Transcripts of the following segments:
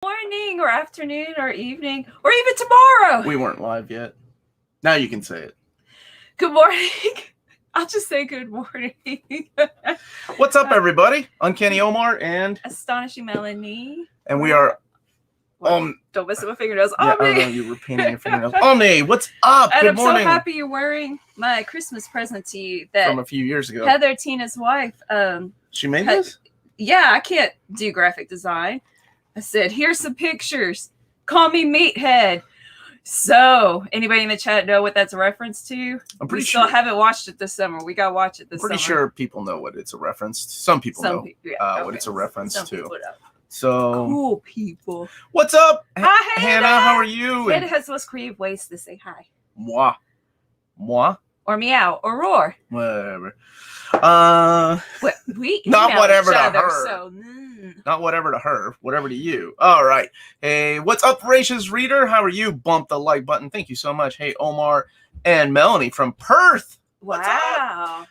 Morning or afternoon or evening or even tomorrow. We weren't live yet. Now you can say it. Good morning. I'll just say good morning. What's up, everybody? Uncanny Omar and Astonishing Melanie. And we are Don't mess with my fingernails. yeah, I know you were painting your fingernails. Omni, what's up? And Good I'm morning. so happy you're wearing my Christmas present to you that From a few years ago. Heather, Tina's wife, She made this? Yeah, I can't do graphic design. I said, here's some pictures. Call me Meathead. So, anybody in the chat know what that's a reference to? I'm pretty we sure. still haven't watched it this summer. We got to watch it this summer. Pretty sure people know what it's a reference to. Some people know what it's a reference to. So, cool people. What's up? Hi, Hannah. How are you? Hannah has the most creative ways to say hi. Moi. Or meow. Or roar. Whatever. We not whatever to other, her. So, Not whatever to her, whatever to you. All right. Hey, what's up, Voracious Reader? How are you? Bump the like button. Thank you so much. Hey, Omar and Melanie from Perth. What's wow. up?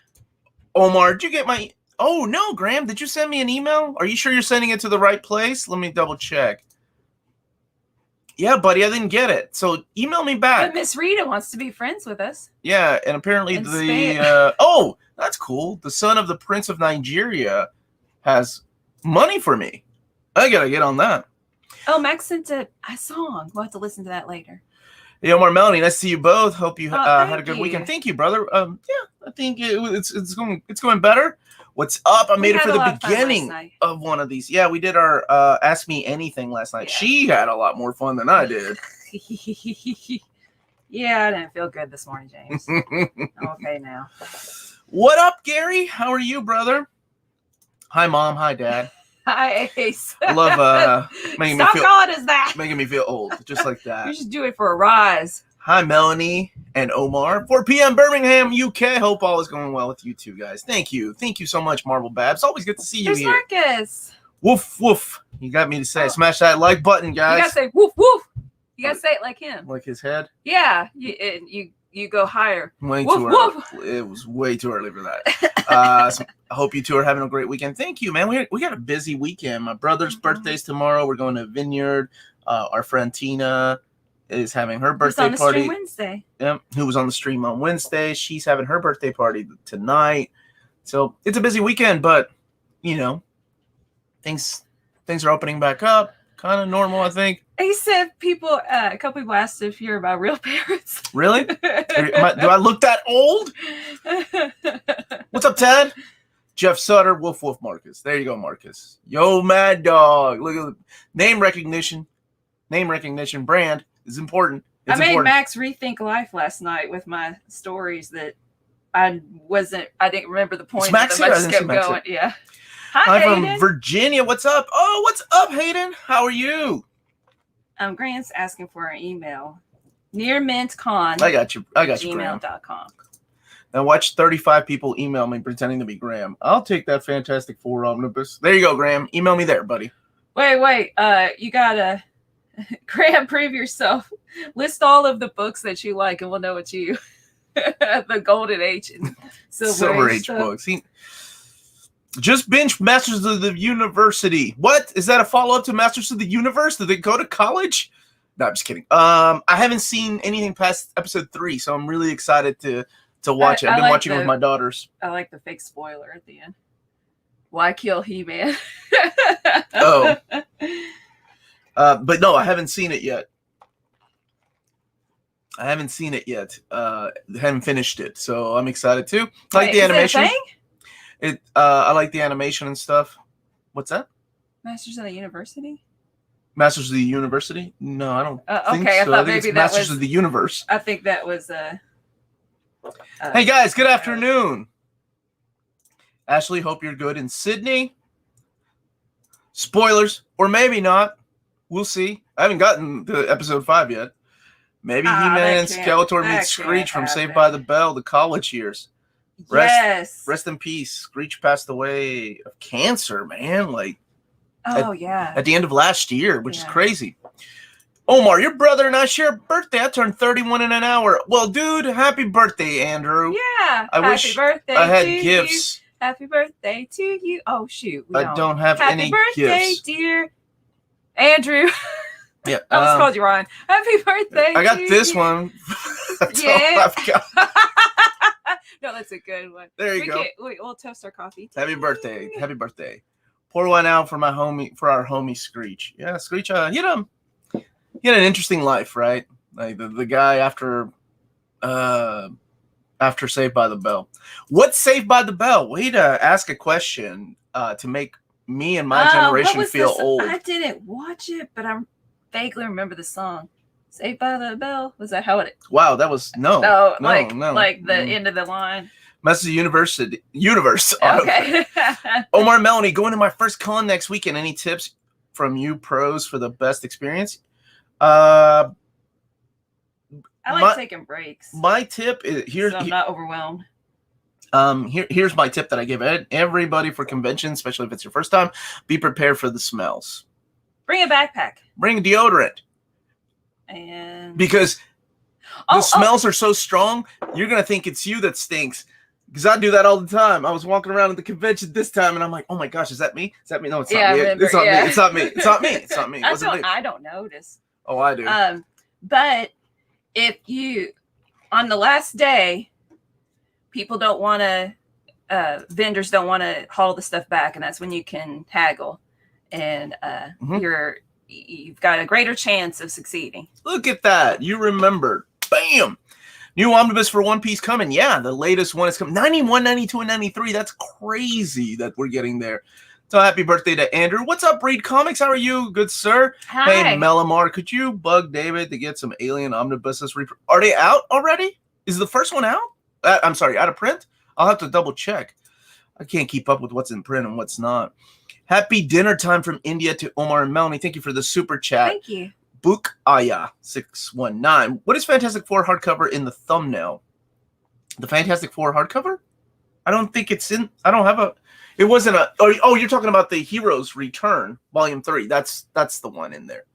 Omar, did you get my... Oh, no, Graham. Did you send me an email? Are you sure you're sending it to the right place? Let me double check. Yeah, buddy, I didn't get it. So email me back. But Miss Rita wants to be friends with us. Yeah, and apparently oh, that's cool. The son of the Prince of Nigeria has money for me. I gotta get on that. Oh, Max sent a song. We'll have to listen to that later. Hey, Omar, Melanie, nice to see you both. Hope you had a good you. weekend. Thank you, brother. Yeah, I think it's going better. What's up? I made it for the beginning of one of these. Yeah, we did our Ask Me Anything last night. Yeah. She had a lot more fun than I did. Yeah, I didn't feel good this morning, James. I'm okay now. What up, Gary? How are you, brother? Hi, Mom. Hi, Dad. Hi, Ace. I love making me feel old, just like that. You should do it for a rise. Hi, Melanie and Omar. 4 p.m. Birmingham, UK. Hope all is going well with you two guys. Thank you. Thank you so much, Marble Babs. Always good to see you here. Marcus. Woof, woof. You got me to say. Smash that like button, guys. You got to say woof, woof. You got to say it like him. Like his head? Yeah. You go higher. Way woof, too early. Woof. It was way too early for that. So I hope you two are having a great weekend. Thank you, man. We got a busy weekend. My brother's birthday's tomorrow. We're going to Vineyard. Our friend Tina is having her birthday party Wednesday. Yep, who was on the stream on Wednesday. She's having her birthday party tonight. So it's a busy weekend, but you know, things are opening back up. Kind of normal, I think. He said a couple people asked if you're my real parents. Really? Do I look that old? What's up, Ted? Jeff Sutter, Woof Woof Marcus. There you go, Marcus. Yo, Mad Dog. Look at the name recognition. Name recognition brand is important. I made Max rethink life last night with my stories that I didn't remember the point. I just kept going. Yeah. Hi, I'm from Virginia. What's up? Oh, what's up, Hayden? How are you? Grant's asking for an email. NearMintCon. I got you. Gmail.com. Now watch 35 people email me pretending to be Graham. I'll take that Fantastic Four omnibus. There you go, Graham. Email me there, buddy. Wait. You gotta, Graham, prove yourself. List all of the books that you like, and we'll know it's you. The Golden Age and Silver Age books. Just binge Masters of the University. What? Is that a follow-up to Masters of the Universe? Did they go to college? No, I'm just kidding. I haven't seen anything past episode 3, so I'm really excited to watch it. I've been watching it with my daughters. I like the fake spoiler at the end. Why kill He-Man? Oh. But no, I haven't seen it yet. I haven't finished it, so I'm excited too. I like the animation. I like the animation and stuff. What's that? Masters of the University? Masters of the University? No, I don't think okay, so. I thought maybe that Masters was of the Universe. I think that was hey guys, good afternoon. Ashley, hope you're good in Sydney. Spoilers, or maybe not. We'll see. I haven't gotten to episode 5 yet. Maybe He-Man and Skeletor meet Screech from Saved by the Bell, the college years. Rest in peace. Screech passed away of cancer, man. At the end of last year, which is crazy. Omar, your brother and I share a birthday. I turned 31 in an hour. Well, dude, happy birthday, Andrew. Yeah. I wish I had gifts. Happy birthday to you. Oh, shoot. I don't have any gifts. Happy birthday, dear Andrew. Yeah, I almost called you Ryan. Happy birthday! I got this one. That's all I've got. No, that's a good one. There you go. We'll toast our coffee. Happy birthday! Happy birthday! Pour one out for our homie Screech. Yeah, Screech. He had an interesting life, right? Like the guy after Saved by the Bell. What's Saved by the Bell? Way to ask a question to make me and my generation feel old. I didn't watch it, but I vaguely remember the song. Saved by the Bell. Was that how it? Wow, that was no, like the end of the line. Message Universe. Okay. Omar, Melanie, going to my first con next weekend. Any tips from you pros for the best experience? I like taking breaks. My tip is so I'm not overwhelmed. Here's my tip that I give everybody for conventions, especially if it's your first time. Be prepared for the smells. Bring a backpack. Bring a deodorant. And because the smells are so strong, you're gonna think it's you that stinks. Because I do that all the time. I was walking around at the convention this time, and I'm like, "Oh my gosh, is that me? Is that me? No, it's not me. It's not me. It's not me. It's not me. It's not me." I don't notice. Oh, I do. But if you on the last day, people don't want to. Vendors don't want to haul the stuff back, and that's when you can haggle, and you've got a greater chance of succeeding. Look at that. You remembered. Bam. New Omnibus for One Piece coming. Yeah, the latest one is coming. 91, 92, and 93. That's crazy that we're getting there. So happy birthday to Andrew. What's up, Breed Comics? How are you, good sir? Hi. Hey, Melamar, could you bug David to get some Alien Omnibuses? Are they out already? Is the first one out? I'm sorry, out of print? I'll have to double check. I can't keep up with what's in print and what's not. Happy dinner time from India to Omar and Melanie. Thank you for the super chat. Thank you. Book Aya 619. What is Fantastic Four hardcover in the thumbnail? The Fantastic Four hardcover? I don't think it's in. I don't have a. It wasn't a. Oh, you're talking about the Heroes Return, Volume 3. That's the one in there.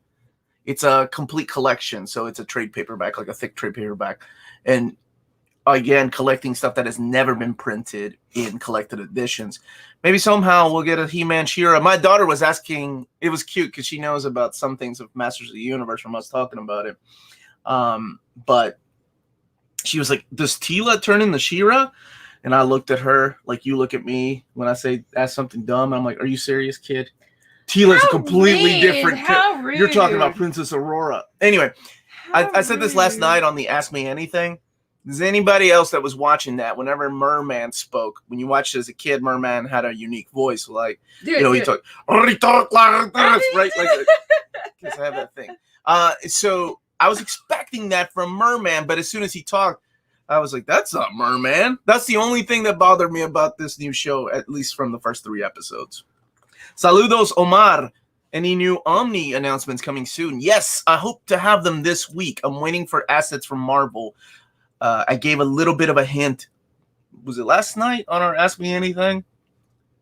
It's a complete collection, so it's a trade paperback, like a thick trade paperback, and again, collecting stuff that has never been printed in collected editions. Maybe somehow we'll get a He-Man She-Ra. My daughter was asking, it was cute because she knows about some things of Masters of the Universe from us talking about it. But she was like, does Tila turn into She-Ra? And I looked at her like you look at me when I ask something dumb. I'm like, are you serious, kid? Tila's a completely different kid. You're talking about Princess Aurora. Anyway, I said this last night on the Ask Me Anything. Does anybody else that was watching that, whenever Merman spoke, when you watched it as a kid, Merman had a unique voice. Like, he talked like this, right? Like, because I have that thing. So I was expecting that from Merman, but as soon as he talked, I was like, that's not Merman. That's the only thing that bothered me about this new show, at least from the first 3 episodes. Saludos, Omar. Any new Omni announcements coming soon? Yes, I hope to have them this week. I'm waiting for assets from Marvel. I gave a little bit of a hint. Was it last night on our Ask Me Anything?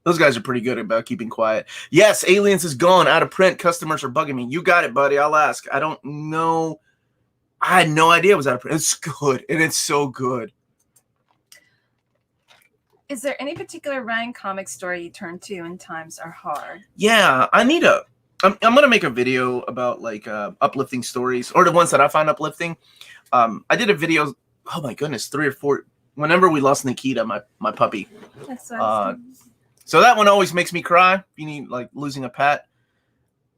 Those guys are pretty good about keeping quiet. Yes, Aliens is gone, out of print. Customers are bugging me. You got it, buddy. I'll ask. I don't know. I had no idea it was out of print. It's good, and it's so good. Is there any particular Ryan comic story you turn to when times are hard? Yeah, I'm going to make a video about like uplifting stories, or the ones that I find uplifting. I did a video. Oh my goodness, 3 or 4. Whenever we lost Nikita, my puppy. That's so that one always makes me cry. You need like losing a pet.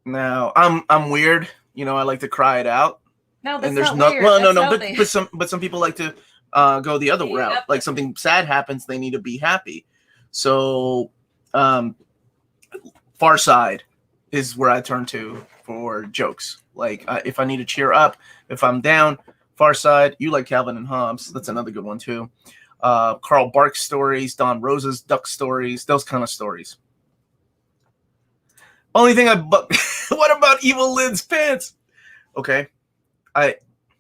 Now I'm weird. You know, I like to cry it out. No, that's and there's not weird. Well, that's but some people like to go the other route. Like something sad happens, they need to be happy. So, Far Side is where I turn to for jokes. Like if I need to cheer up, if I'm down. Far Side, you like Calvin and Hobbes. That's another good one, too. Carl Barks stories, Don Rosa's duck stories, those kind of stories. Only thing what about Evil Lynn's pants? Okay.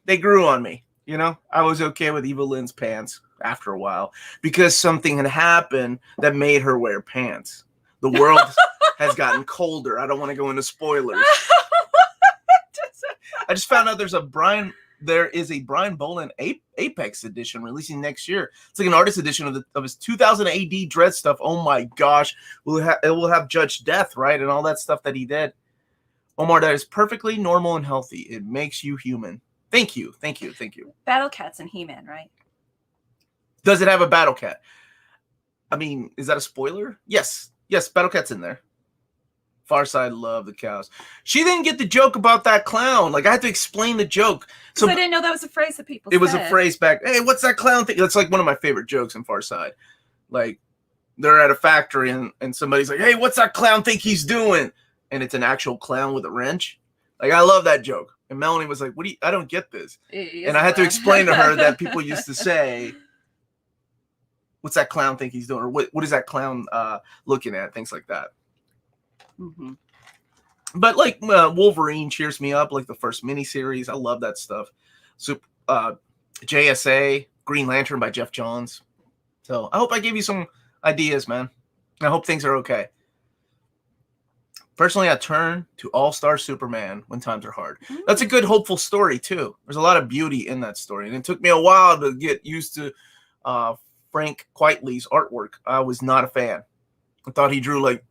They grew on me, you know? I was okay with Evil Lynn's pants after a while because something had happened that made her wear pants. The world has gotten colder. I don't want to go into spoilers. I just found out there is a Brian Boland Apex edition releasing next year. It's like an artist edition of his 2000 AD Dread stuff. Oh my gosh. It will have Judge Death, right? And all that stuff that he did. Omar, that is perfectly normal and healthy. It makes you human. Thank you. Battle Cat's in He-Man, right? Does it have a Battle Cat? I mean, is that a spoiler? Yes, Battle Cat's in there. Farside loved the cows. She didn't get the joke about that clown. Like, I had to explain the joke. So I didn't know that was a phrase that people said. It was a phrase back. Hey, what's that clown thing? That's like one of my favorite jokes in Farside. Like, they're at a factory and somebody's like, hey, what's that clown think he's doing? And it's an actual clown with a wrench. Like, I love that joke. And Melanie was like, I don't get this. And I had to explain to her that people used to say, what's that clown think he's doing? Or what is that clown looking at? Things like that. Mm-hmm. But like Wolverine cheers me up, like the first miniseries. I love that stuff. So JSA, Green Lantern by Jeff Johns. So I hope I gave you some ideas, man. I hope things are okay. Personally, I turn to All-Star Superman when times are hard. That's a good, hopeful story, too. There's a lot of beauty in that story. And it took me a while to get used to Frank Quitely's artwork. I was not a fan. I thought he drew like...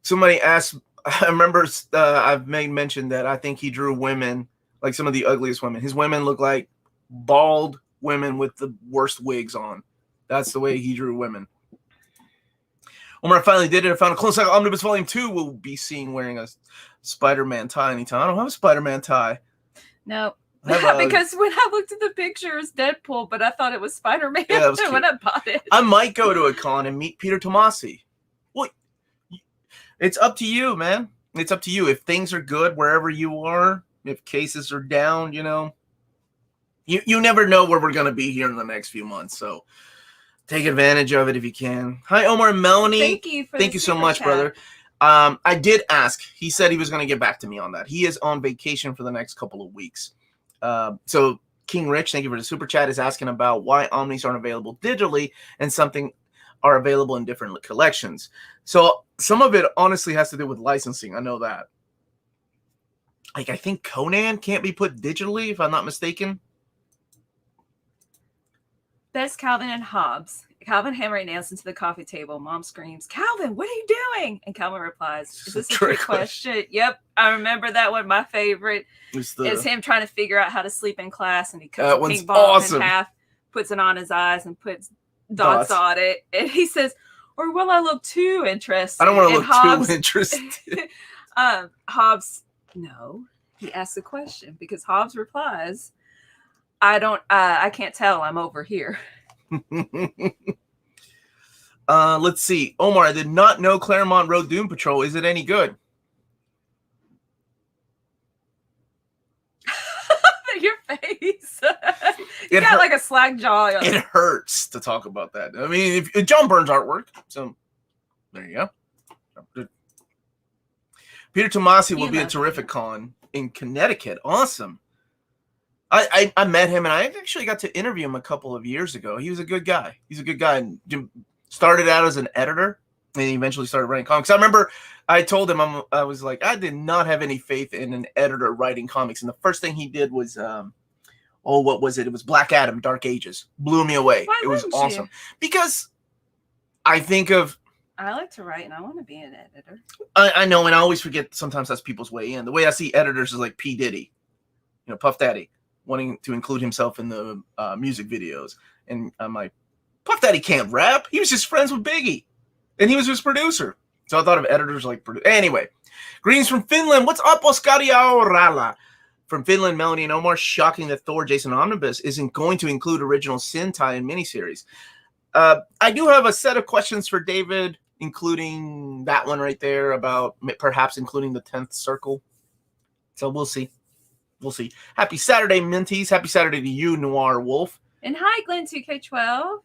Somebody asked... I remember I've made mention that I think he drew women, like some of the ugliest women. His women look like bald women with the worst wigs on. That's the way he drew women. Omar finally did it. I found a close-up Omnibus Volume 2. We'll be seeing wearing a Spider-Man tie anytime. I don't have a Spider-Man tie. No. Because when I looked at the picture, it's Deadpool, but I thought it was Spider-Man when I bought it. I might go to a con and meet Peter Tomasi. Well, it's up to you, man. It's up to you. If things are good wherever you are, if cases are down, you know, you never know where we're going to be here in the next few months. So take advantage of it if you can. Hi, Omar and Melanie. Thank you so much, brother. I did ask. He said he was going to get back to me on that. He is on vacation for the next couple of weeks. So King Rich, thank you for the super chat, is asking about why Omnis aren't available digitally and something are available in different collections. So some of it honestly has to do with licensing. I know that. Like, I think Conan can't be put digitally, if I'm not mistaken. Best Calvin and Hobbes. Calvin hammering nails into the coffee table. Mom screams, Calvin, what are you doing? And Calvin replies, is this a trick question? Yep, I remember that one. My favorite is him trying to figure out how to sleep in class, and he cuts a pink ball in half, puts it on his eyes, and puts dots on it. And he says, or will I look too interested? I don't want to look too interested. Hobbes, no. He asks a question because Hobbes replies, I can't tell. I'm over here. Let's see. Omar, I did not know Claremont wrote Doom Patrol. Is it any good? Your face. You got like a slack jaw. It hurts to talk about that. I mean, if John Byrne's artwork. So there you go. Peter Tomasi will be a terrific con in Connecticut. Awesome. I met him, and I actually got to interview him a couple of years ago. He was a good guy. He's a good guy. And started out as an editor, and he eventually started writing comics. I remember I told him, I was like, I did not have any faith in an editor writing comics. And the first thing he did was, what was it? It was Black Adam, Dark Ages. Blew me away. Why it was awesome. Because I think of... I like to write, and I want to be an editor. I know, and I always forget sometimes that's people's way in. The way I see editors is like P. Diddy, Puff Daddy, wanting to include himself in the music videos. And I'm like, Puff Daddy can't rap. He was just friends with Biggie. And he was his producer. So I thought of editors like... Anyway, greetings from Finland. What's up, Oskaria Orala? From Finland, Melanie and Omar. Shocking that Thor Jason Omnibus isn't going to include original Sentai and miniseries. I do have a set of questions for David, including that one right there about perhaps including the 10th Circle. So we'll see. We'll see. Happy Saturday, Minties. Happy Saturday to you, Noir Wolf. And hi, Glenn 2K12.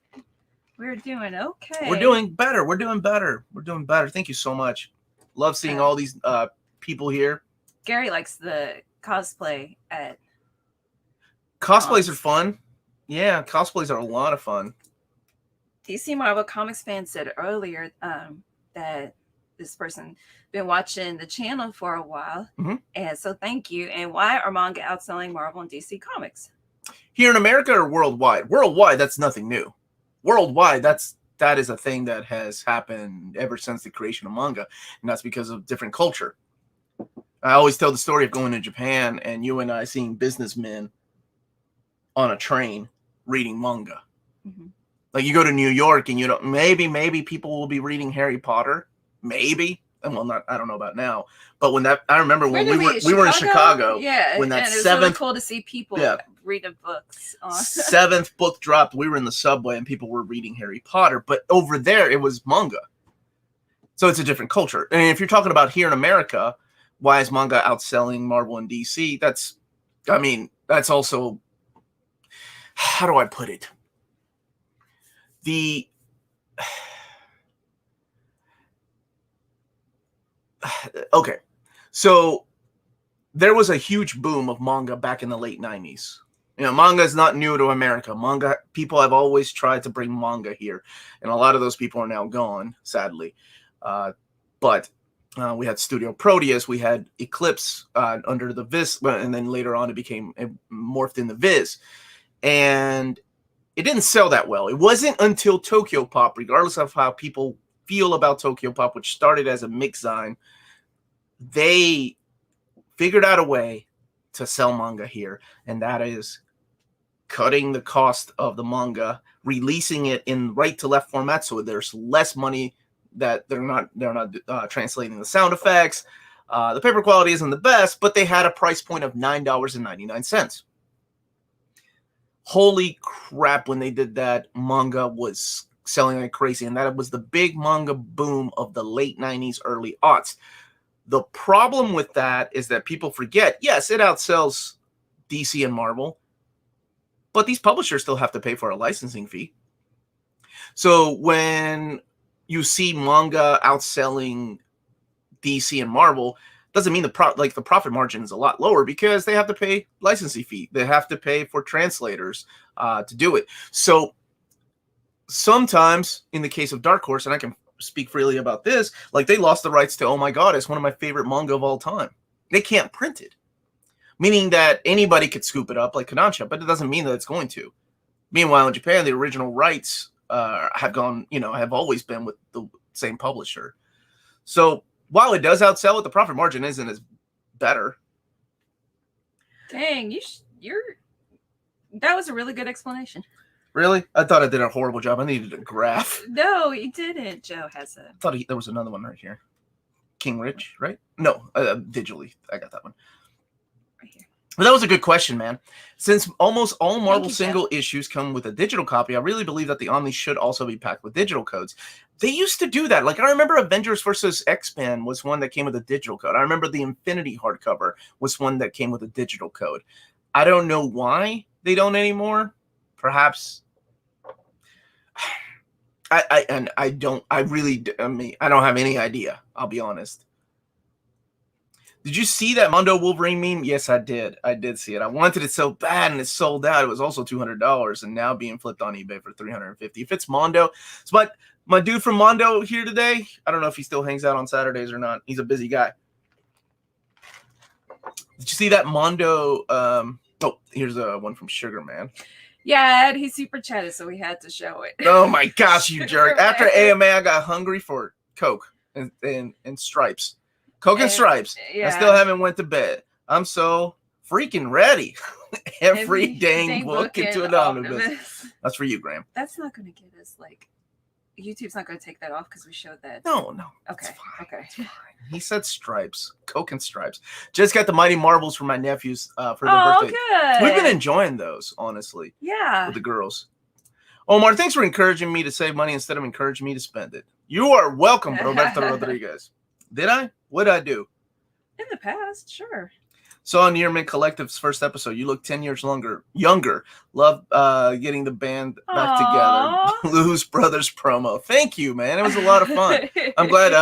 We're doing okay. We're doing better. We're doing better. We're doing better. Thank you so much. Love seeing all these people here. Gary likes the cosplay at... Cosplays are fun. Yeah, cosplays are a lot of fun. DC Marvel Comics fan said earlier that this person been watching the channel for a while. Mm-hmm. And so thank you. And why are manga outselling Marvel and DC Comics? Here in America or worldwide? Worldwide, that's nothing new. Worldwide, that is a thing that has happened ever since the creation of manga. And that's because of different culture. I always tell the story of going to Japan and you and I seeing businessmen on a train reading manga. Mm-hmm. Like you go to New York and you don't, maybe people will be reading Harry Potter. Maybe. And well, not, I don't know about now, but when that, I remember when we were in Chicago. Yeah. When that and it was seventh, really cool to see people reading books. Seventh book dropped. We were in the subway and people were reading Harry Potter, but over there it was manga. So it's a different culture. And if you're talking about here in America, why is manga outselling Marvel and DC? That's also, how do I put it? Okay, so there was a huge boom of manga back in the late 90s. You know, manga is not new to America. Manga people have always tried to bring manga here, and a lot of those people are now gone, sadly. But we had Studio Proteus, we had Eclipse under the Viz, and then later on it morphed in the Viz, and it didn't sell that well. It wasn't until Tokyo Pop, regardless of how people feel about Tokyo Pop, which started as a mix-zine, they figured out a way to sell manga here, and that is cutting the cost of the manga, releasing it in right to left format, so there's less money that they're not translating the sound effects. The paper quality isn't the best, but they had a price point of $9.99. Holy crap, when they did that, manga was selling like crazy, and that was the big manga boom of the late 90s, early aughts. The problem with that is that people forget, yes, it outsells DC and Marvel, but these publishers still have to pay for a licensing fee. So when you see manga outselling DC and Marvel, doesn't mean the profit margin is a lot lower because they have to pay licensing fee. They have to pay for translators to do it. So sometimes in the case of Dark Horse, and I can speak freely about this, like they lost the rights to Oh My God, it's one of my favorite manga of all time. They can't print it, meaning that anybody could scoop it up like Kodansha, but it doesn't mean that it's going to. Meanwhile, in Japan, the original rights have always been with the same publisher. So while it does outsell it, the profit margin isn't as better. Dang, that was a really good explanation. Really? I thought I did a horrible job. I needed a graph. No, you didn't. Joe has a... I thought there was another one right here. King Rich, right? No, digitally. I got that one. Right here. But that was a good question, man. Since almost all Marvel single issues come with a digital copy, I really believe that the Omni should also be packed with digital codes. They used to do that. Like, I remember Avengers vs. X-Men was one that came with a digital code. I remember the Infinity hardcover was one that came with a digital code. I don't know why they don't anymore. Perhaps I don't have any idea. I'll be honest. Did you see that Mondo Wolverine meme? Yes, I did. I did see it. I wanted it so bad, and it sold out. It was also $200, and now being flipped on eBay for $350. If it's Mondo, it's my dude from Mondo here today. I don't know if he still hangs out on Saturdays or not. He's a busy guy. Did you see that Mondo? Here's one from Sugar Man. Yeah, he super chatted, so we had to show it. Oh my gosh, you jerk. After AMA, I got hungry for Coke and Stripes. Coke and Stripes. Yeah. I still haven't went to bed. I'm so freaking ready. Every dang book into an omnibus. That's for you, Graham. That's not going to get us, YouTube's not going to take that off because we showed that. No. Okay. Okay. It's fine. He said Stripes. Coke and Stripes. Just got the Mighty Marvels for my nephews for their birthday. Good. We've been enjoying those, honestly. Yeah. With the girls. Omar, thanks for encouraging me to save money instead of encouraging me to spend it. You are welcome, Roberto Rodriguez. Did I? What did I do? In the past, sure. Saw Nearman Collective's first episode. You look 10 years younger. Love getting the band back together. Blues Brothers promo. Thank you, man. It was a lot of fun. I'm glad.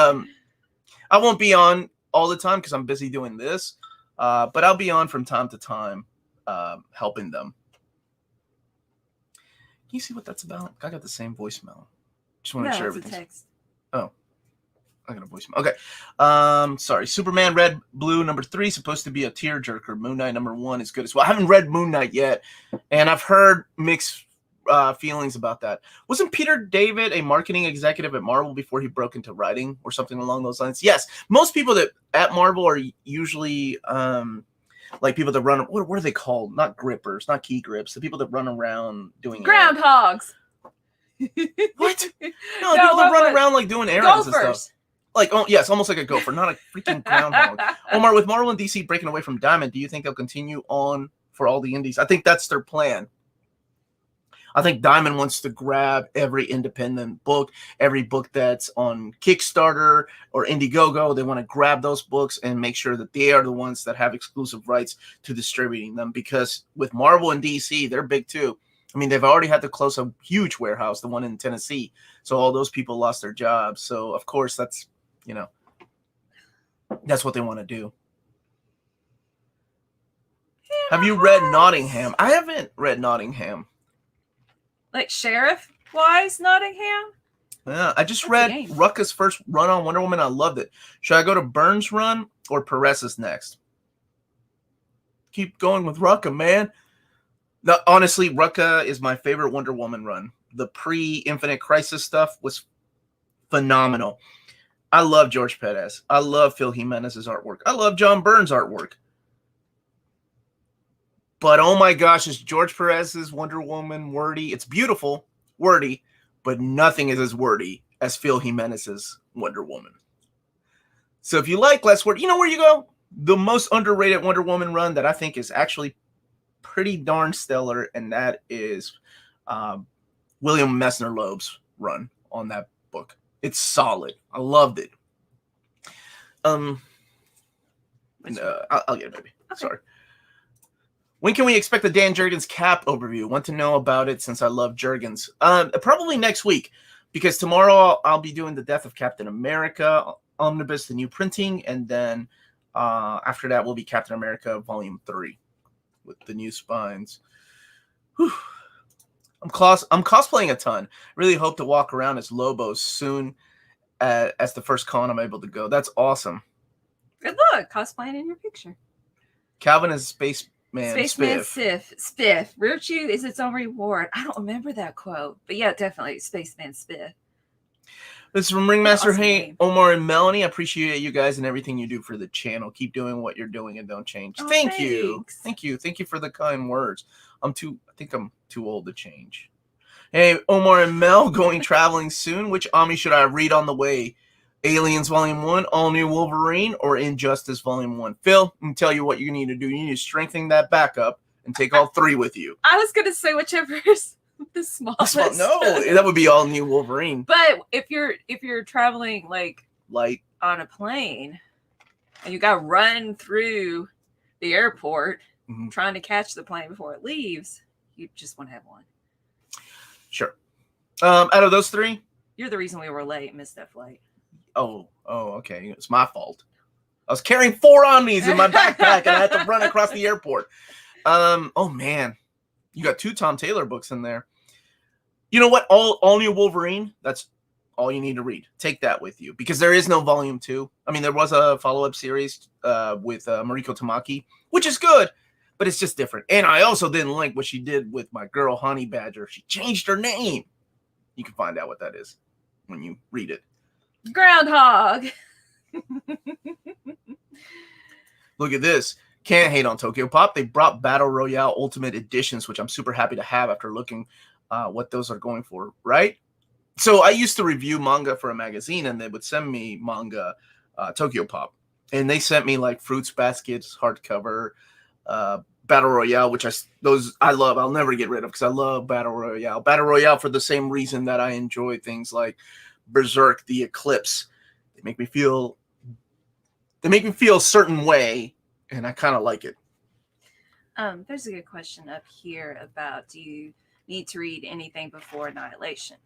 I won't be on all the time because I'm busy doing this, but I'll be on from time to time helping them. Can you see what that's about? I got the same voicemail. Just want to make sure everything's... text. Oh. I got a voicemail. Okay. Sorry. Superman Red Blue #3 supposed to be a tearjerker. Moon Knight #1 is good as well. I haven't read Moon Knight yet, and I've heard mixed feelings about that. Wasn't Peter David a marketing executive at Marvel before he broke into writing or something along those lines? Yes. Most people that at Marvel are usually like people that run. What are they called? Not grippers, not key grips. The people that run around doing groundhogs. What? No, people that run around like doing errands and stuff. Like, oh yes, almost like a gopher, not a freaking groundhog. Omar, with Marvel and DC breaking away from Diamond, do you think they'll continue on for all the indies? I think that's their plan. I think Diamond wants to grab every independent book, every book that's on Kickstarter or Indiegogo. They want to grab those books and make sure that they are the ones that have exclusive rights to distributing them. Because with Marvel and DC, they're big too. I mean, they've already had to close a huge warehouse, the one in Tennessee. So all those people lost their jobs. So, of course, that's, you know, that's what they want to do. Have you read Nottingham? I haven't read Nottingham. Like sheriff-wise Nottingham? Yeah, I just read Rucka's first run on Wonder Woman. I loved it. Should I go to Burns' run or Perez's next? Keep going with Rucka, man. No, honestly, Rucka is my favorite Wonder Woman run. The pre-Infinite Crisis stuff was phenomenal. I love George Perez. I love Phil Jimenez's artwork. I love John Byrne's artwork. But oh my gosh, is George Perez's Wonder Woman wordy? It's beautiful, wordy, but nothing is as wordy as Phil Jimenez's Wonder Woman. So if you like less word, you know where you go? The most underrated Wonder Woman run that I think is actually pretty darn stellar, and that is William Messner Loeb's run on that book. It's solid. I loved it. I'll get it, baby. Okay. Sorry. When can we expect the Dan Jurgens Cap overview? Want to know about it since I love Jurgens. Probably next week, because tomorrow I'll be doing the Death of Captain America Omnibus, the new printing, and then after that will be Captain America Volume 3 with the new spines. Whew. I'm cosplaying a ton. Really hope to walk around as Lobo soon as the first con I'm able to go. That's awesome. Good luck cosplaying in your picture. Calvin is Spaceman Spiff. Virtue is its own reward. I don't remember that quote, but yeah, definitely Spaceman Spiff. This is from Ringmaster. Awesome Hey, name. Omar and Melanie, I appreciate you guys and everything you do for the channel. Keep doing what you're doing and don't change. Oh, Thank you. thanks. Thank you. Thank you for the kind words. I think I'm too old to change. Hey, Omar and Mel, going traveling soon. Which Omni should I read on the way? Aliens Volume 1, All New Wolverine, or Injustice Volume 1? Phil, I'm tell you what you need to do. You need to strengthen that backup and take all three with you. I was gonna say whichever is the smallest. No, that would be All New Wolverine. But if you're traveling like Light on a plane and you got to run through the airport trying to catch the plane before it leaves, you just want to have one. Sure. Out of those three, you're the reason we were late, missed that flight. Oh, okay. It's my fault. I was carrying 4 Omnis in my backpack and I had to run across the airport. Oh man, you got 2 Tom Taylor books in there. You know what? All New Wolverine. That's all you need to read. Take that with you because there is no Volume 2. I mean, there was a follow-up series with Mariko Tamaki, which is good, but it's just different. And I also didn't like what she did with my girl Honey Badger. She changed her name. You can find out what that is when you read it. Groundhog. Look at this. Can't hate on Tokyo Pop. They brought Battle Royale Ultimate Editions, which I'm super happy to have after looking what those are going for, right? So I used to review manga for a magazine, and they would send me manga, Tokyo Pop. And they sent me like Fruits Baskets, hardcover, Battle Royale, which I love. I'll never get rid of because I love Battle Royale. Battle Royale for the same reason that I enjoy things like Berserk, The Eclipse. They make me feel a certain way, and I kind of like it. There's a good question up here about, do you need to read anything before Annihilation?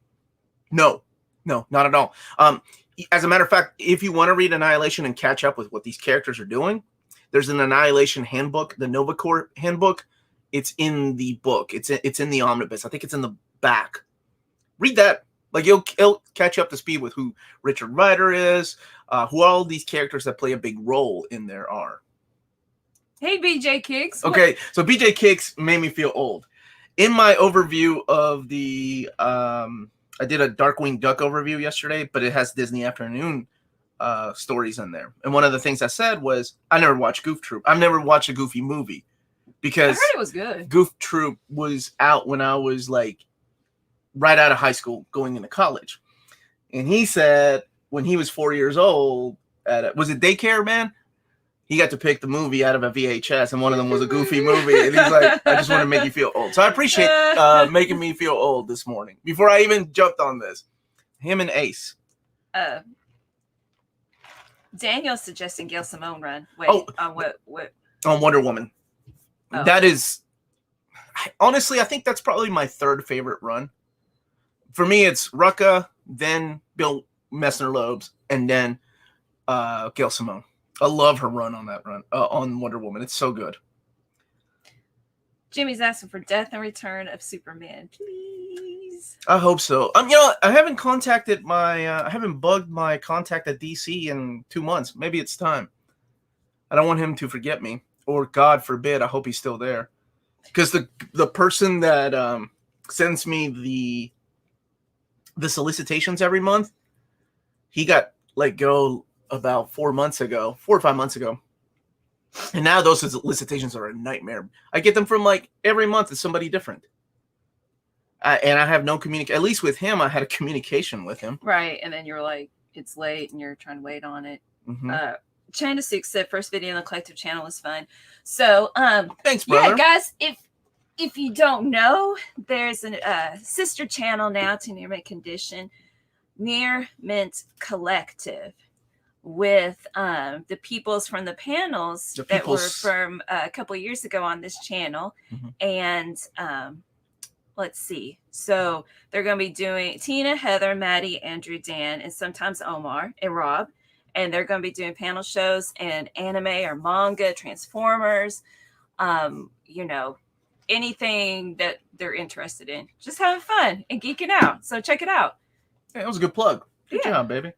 No, not at all. As a matter of fact, if you want to read Annihilation and catch up with what these characters are doing, there's an Annihilation handbook, the Nova Corps handbook. It's in the book. It's in the omnibus. I think it's in the back. Read that. Like it'll catch you up to speed with who Richard Rider is, who all these characters that play a big role in there are. Hey, BJ Kicks. Okay, so BJ Kicks made me feel old. In my overview of the, I did a Darkwing Duck overview yesterday, but it has Disney Afternoon stories in there. And one of the things I said was, I never watched Goof Troop. I've never watched a Goofy movie because I heard it was good. Goof Troop was out when I was like right out of high school going into college. And he said when he was 4 years old, was it daycare, man? He got to pick the movie out of a VHS, and one of them was a Goofy movie. And he's like, I just want to make you feel old. So I appreciate making me feel old this morning before I even jumped on this. Him and Ace. Daniel's suggesting Gail Simone run. Wait, on what? On Wonder Woman. Oh. That is, honestly, I think that's probably my third favorite run. For me, it's Rucka, then Bill Messner-Loebs, and then Gail Simone. I love her run on that run on Wonder Woman. It's so good. Jimmy's asking for Death and Return of Superman, please. I hope so. You know, I haven't contacted I haven't bugged my contact at DC in 2 months. Maybe it's time. I don't want him to forget me, or God forbid, I hope he's still there. Because the person that sends me the solicitations every month, he got let go about 4 or 5 months ago. And now those solicitations are a nightmare. I get them from like every month. It's somebody different. And I have no communication. At least with him, I had a communication with him. Right. And then you're like, it's late and you're trying to wait on it. Mm-hmm. Chanda Suk said first video on the collective channel was fun. So, thanks, brother. Yeah, guys, if you don't know, there's a sister channel now to Near Mint Condition, Near Mint Collective, with the peoples from the panels that were from a couple of years ago on this channel. Mm-hmm. And let's see. So they're going to be doing Tina, Heather, Maddie, Andrew, Dan, and sometimes Omar and Rob. And they're going to be doing panel shows and anime or manga, Transformers, you know, anything that they're interested in. Just having fun and geeking out. So check it out. Hey, that was a good plug. Good job, baby.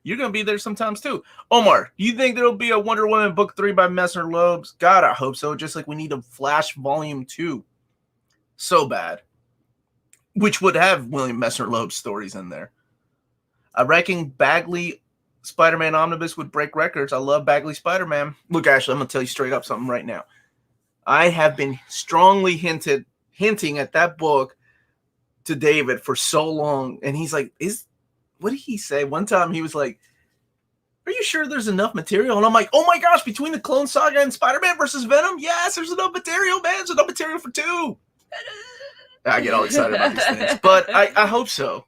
You're going to be there sometimes, too. Omar, do you think there'll be a Wonder Woman Book 3 by Messner-Loebs? God, I hope so. Just like we need a Flash Volume 2. So bad. Which would have William Messner-Loebs stories in there. I reckon Bagley Spider-Man Omnibus would break records. I love Bagley Spider-Man. Look, Ashley, I'm going to tell you straight up something right now. I have been strongly hinting at that book to David for so long. And he's like, what did he say? One time he was like, are you sure there's enough material? And I'm like, oh my gosh, between the Clone Saga and Spider-Man versus Venom, yes, there's enough material, man. There's enough material for 2. I get all excited about these things. But I hope so.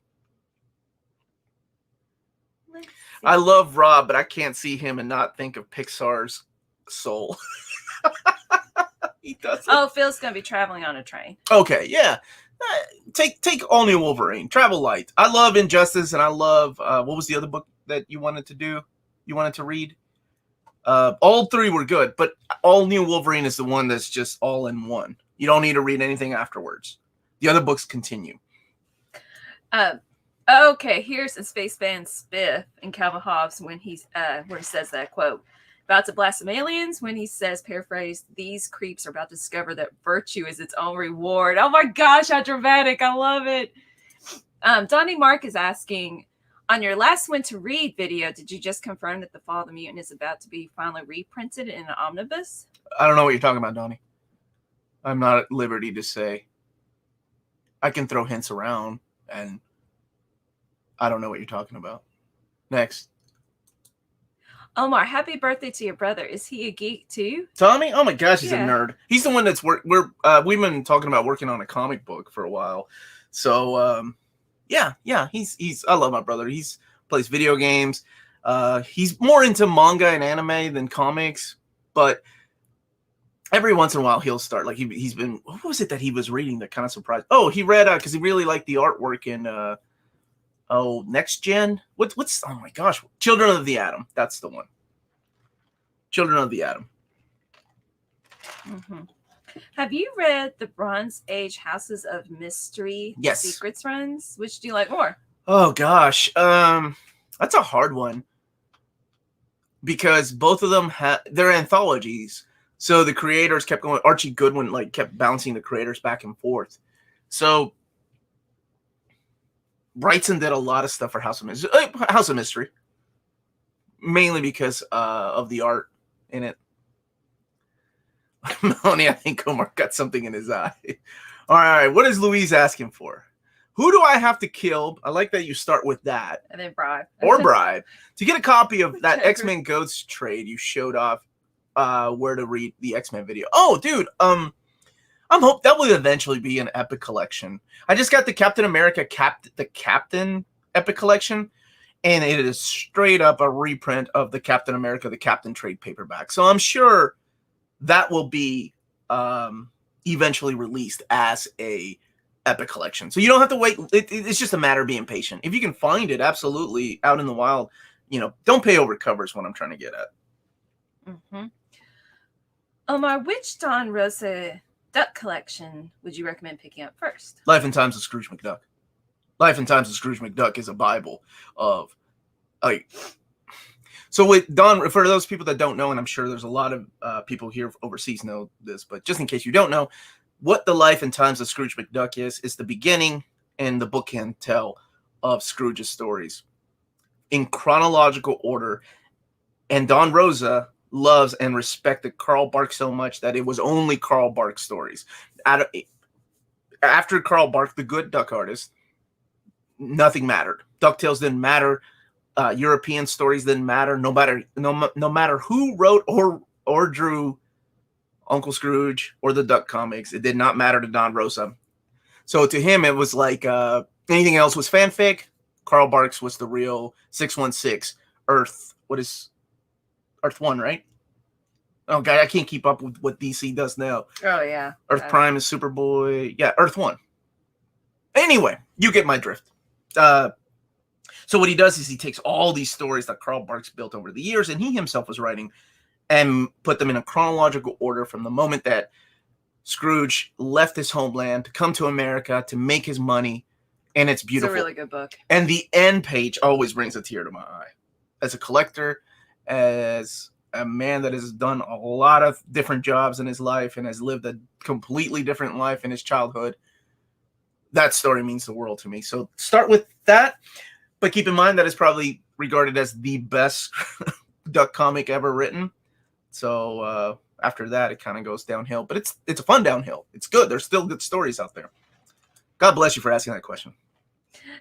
I love Rob, but I can't see him and not think of Pixar's Soul. He doesn't. Oh, Phil's going to be traveling on a train. Okay, yeah. Take All New Wolverine. Travel light. I love Injustice, and I love what was the other book that you wanted to do? You wanted to read? All 3 were good, but All New Wolverine is the one that's just all in one. You don't need to read anything afterwards. The other books continue. Okay, here's a Space Band Spiff and Calvin Hobbes when he's where he says that quote. About to blast some aliens when he says, paraphrase, these creeps are about to discover that virtue is its own reward. Oh my gosh, how dramatic. I love it. Donnie Mark is asking, on your last When to Read video, did you just confirm that The Fall of the Mutant is about to be finally reprinted in an omnibus? I don't know what you're talking about, Donnie. I'm not at liberty to say. I can throw hints around, and I don't know what you're talking about. Next. Omar, happy birthday to your brother. Is he a geek too? Tommy? Oh my gosh, he's a nerd. He's the one that's we've been talking about working on a comic book for a while. So yeah, he's I love my brother. He's plays video games. He's more into manga and anime than comics, but every once in a while he'll start. Like he's been, what was it that he was reading that kind of surprised? Oh, he read because he really liked the artwork in Next Gen. What's oh my gosh, Children of the Atom. That's the one. Children of the Atom. Mm-hmm. Have you read the Bronze Age Houses of Mystery Secrets runs? Which do you like more? Oh gosh, that's a hard one because both of them they're anthologies. So the creators kept going. Archie Goodwin like kept bouncing the creators back and forth. So Wrightson did a lot of stuff for House of Mystery, mainly because of the art in it. Melanie, I think Omar got something in his eye. All right, what is Louise asking for? Who do I have to kill? I like that you start with that. And then bribe. Or bribe. To get a copy of that X-Men Ghosts trade you showed off where to read the X-Men video. Oh, dude, I'm hope that will eventually be an epic collection. I just got the Captain America Captain Epic Collection, and it is straight up a reprint of the Captain America the Captain trade paperback. So I'm sure that will be eventually released as a epic collection. So you don't have to wait. It's just a matter of being patient. If you can find it, absolutely, out in the wild, don't pay over covers, what I'm trying to get at. Mm-hmm. Omar, which Don Rosa Duck collection would you recommend picking up first? Life and Times of Scrooge McDuck. Life and Times of Scrooge McDuck is a Bible of so with Don, for those people that don't know, and I'm sure there's a lot of people here overseas know this, but just in case you don't know, what the Life and Times of Scrooge McDuck is the beginning and the bookend tell of Scrooge's stories in chronological order. And Don Rosa loves and respected Carl Bark so much that it was only Carl Bark stories. After Carl Bark, the good duck artist, nothing mattered. DuckTales didn't matter. European stories didn't matter. No matter who wrote or drew Uncle Scrooge or the Duck comics, it did not matter to Don Rosa. So to him, it was like anything else was fanfic. Carl Barks was the real 616 Earth. What is Earth 1, right? Oh, God, I can't keep up with what DC does now. Oh, yeah. Earth Prime is Superboy. Yeah, Earth 1. Anyway, you get my drift. So what he does is he takes all these stories that Carl Barks built over the years, and he himself was writing, and put them in a chronological order from the moment that Scrooge left his homeland to come to America to make his money, and it's beautiful. It's a really good book. And the end page always brings a tear to my eye. As a collector, as a man that has done a lot of different jobs in his life and has lived a completely different life in his childhood, that story means the world to me. So start with that, but keep in mind that it's probably regarded as the best duck comic ever written. So after that, it kind of goes downhill, but it's a fun downhill. It's good. There's still good stories out there. God bless you for asking that question.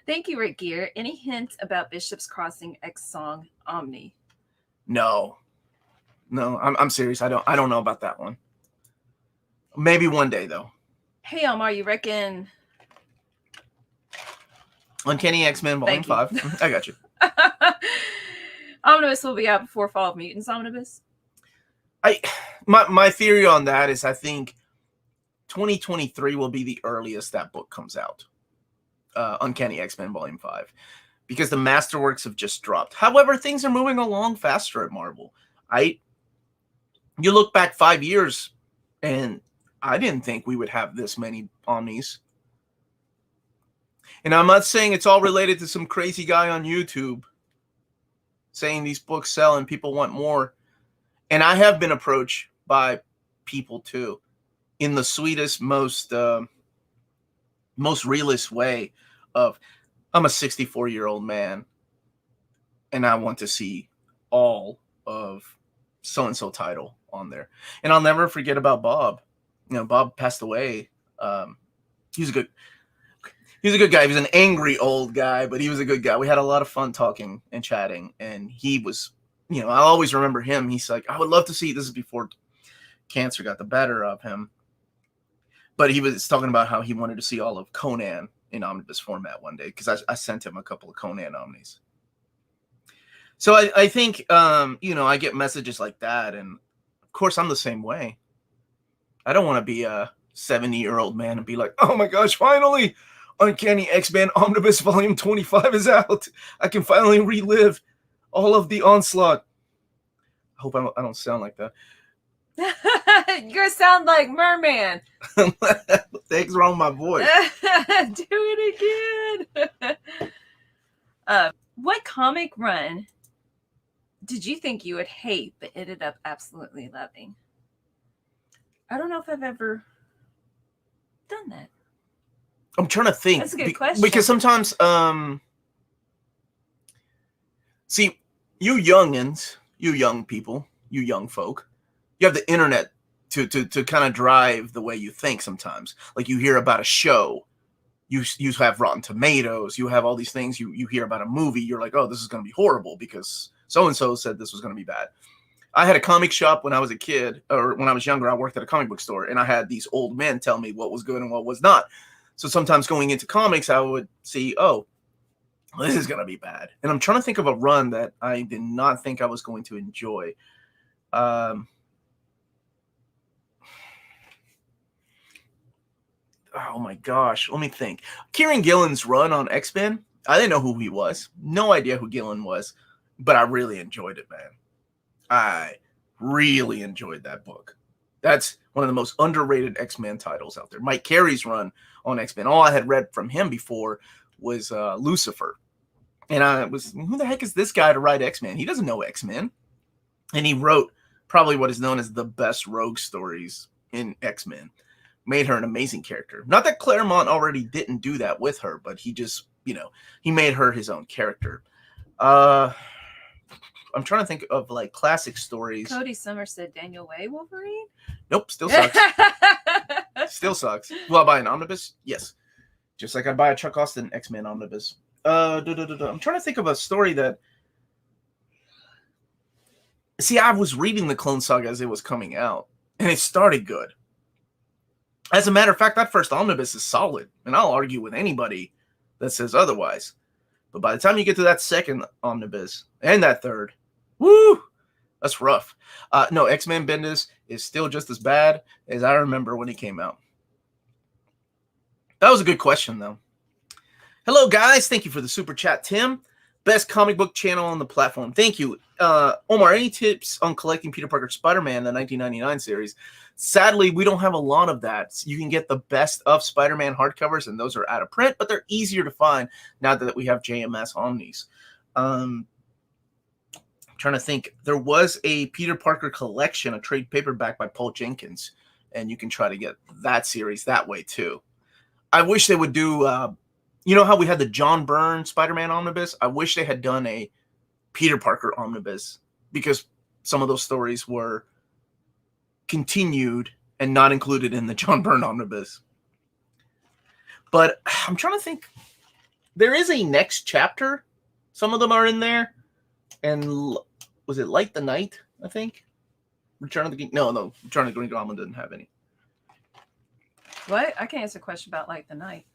Thank you, Rick Gear. Any hints about Bishop's Crossing X song Omni? No, I'm serious. I don't know about that one. Maybe one day though. Hey, Omar, you reckon Uncanny X-Men Volume 5? I got you. Omnibus will be out before Fall of Mutants Omnibus? My theory on that is I think 2023 will be the earliest that book comes out. Uncanny X-Men Volume 5. Because the Masterworks have just dropped. However, things are moving along faster at Marvel. You look back 5 years, and I didn't think we would have this many Omnis. And I'm not saying it's all related to some crazy guy on YouTube saying these books sell and people want more. And I have been approached by people too, in the sweetest, most realist way of, I'm a 64-year-old man, and I want to see all of so-and-so title on there. And I'll never forget about Bob. Bob passed away. He's a good guy. He was an angry old guy, but he was a good guy. We had a lot of fun talking and chatting, and he was, I always remember him. He's like, I would love to see, this is before cancer got the better of him, but he was talking about how he wanted to see all of Conan in omnibus format one day, because I sent him a couple of Conan omnis. So I think, I get messages like that, and of course I'm the same way. I don't want to be a 70-year-old man and be like, oh my gosh, finally, Uncanny X-Men Omnibus Volume 25 is out. I can finally relive all of the onslaught. I hope I don't sound like that. You're going to sound like Merman. The heck's wrong with my voice? Do it again. What comic run did you think you would hate but ended up absolutely loving? I don't know if I've ever done that. I'm trying to think. That's a good question. Because sometimes, see, you youngins, you young people, you young folk, you have the internet to kind of drive the way you think sometimes. Like you hear about a show, you have Rotten Tomatoes, you have all these things, you hear about a movie, you're like, oh, this is going to be horrible because so-and-so said this was going to be bad. I had a comic shop when I was a kid, or when I was younger, I worked at a comic book store, and I had these old men tell me what was good and what was not. So sometimes going into comics, I would see, oh, this is going to be bad. And I'm trying to think of a run that I did not think I was going to enjoy. Oh my gosh, let me think. Kieran Gillen's run on X-Men, I didn't know who he was. No idea who Gillen was, but I really enjoyed it, man. I really enjoyed that book. That's one of the most underrated X-Men titles out there. Mike Carey's run on X-Men, all I had read from him before was Lucifer. And I was, who the heck is this guy to write X-Men? He doesn't know X-Men. And he wrote probably what is known as the best rogue stories in X-Men. Made her an amazing character. Not that Claremont already didn't do that with her, but he just, he made her his own character. I'm trying to think of like classic stories. Cody Summers said Daniel Way Wolverine? Nope, still sucks. Still sucks. Will I buy an omnibus? Yes. Just like I'd buy a Chuck Austin X-Men omnibus. I'm trying to think of a story that... See, I was reading the Clone Saga as it was coming out, and it started good. As a matter of fact, that first omnibus is solid, and I'll argue with anybody that says otherwise. But by the time you get to that second omnibus, and that third, woo, that's rough. No, X-Men Bendis is still just as bad as I remember when he came out. That was a good question, though. Hello, guys. Thank you for the super chat, Tim. Best comic book channel on the platform. Thank you. Omar, any tips on collecting Peter Parker Spider-Man, the 1999 series? Sadly, we don't have a lot of that. You can get the best of Spider-Man hardcovers, and those are out of print, but they're easier to find now that we have JMS Omnis. I'm trying to think. There was a Peter Parker collection, a trade paperback by Paul Jenkins, and you can try to get that series that way, too. I wish they would do... you know how we had the John Byrne Spider-Man omnibus? I wish they had done a Peter Parker omnibus, because some of those stories were continued and not included in the John Byrne omnibus. But I'm trying to think. There is a next chapter. Some of them are in there. And was it Light the Night, I think? Return of the Geek? No, Return of the Green Goblin doesn't have any. What? I can't answer a question about Light the Night.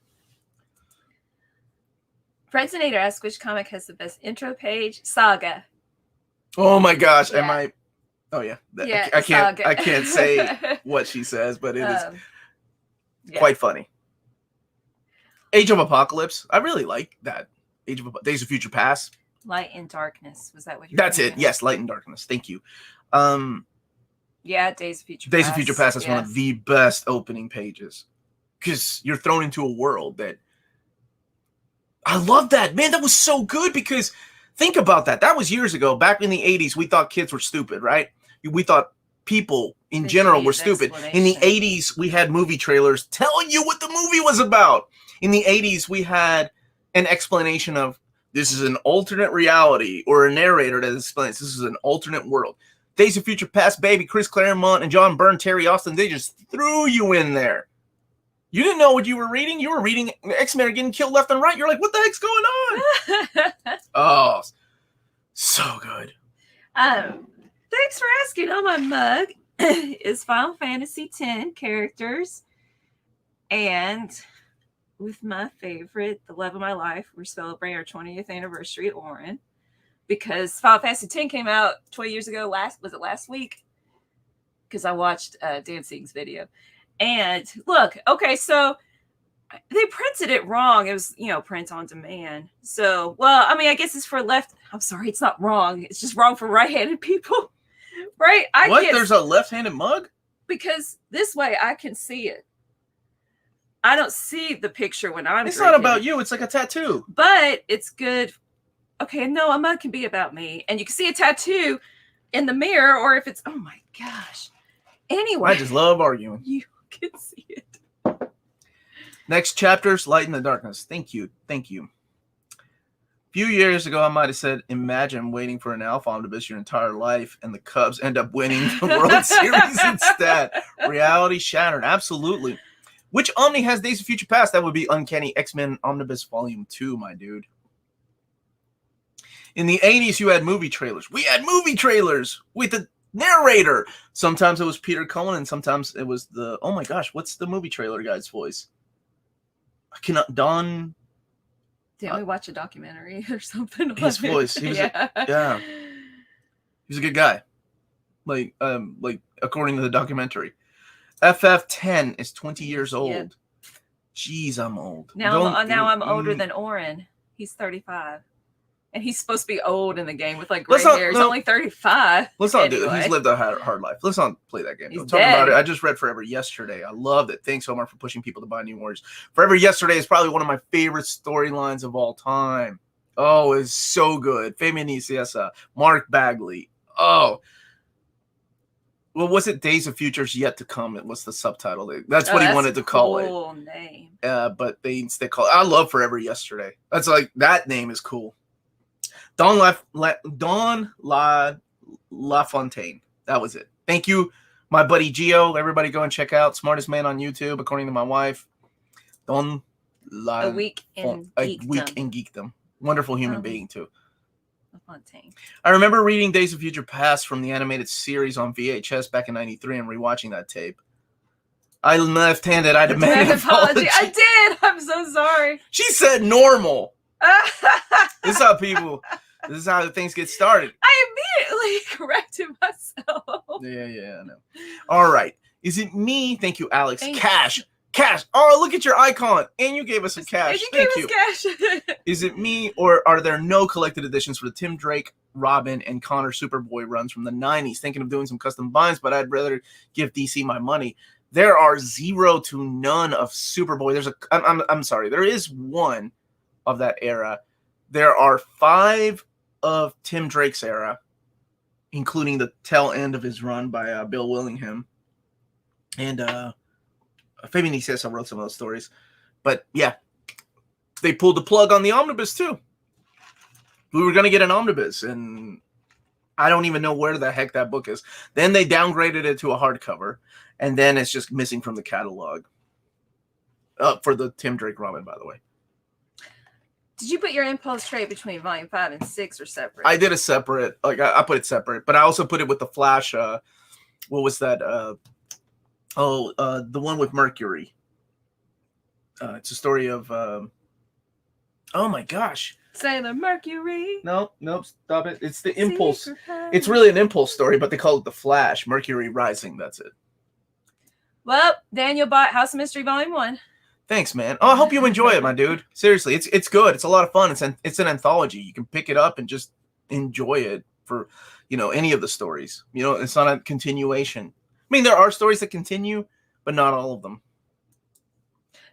Presidinator asks which comic has the best intro page. Saga. Oh my gosh! Yeah. Am I? Oh yeah. Yeah, I can't. Saga. I can't say what she says, but it is quite funny. Age of Apocalypse. I really like that. Days of Future Past. Light and Darkness. Was that what you? That's it. Yes, Light and Darkness. Thank you. Yeah, Days of Future Past. Days of Future Past is one of the best opening pages, because you're thrown into a world that. I love that, man. That was so good, because think about that. That was years ago. Back in the 80s, we thought kids were stupid, right? We thought people in general were stupid. In the 80s, we had movie trailers telling you what the movie was about. In the 80s, we had an explanation of this is an alternate reality, or a narrator that explains this is an alternate world. Days of Future Past, baby, Chris Claremont and John Byrne, Terry Austin, they just threw you in there. You didn't know what you were reading. You were reading X-Men are getting killed left and right. You're like, what the heck's going on? Oh, so good. Thanks for asking. On my mug is Final Fantasy X characters. And with my favorite, the love of my life, we're celebrating our 20th anniversary at Orin. Because Final Fantasy X came out 20 years ago. Was it last week? Because I watched Dancing's video. And look, okay, so they printed it wrong. It was, print on demand. So, well, I mean, I guess it's for I'm sorry, it's not wrong. It's just wrong for right-handed people, right? There's a left-handed mug? Because this way I can see it. I don't see the picture when I'm It's drinking. not about you. It's like a tattoo. But it's good. Okay, no, a mug can be about me. And you can see a tattoo in the mirror, or if it's, oh my gosh. Anyway. I just love arguing. You can see it. Next chapters, Light in the Darkness. Thank you. Thank you. A few years ago, I might have said, imagine waiting for an Alpha Omnibus your entire life and the Cubs end up winning the World Series instead. Reality shattered. Absolutely. Which Omni has Days of Future Past? That would be Uncanny X-Men Omnibus Volume 2, my dude. In the 80s, you had movie trailers. We had movie trailers with the narrator. Sometimes it was Peter Cullen, and sometimes it was the... Oh my gosh, what's the movie trailer guy's voice? I cannot... Don... Didn't we watch a documentary or something? His voice. He was yeah. He was a good guy. Like according to the documentary. FF10 is 20 years old. Yep. Jeez, I'm old. Now I'm older than Oren. He's 35. And he's supposed to be old in the game with like gray hair. He's only 35. Let's not do it. He's lived a hard life. Let's not play that game. He's talking about it. I just read Forever Yesterday. I loved it. Thanks, Omar, for pushing people to buy New Warriors. Forever Yesterday is probably one of my favorite storylines of all time. Oh, it's so good. Fabian Nicieza, Mark Bagley. Oh. Well, was it Days of Futures Yet to Come? It was the subtitle. That's what he wanted to call it. Cool name. But they instead call it. I love Forever Yesterday. That's like, that name is cool. Don LaFontaine. That was it. Thank you, my buddy Gio. Everybody go and check out Smartest Man on YouTube, according to my wife. A Week in Geekdom. Wonderful human being, too. LaFontaine. I remember reading Days of Future Past from the animated series on VHS back in '93 and rewatching that tape. I left-handed. I demand an apology. I did. I'm so sorry. She said normal. This is how things get started. I immediately corrected myself. Yeah, I know. All right. Is it me? Thank you, Alex. Cash. Oh, look at your icon. And you gave us a cash. Thank you. Cash. Is it me, or are there no collected editions for the Tim Drake, Robin, and Connor Superboy runs from the 90s? Thinking of doing some custom binds, but I'd rather give DC my money. There are 0 to none of Superboy. I'm sorry. There is one of that era. There are 5 of Tim Drake's era, including the tail end of his run by Bill Willingham. And Fabian Nicieza wrote some of those stories. But yeah, they pulled the plug on the omnibus too. We were going to get an omnibus, and I don't even know where the heck that book is. Then they downgraded it to a hardcover, and then it's just missing from the catalog. For the Tim Drake Robin, by the way. Did you put your impulse trade between volume 5 and 6 or separate? I did a separate. Like I put it separate, but I also put it with the Flash. What was that? The one with Mercury. It's a story of. Oh my gosh. Sailor Mercury. Nope, stop it. It's the impulse. It's really an impulse story, but they call it the Flash. Mercury Rising. That's it. Well, Daniel bought House of Mystery Volume 1. Thanks, man. Oh, I hope you enjoy it, my dude. Seriously, it's good. It's a lot of fun. It's an anthology. You can pick it up and just enjoy it for, any of the stories. It's not a continuation. I mean, there are stories that continue, but not all of them.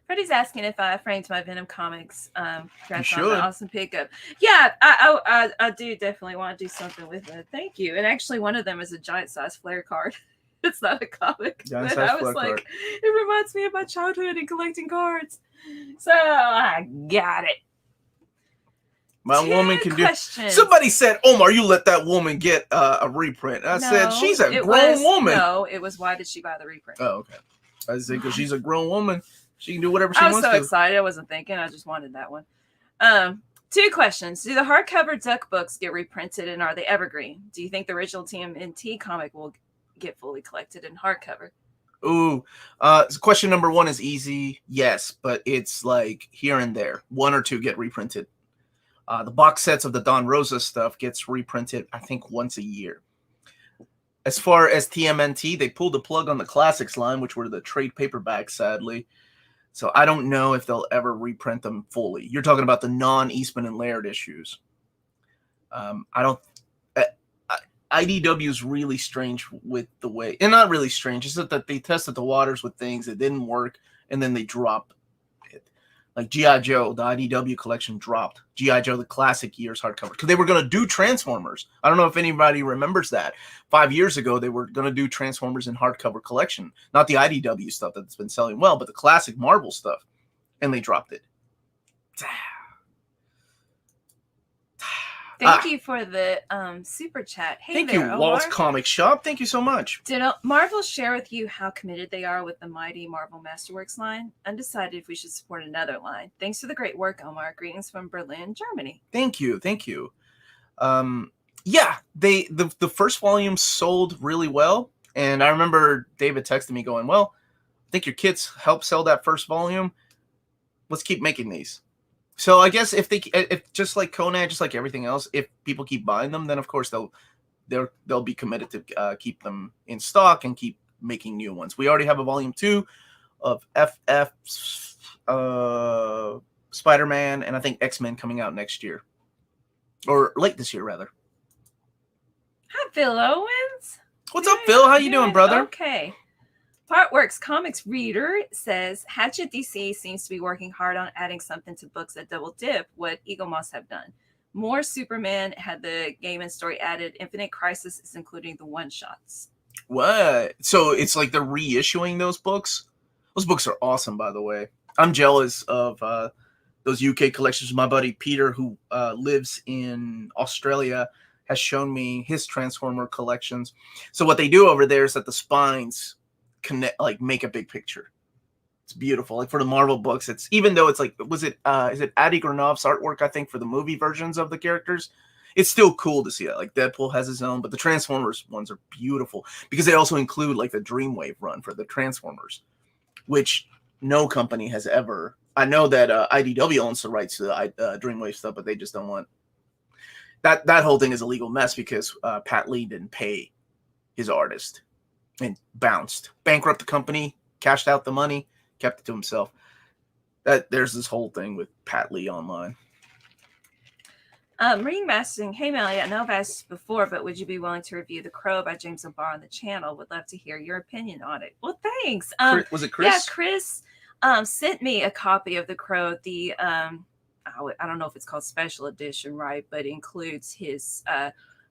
Freddie's asking if I framed my Venom comics. Congrats on the awesome pickup. Yeah, I do definitely want to do something with it. Thank you. And actually, one of them is a giant size flare card. It's not a comic, but I was like, it reminds me of my childhood and collecting cards. So I got it. My woman can do. Somebody said, Omar, you let that woman get a reprint. I said, she's a grown woman. No, it was, why did she buy the reprint? Oh, okay. I said, because she's a grown woman. She can do whatever she wants to. I was so excited. I wasn't thinking. I just wanted that one. 2 questions. Do the hardcover Duck books get reprinted, and are they evergreen? Do you think the original TMNT comic will get fully collected in hardcover? Ooh, question number 1 is easy. Yes, but it's like here and there. 1 or 2 get reprinted. The box sets of the Don Rosa stuff gets reprinted, I think, once a year. As far as TMNT, they pulled the plug on the classics line, which were the trade paperbacks, sadly. So I don't know if they'll ever reprint them fully. You're talking about the non-Eastman and Laird issues. IDW is really strange with the way, and not really strange, it's that they tested the waters with things that didn't work, and then they drop it. Like G.I. Joe, the IDW collection dropped. G.I. Joe, the classic years hardcover. Because they were going to do Transformers. I don't know if anybody remembers that. 5 years ago, they were going to do Transformers in hardcover collection. Not the IDW stuff that's been selling well, but the classic Marvel stuff. And they dropped it. Thank you for the super chat. Hey, thank there, you, Omar. Walt's Comic Shop. Thank you so much. Did Marvel share with you how committed they are with the mighty Marvel Masterworks line? Undecided if we should support another line. Thanks for the great work, Omar. Greetings from Berlin, Germany. Thank you. Yeah, the first volume sold really well, and I remember David texting me going, "Well, I think your kids helped sell that first volume. Let's keep making these." So I guess if just like Conan, just like everything else, if people keep buying them, then of course they'll be committed to keep them in stock and keep making new ones. We already have a volume 2 of FF Spider-Man, and I think X-Men coming out next year, or late this year rather. Hi, Phil Owens. What's up, Phil? How you doing, brother? Okay. Partworks Comics Reader says Hatchet DC seems to be working hard on adding something to books that double dip what Eagle Moss have done. More Superman had the game and story added. Infinite Crisis is including the one-shots. What? So it's like they're reissuing those books? Those books are awesome, by the way. I'm jealous of those UK collections. My buddy Peter, who lives in Australia, has shown me his Transformer collections. So what they do over there is that the spines connect, like make a big picture. It's beautiful. Like for the Marvel books, it's even though it's like, is it Adi Granov's artwork, I think, for the movie versions of the characters, it's still cool to see that. Like Deadpool has his own, but the Transformers ones are beautiful because they also include like the Dreamwave run for the Transformers, which no company has ever. I know that IDW owns the rights to the Dreamwave stuff, but they just don't want that. That whole thing is a legal mess because Pat Lee didn't pay his artist and bounced, bankrupt the company, cashed out the money, kept it to himself. There's this whole thing with Pat Lee online. Reading Mastering, hey Melanie, I know I've asked before, but would you be willing to review The Crow by James Omar on the channel? Would love to hear your opinion on it. Well, thanks. Was it Chris? Yeah, Chris sent me a copy of The Crow. The I don't know if it's called special edition, right? But it includes his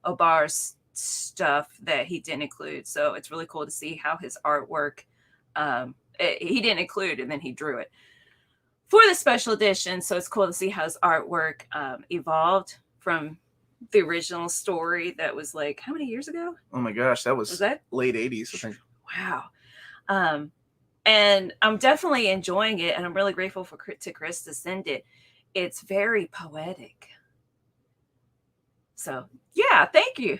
Omar's stuff that he didn't include. So it's really cool to see how his artwork he didn't include, and then he drew it for the special edition. So it's cool to see how his artwork evolved from the original story that was like how many years ago? Oh my gosh, that was that late 80s, I think. Wow. And I'm definitely enjoying it, and I'm really grateful to Chris to send it. It's very poetic. So yeah, thank you.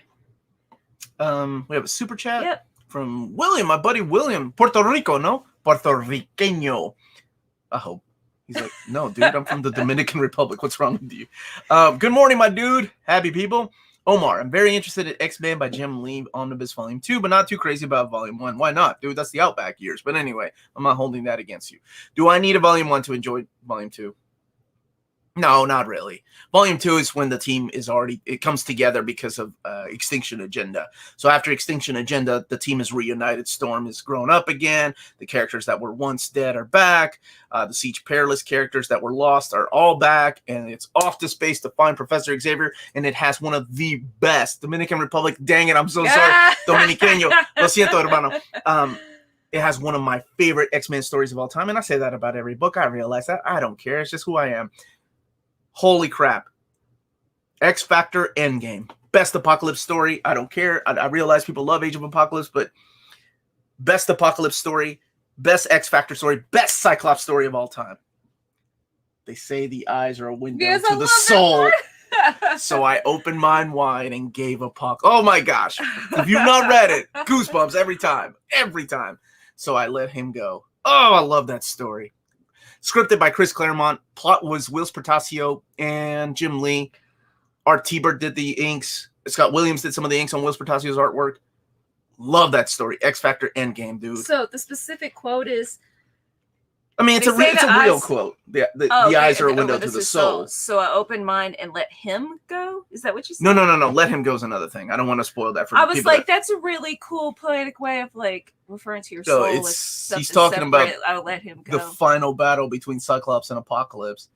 We have a super chat from William, my buddy William, Puerto Rico, no? Puerto Riqueño. I hope. He's like, no, dude, I'm from the Dominican Republic. What's wrong with you? Good morning, my dude. Happy people. Omar, I'm very interested in X-Men by Jim Lee Omnibus Volume 2, but not too crazy about Volume 1. Why not? Dude, that's the Outback years. But anyway, I'm not holding that against you. Do I need a Volume 1 to enjoy Volume 2? No, not really. Volume 2 is when the team is it comes together because of Extinction Agenda. So after Extinction Agenda, the team is reunited. Storm is grown up again. The characters that were once dead are back. The Siege Perilous characters that were lost are all back. And it's off to space to find Professor Xavier. And it has one of the best. Dominican Republic, dang it, I'm so sorry. Dominiqueño. Lo siento, hermano. It has one of my favorite X-Men stories of all time. And I say that about every book. I realize that. I don't care. It's just who I am. Holy crap. X Factor Endgame. Best Apocalypse story. I don't care. I realize people love Age of Apocalypse, but best Apocalypse story, best X Factor story, best Cyclops story of all time. They say the eyes are a window to the soul. So I opened mine wide and gave Oh my gosh. If you've not read it, goosebumps every time. Every time. So I let him go. Oh, I love that story. Scripted by Chris Claremont. Plot was Will Spertasio and Jim Lee. Art T-Bird did the inks. Scott Williams did some of the inks on Will Spertasio's artwork. Love that story. X Factor Endgame, dude. So the specific quote is, I mean, it's a real quote. The eyes are a window to the soul. So an open mind and let him go? Is that what you said? No. Let him go is another thing. I don't want to spoil that for I was like, that's a really cool poetic way of like referring to your soul. He's talking separate. about I'll let him go. The final battle between Cyclops and Apocalypse,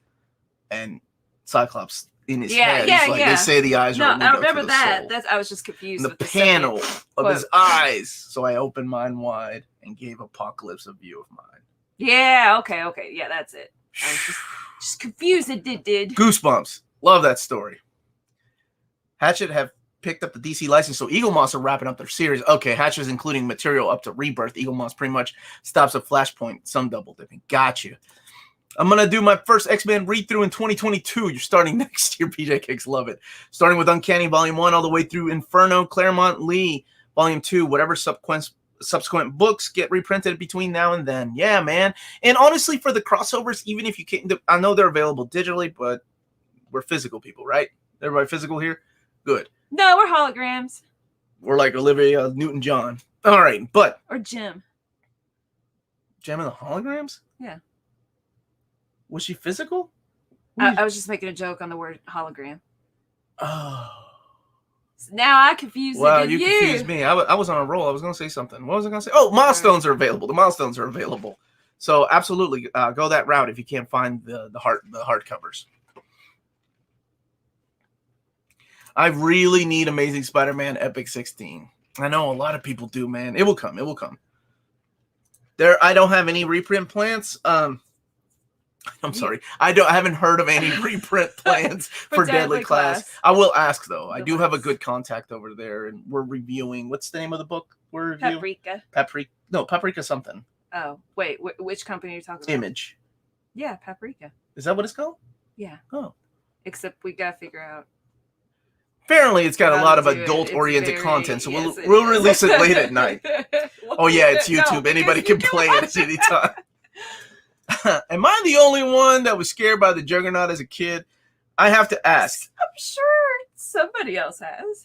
and Cyclops in his head. They say the eyes are a window I remember to the that. soul. I was just confused. And the panel of his eyes. So I opened mine wide and gave Apocalypse a view of mine. Yeah, okay. Yeah, that's it. I was just confused. It did. Goosebumps. Love that story. Hatchet have picked up the DC license, so Eagle Moss are wrapping up their series. Okay, Hatchet is including material up to Rebirth. Eagle Moss pretty much stops at Flashpoint. Some double dipping. Got you. I'm going to do my first X-Men read-through in 2022. You're starting next year. PJ Kicks, love it. Starting with Uncanny Volume 1 all the way through Inferno, Claremont, Lee, Volume 2, whatever subsequent books get reprinted between now and then. Yeah, man. And honestly, for the crossovers, even if you can't, I know they're available digitally, but we're physical people, right? Everybody physical here? Good. No, we're holograms. We're like Olivia Newton-John. All right, but. Or Jim. Jim and the holograms? Yeah. Was she physical? I was just making a joke on the word hologram. Oh. So now I confused you confused me. I was on a roll. I was going to say something. What was I going to say? Oh, milestones are available. The milestones are available. So absolutely go that route if you can't find the hardcovers. I really need Amazing Spider-Man Epic 16. I know a lot of people do, man. It will come. It will come. I don't have any reprint plans. I'm sorry. I haven't heard of any reprint plans for Deadly Class. I will ask though. I do have a good contact over there, and we're reviewing. What's the name of the book we're reviewing? Paprika something. Oh wait, which company are you talking about? Image. Yeah, Paprika. Is that what it's called? Yeah. Oh. Except we gotta figure out. Apparently, it's got a lot of adult-oriented content, so we'll release it late at night. Oh yeah, it's YouTube. Anybody can play it at any time. Am I the only one that was scared by the Juggernaut as a kid? I have to ask. I'm sure somebody else has.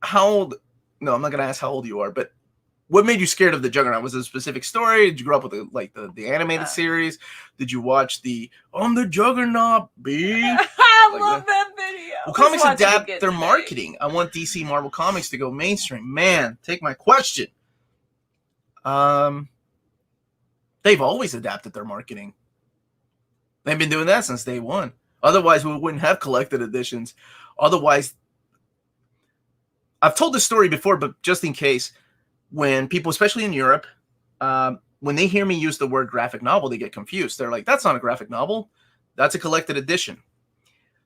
How old? No, I'm not gonna ask how old you are, but what made you scared of the Juggernaut? Was it a specific story? Did you grow up with the animated series? Did you watch the "I'm the Juggernaut"? I love that video. Well, comics adapt their marketing. I want DC Marvel Comics to go mainstream. Man, take my question. They've always adapted their marketing. They've been doing that since day one. Otherwise, we wouldn't have collected editions. Otherwise, I've told this story before, but just in case, when people, especially in Europe, when they hear me use the word graphic novel, they get confused. They're like, that's not a graphic novel. That's a collected edition.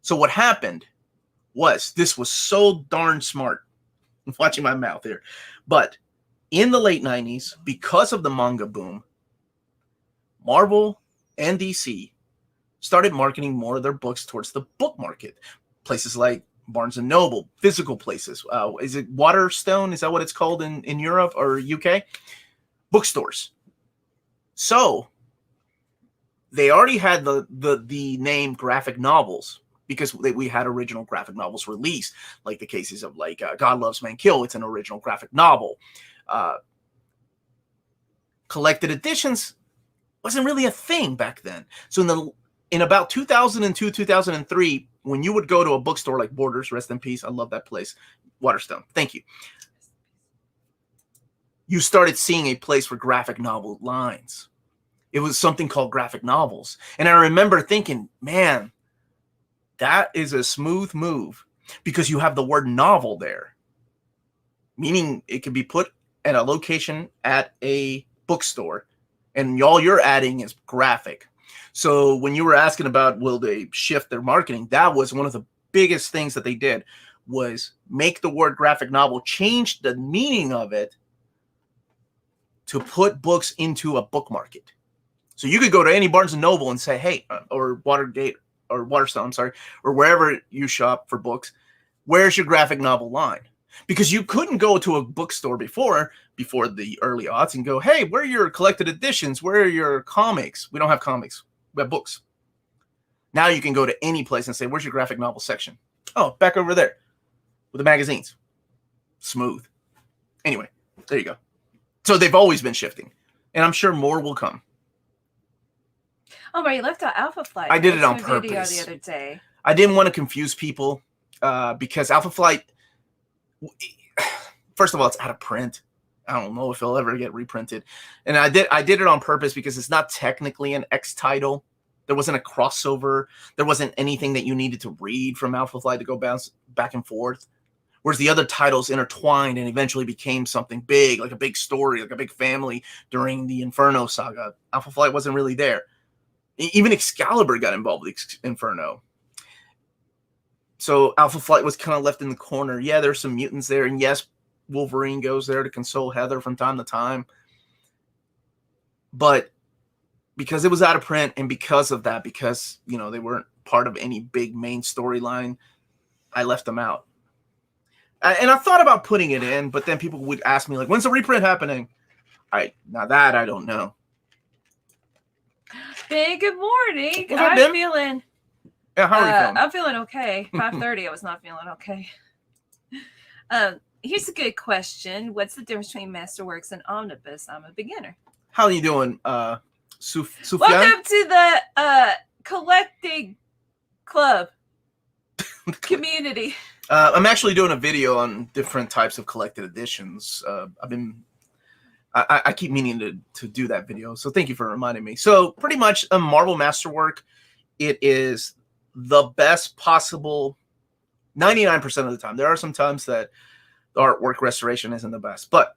So what happened was, this was so darn smart. I'm watching my mouth here. But in the late 90s, because of the manga boom, Marvel and DC started marketing more of their books towards the book market. Places like Barnes & Noble, physical places. Is it Waterstone? Is that what it's called in Europe or UK? Bookstores. So they already had the name graphic novels because we had original graphic novels released, like the cases of God Loves Man Kill. It's an original graphic novel. Collected editions wasn't really a thing back then. So in about 2002, 2003, when you would go to a bookstore like Borders, rest in peace, I love that place, Waterstone, thank you. You started seeing a place for graphic novel lines. It was something called graphic novels. And I remember thinking, man, that is a smooth move because you have the word novel there, meaning it can be put at a location at a bookstore. And all you're adding is graphic. So when you were asking about will they shift their marketing, that was one of the biggest things that they did was make the word graphic novel, change the meaning of it to put books into a book market. So you could go to any Barnes & Noble and say, hey, or Watergate or Waterstone, I'm sorry, or wherever you shop for books, where's your graphic novel line? Because you couldn't go to a bookstore before the early aughts and go, hey, where are your collected editions? Where are your comics? We don't have comics. We have books. Now you can go to any place and say, where's your graphic novel section? Oh, back over there with the magazines. Smooth. Anyway, there you go. So they've always been shifting. And I'm sure more will come. Omar, you left out Alpha Flight. I did it on video purpose. The other day. I didn't want to confuse people because Alpha Flight, first of all, it's out of print. I don't know if it'll ever get reprinted. And I did it on purpose because it's not technically an X title. There wasn't a crossover. There wasn't anything that you needed to read from Alpha Flight to go bounce back and forth. Whereas the other titles intertwined and eventually became something big, like a big story, like a big family during the Inferno saga. Alpha Flight wasn't really there. Even Excalibur got involved with Inferno. So Alpha Flight was kind of left in the corner. Yeah, there's some mutants there. And yes, Wolverine goes there to console Heather from time to time. But because it was out of print and because of that, because, you know, they weren't part of any big main storyline, I left them out. And I thought about putting it in, but then people would ask me, like, when's the reprint happening? Now that I don't know. Hey, good morning. What's up, I'm Bim? feeling... Yeah, how are you feeling? I'm feeling okay. 5:30, I was not feeling okay. Here's a good question. What's the difference between Masterworks and Omnibus? I'm a beginner. How are you doing, Sufyan? Welcome to the collecting club community. I'm actually doing a video on different types of collected editions. I keep meaning to do that video, so thank you for reminding me. So pretty much a Marvel Masterwork, it is the best possible 99% of the time. There are some times that the artwork restoration isn't the best, but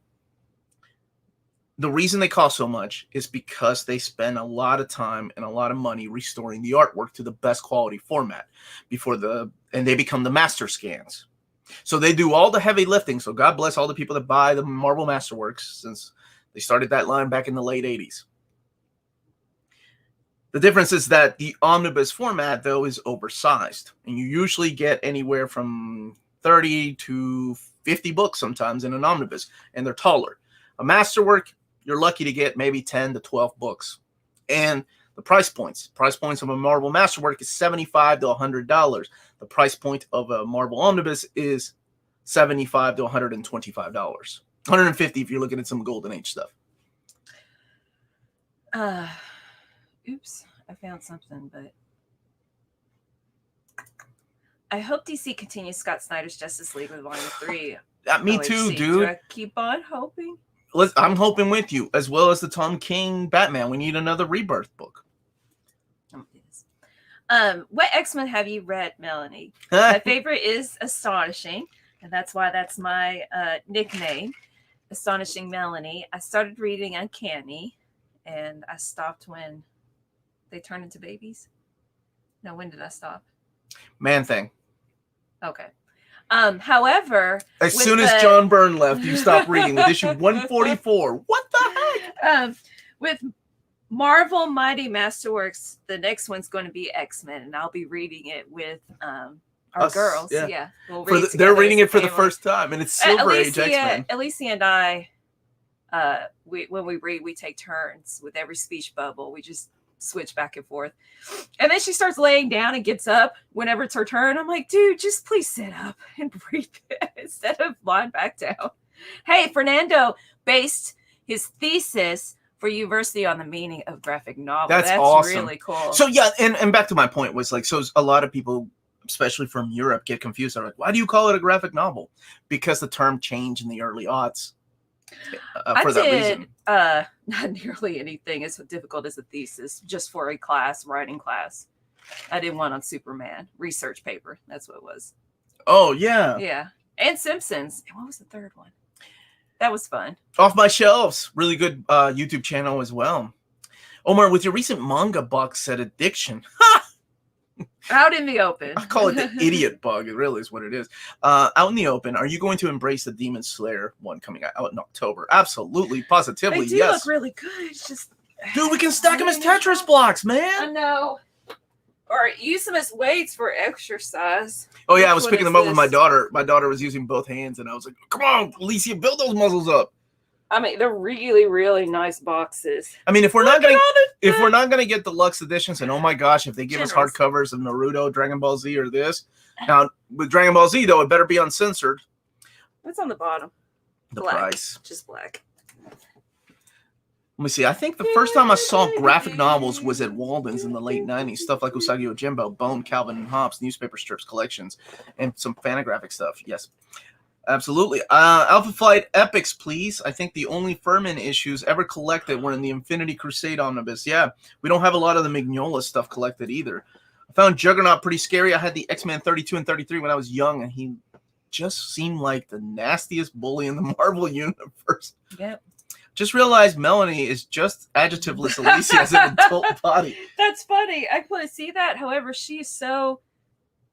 the reason they cost so much is because they spend a lot of time and a lot of money restoring the artwork to the best quality format and they become the master scans. So they do all the heavy lifting. So God bless all the people that buy the Marvel Masterworks since they started that line back in the late 80s. The difference is that the omnibus format, though, is oversized. And you usually get anywhere from 30 to 50 books sometimes in an omnibus, and they're taller. A masterwork, you're lucky to get maybe 10 to 12 books. And the price points of a Marvel Masterwork is $75 to $100. The price point of a Marvel Omnibus is $75 to $125. $150 if you're looking at some Golden Age stuff. Oops, I found something, but I hope DC continues Scott Snyder's Justice League with Volume 3. Me too, dude. Do I keep on hoping? I'm hoping with you, as well as the Tom King Batman. We need another Rebirth book. What X-Men have you read, Melanie? My favorite is Astonishing, and that's why that's my nickname, Astonishing Melanie. I started reading Uncanny, and I stopped when they turn into babies. No, when did I stop? Man Thing. Okay. However, as soon as John Byrne left, you stopped reading with issue 144. What the heck? With Marvel Mighty Masterworks, the next one's going to be X-Men, and I'll be reading it with our girls. Yeah. We'll read they're reading it for the first time, and it's Silver Age X-Men. Alicia and I, when we read, we take turns with every speech bubble. We just switch back and forth. And then she starts laying down and gets up whenever it's her turn. I'm like, dude, just please sit up and breathe instead of lying back down. Hey, Fernando based his thesis for university on the meaning of graphic novel. That's awesome. Really cool. So yeah, and back to my point was like, so a lot of people, especially from Europe, get confused. They're like, why do you call it a graphic novel? Because the term changed in the early aughts. For that reason. Not nearly anything as difficult as a thesis, just for a class, writing class. I did one on Superman, research paper. That's what it was. Oh, yeah. Yeah. And Simpsons. And what was the third one? That was fun. Off My Shelves. Really good YouTube channel as well. Omar, with your recent manga box set addiction. Out in the open. I call it the idiot bug. It really is what it is. Out in the open, are you going to embrace the Demon Slayer one coming out in October? Absolutely, positively, they do yes. look really good. It's just, dude, we can stack them as Tetris blocks, man. I know. Or use them as weights for exercise. Oh yeah, I was picking them up with my daughter. My daughter was using both hands, and I was like, "Come on, Alicia, build those muscles up." I mean, they're really, really nice boxes. I mean, if we're not gonna get deluxe editions, and oh my gosh, if they give us hardcovers of Naruto, Dragon Ball Z, or this, now with Dragon Ball Z though, it better be uncensored. What's on the bottom? The black. Price, just black. Let me see. I think the first time I saw graphic novels was at Walden's in the late 90s. Stuff like Usagi Yojimbo, Bone, Calvin and Hobbes, newspaper strips, collections, and some Fantagraphic stuff. Yes. Absolutely. Alpha Flight Epics, please. I think the only Furman issues ever collected were in the Infinity Crusade Omnibus. Yeah, we don't have a lot of the Mignola stuff collected either. I found Juggernaut pretty scary. I had the X-Men 32 and 33 when I was young, and he just seemed like the nastiest bully in the Marvel universe. Yep. Just realized Melanie is just adjectiveless Alicia as an adult body. That's funny. I couldn't see that. However, she's so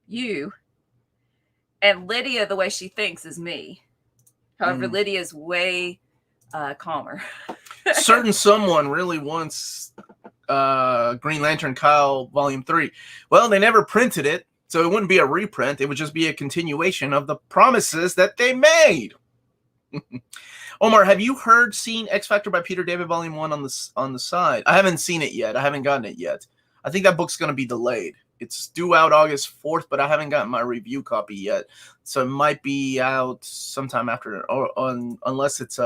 you. And Lydia, the way she thinks, is me. However, Lydia's way calmer. Certain someone really wants Green Lantern Kyle Volume 3. Well, they never printed it, so it wouldn't be a reprint. It would just be a continuation of the promises that they made. Omar, have you seen X Factor by Peter David Volume 1 on the side? I haven't seen it yet. I haven't gotten it yet. I think that book's going to be delayed. It's due out August 4th, but I haven't gotten my review copy yet. So it might be out sometime after, unless it's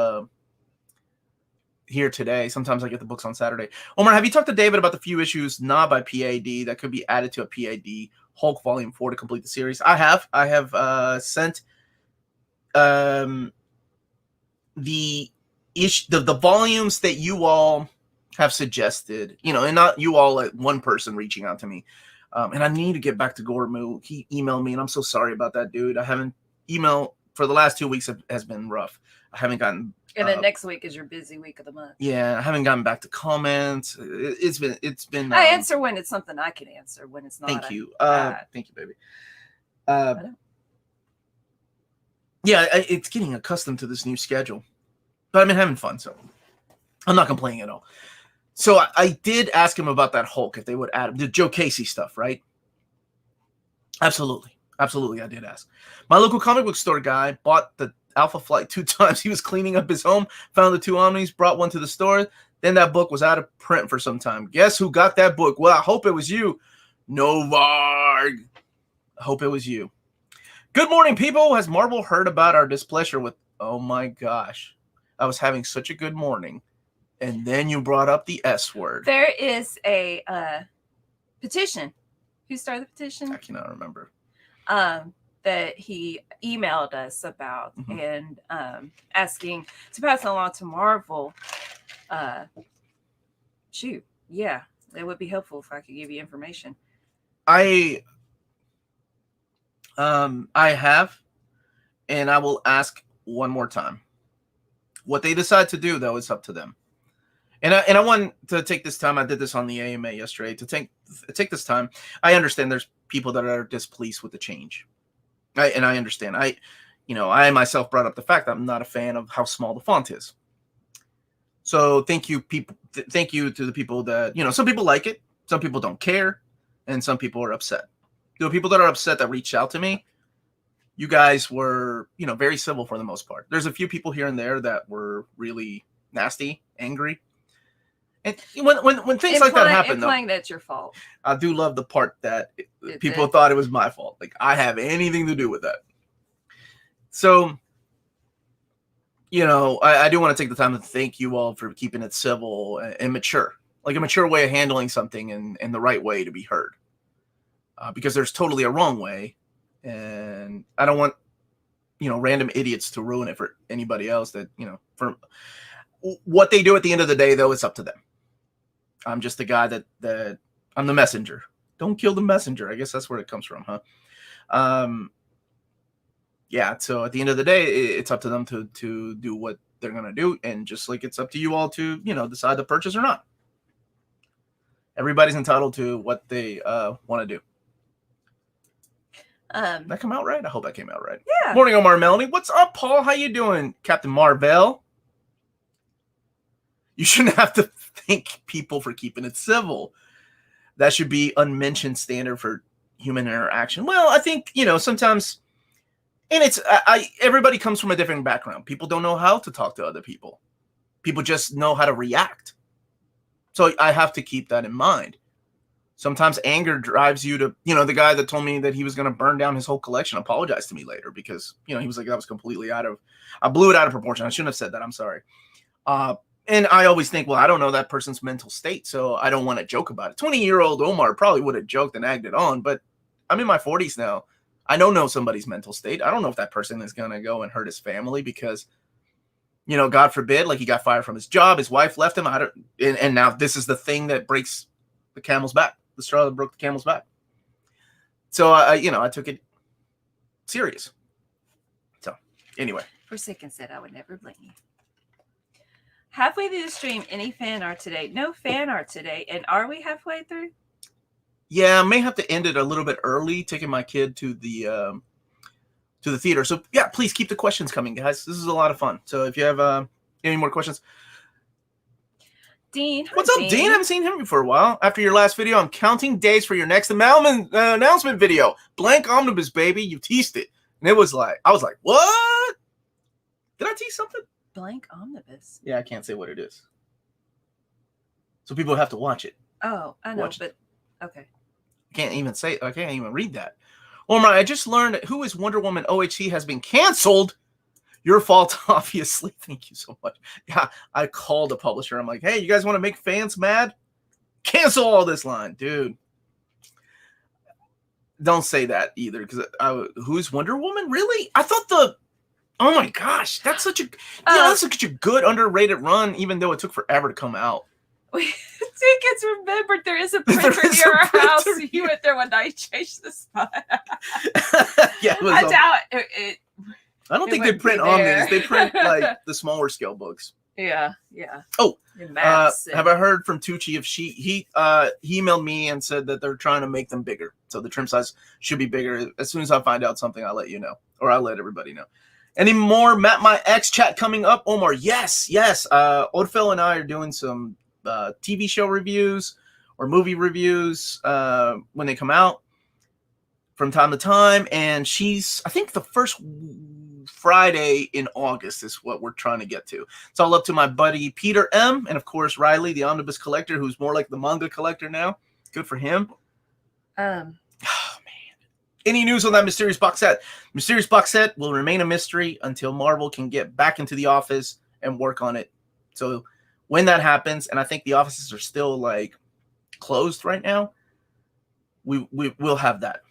here today. Sometimes I get the books on Saturday. Omar, have you talked to David about the few issues not by PAD that could be added to a PAD Hulk Volume 4 to complete the series? I have. I have sent the volumes that you all have suggested, and not you all, at one person reaching out to me. And I need to get back to Gormu. He emailed me, and I'm so sorry about that, dude. I haven't emailed for the last 2 weeks. Has been rough. I haven't gotten. And then next week is your busy week of the month. Yeah, I haven't gotten back to comments. It's been. I answer when it's something I can answer. When it's not. Thank you. Thank you, baby. Yeah, it's getting accustomed to this new schedule, but I've been having fun, so I'm not complaining at all. So I did ask him about that Hulk, if they would add the Joe Casey stuff, right? Absolutely. I did ask. My local comic book store guy bought the Alpha Flight 2 times. He was cleaning up his home, found the 2 Omnis, brought one to the store. Then that book was out of print for some time. Guess who got that book? Well, I hope it was you, Novarg. I hope it was you. Good morning, people. Has Marvel heard about our displeasure with... Oh, my gosh. I was having such a good morning. And then you brought up the S word. There is a petition. Who started the petition? I cannot remember. That he emailed us about and asking to pass along to Marvel. Yeah, it would be helpful if I could give you information. I have, and I will ask one more time. What they decide to do, though, is up to them. And I want to take this time. I did this on the AMA yesterday. To take this time. I understand there's people that are displeased with the change. I understand. I myself brought up the fact that I'm not a fan of how small the font is. So thank you, people. Thank you to the people that, some people like it, some people don't care, and some people are upset. The people that are upset that reached out to me, you guys were, very civil for the most part. There's a few people here and there that were really nasty, angry. And when things like that happen, implying that's your fault. I do love the part that people thought it was my fault. Like, I have anything to do with that. So, I do want to take the time to thank you all for keeping it civil and mature. Like a mature way of handling something and the right way to be heard. Because there's totally a wrong way. And I don't want, random idiots to ruin it for anybody else that, for what they do at the end of the day, though, it's up to them. I'm just the guy that I'm the messenger. Don't kill the messenger. I guess that's where it comes from, huh? Yeah. So at the end of the day, it's up to them to do what they're going to do. And just like it's up to you all to, decide to purchase or not. Everybody's entitled to what they want to do. Did that come out right? I hope that came out right. Yeah. Morning, Omar, Melanie. What's up, Paul? How you doing? Captain Marvel. You shouldn't have to thank people for keeping it civil. That should be unmentioned standard for human interaction. Well, I think, sometimes, and it's, everybody comes from a different background. People don't know how to talk to other people. People just know how to react. So I have to keep that in mind. Sometimes anger drives you to, the guy that told me that he was going to burn down his whole collection apologized to me later because, he was like, that was completely I blew it out of proportion. I shouldn't have said that. I'm sorry. And I always think, well, I don't know that person's mental state, so I don't want to joke about it. 20-year-old Omar probably would have joked and egged it on, but I'm in my 40s now. I don't know somebody's mental state. I don't know if that person is going to go and hurt his family because, you know, God forbid, like he got fired from his job, his wife left him. And now this is the thing that breaks the camel's back, the straw that broke the camel's back. So, I took it serious. So, anyway. Forsaken said, I would never blame you. Halfway through the stream, any fan art today? No fan art today. And are we halfway through? Yeah, I may have to end it a little bit early, taking my kid to the theater. So, yeah, please keep the questions coming, guys. This is a lot of fun. So, if you have any more questions. Dean. What's up, Dean? I haven't seen him for a while. After your last video, I'm counting days for your next announcement video. Blank Omnibus, baby. You teased it. And I was like, what? Did I tease something? Blank Omnibus. Yeah, I can't say what it is. So people have to watch it. Oh, I know, but okay. I can't even read that. Omar, I just learned that Who is Wonder Woman OHC has been canceled. Your fault, obviously. Thank you so much. Yeah, I called the publisher. I'm like, hey, you guys want to make fans mad? Cancel all this line, dude. Don't say that either, because Who's Wonder Woman? Really? I thought oh my gosh, that's such a good underrated run, even though it took forever to come out. Tickets remembered there is a printer near our house. You went there one night, changed the spot. Yeah, I doubt it. I don't think they print Omnis. They print like the smaller scale books. Yeah. Oh, have I heard from Tucci if he emailed me and said that they're trying to make them bigger, so the trim size should be bigger. As soon as I find out something, I'll let you know, or I'll let everybody know. Any more Matt My Ex chat coming up, Omar? Yes. Oldfell and I are doing some TV show reviews or movie reviews when they come out from time to time, and I think the first Friday in August is what we're trying to get to. It's all up to my buddy Peter M, and of course Riley, the Omnibus collector, who's more like the manga collector now. Good for him. Any news on that mysterious box set? Mysterious box set will remain a mystery until Marvel can get back into the office and work on it. So when that happens, and I think the offices are still like closed right now, we'll have that.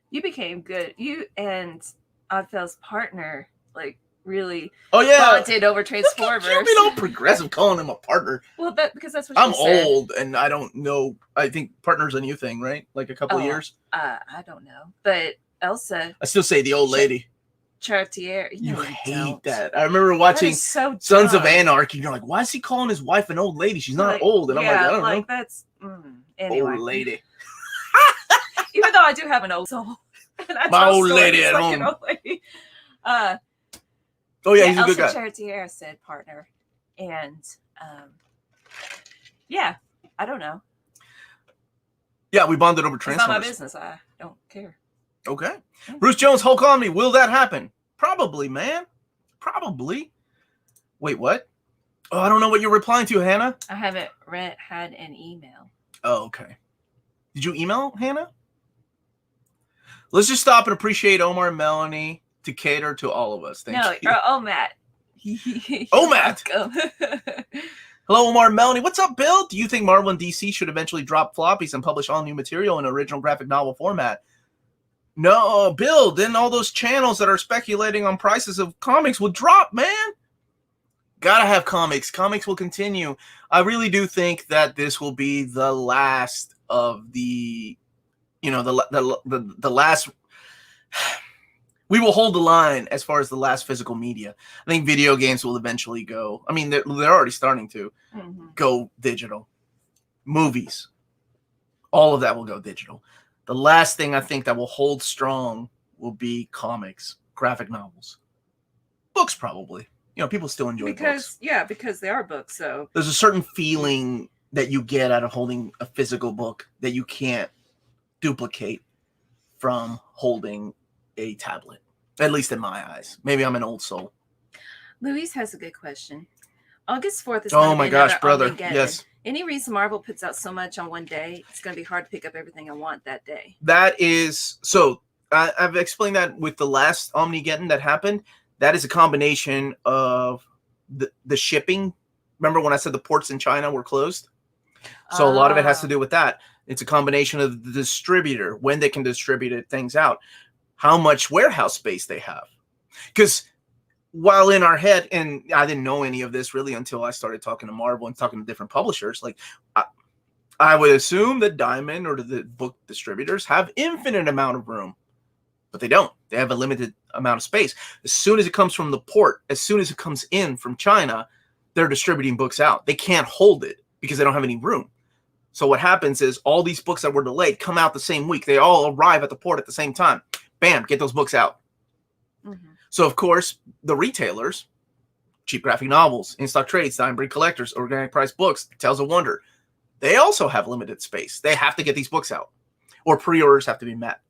You became good. You and Oddfell's partner like really bonded over Transformers. You've been all progressive calling him a partner. Well, because that's what I'm said. Old, and I don't know. I think partner's a new thing, right? Like a couple of years. I don't know, but Elsa. I still say the old lady. Chartier. You hate that. I remember watching Sons of Anarchy. You're like, why is he calling his wife an old lady? She's not old. And I'm like, I don't know. That's anyway. Old lady. Even though I do have an old soul. My old lady at home. Old lady. He's a good guy. Chartier said partner, and I don't know. Yeah, we bonded over Transformers. It's not my business. I don't care. Okay. Bruce Jones, Hulk Omni. Will that happen? Probably, man. Probably. Wait, what? Oh, I don't know what you're replying to, Hannah. I haven't had an email. Oh, okay. Did you email Hannah? Let's just stop and appreciate Omar and Melanie to cater to all of us. Thank you. Matt. Matt. Hello, Omar and Melanie. What's up, Bill? Do you think Marvel and DC should eventually drop floppies and publish all new material in original graphic novel format? No, Bill, then all those channels that are speculating on prices of comics will drop, man. Gotta have comics. Comics will continue. I really do think that this will be the last of the last. We will hold the line as far as the last physical media. I think video games will eventually go. I mean, they're already starting to go digital. Movies, all of that will go digital. The last thing I think that will hold strong will be comics, graphic novels, books probably. People still enjoy books. Yeah, because they are books. So there's a certain feeling that you get out of holding a physical book that you can't duplicate from holding a tablet, at least in my eyes. Maybe I'm an old soul. Louise has a good question. August 4th is oh my gosh, brother. Yes. Any reason Marvel puts out so much on one day, it's going to be hard to pick up everything I want that day. That is so. I've explained that with the last Omnigeddon that happened. That is a combination of the shipping. Remember when I said the ports in China were closed? So a lot of it has to do with that. It's a combination of the distributor, when they can distribute things out, how much warehouse space they have. Because while in our head, and I didn't know any of this really until I started talking to Marvel and talking to different publishers, like I would assume that Diamond or the book distributors have infinite amount of room, but they don't. They have a limited amount of space. As soon as it comes from the port, as soon as it comes in from China, they're distributing books out. They can't hold it because they don't have any room. So what happens is all these books that were delayed come out the same week. They all arrive at the port at the same time. Bam, get those books out. Mm-hmm. So, of course, the retailers, cheap graphic novels, in-stock trades, dime breed collectors, organic price books, Tales of Wonder, they also have limited space. They have to get these books out, or pre-orders have to be met.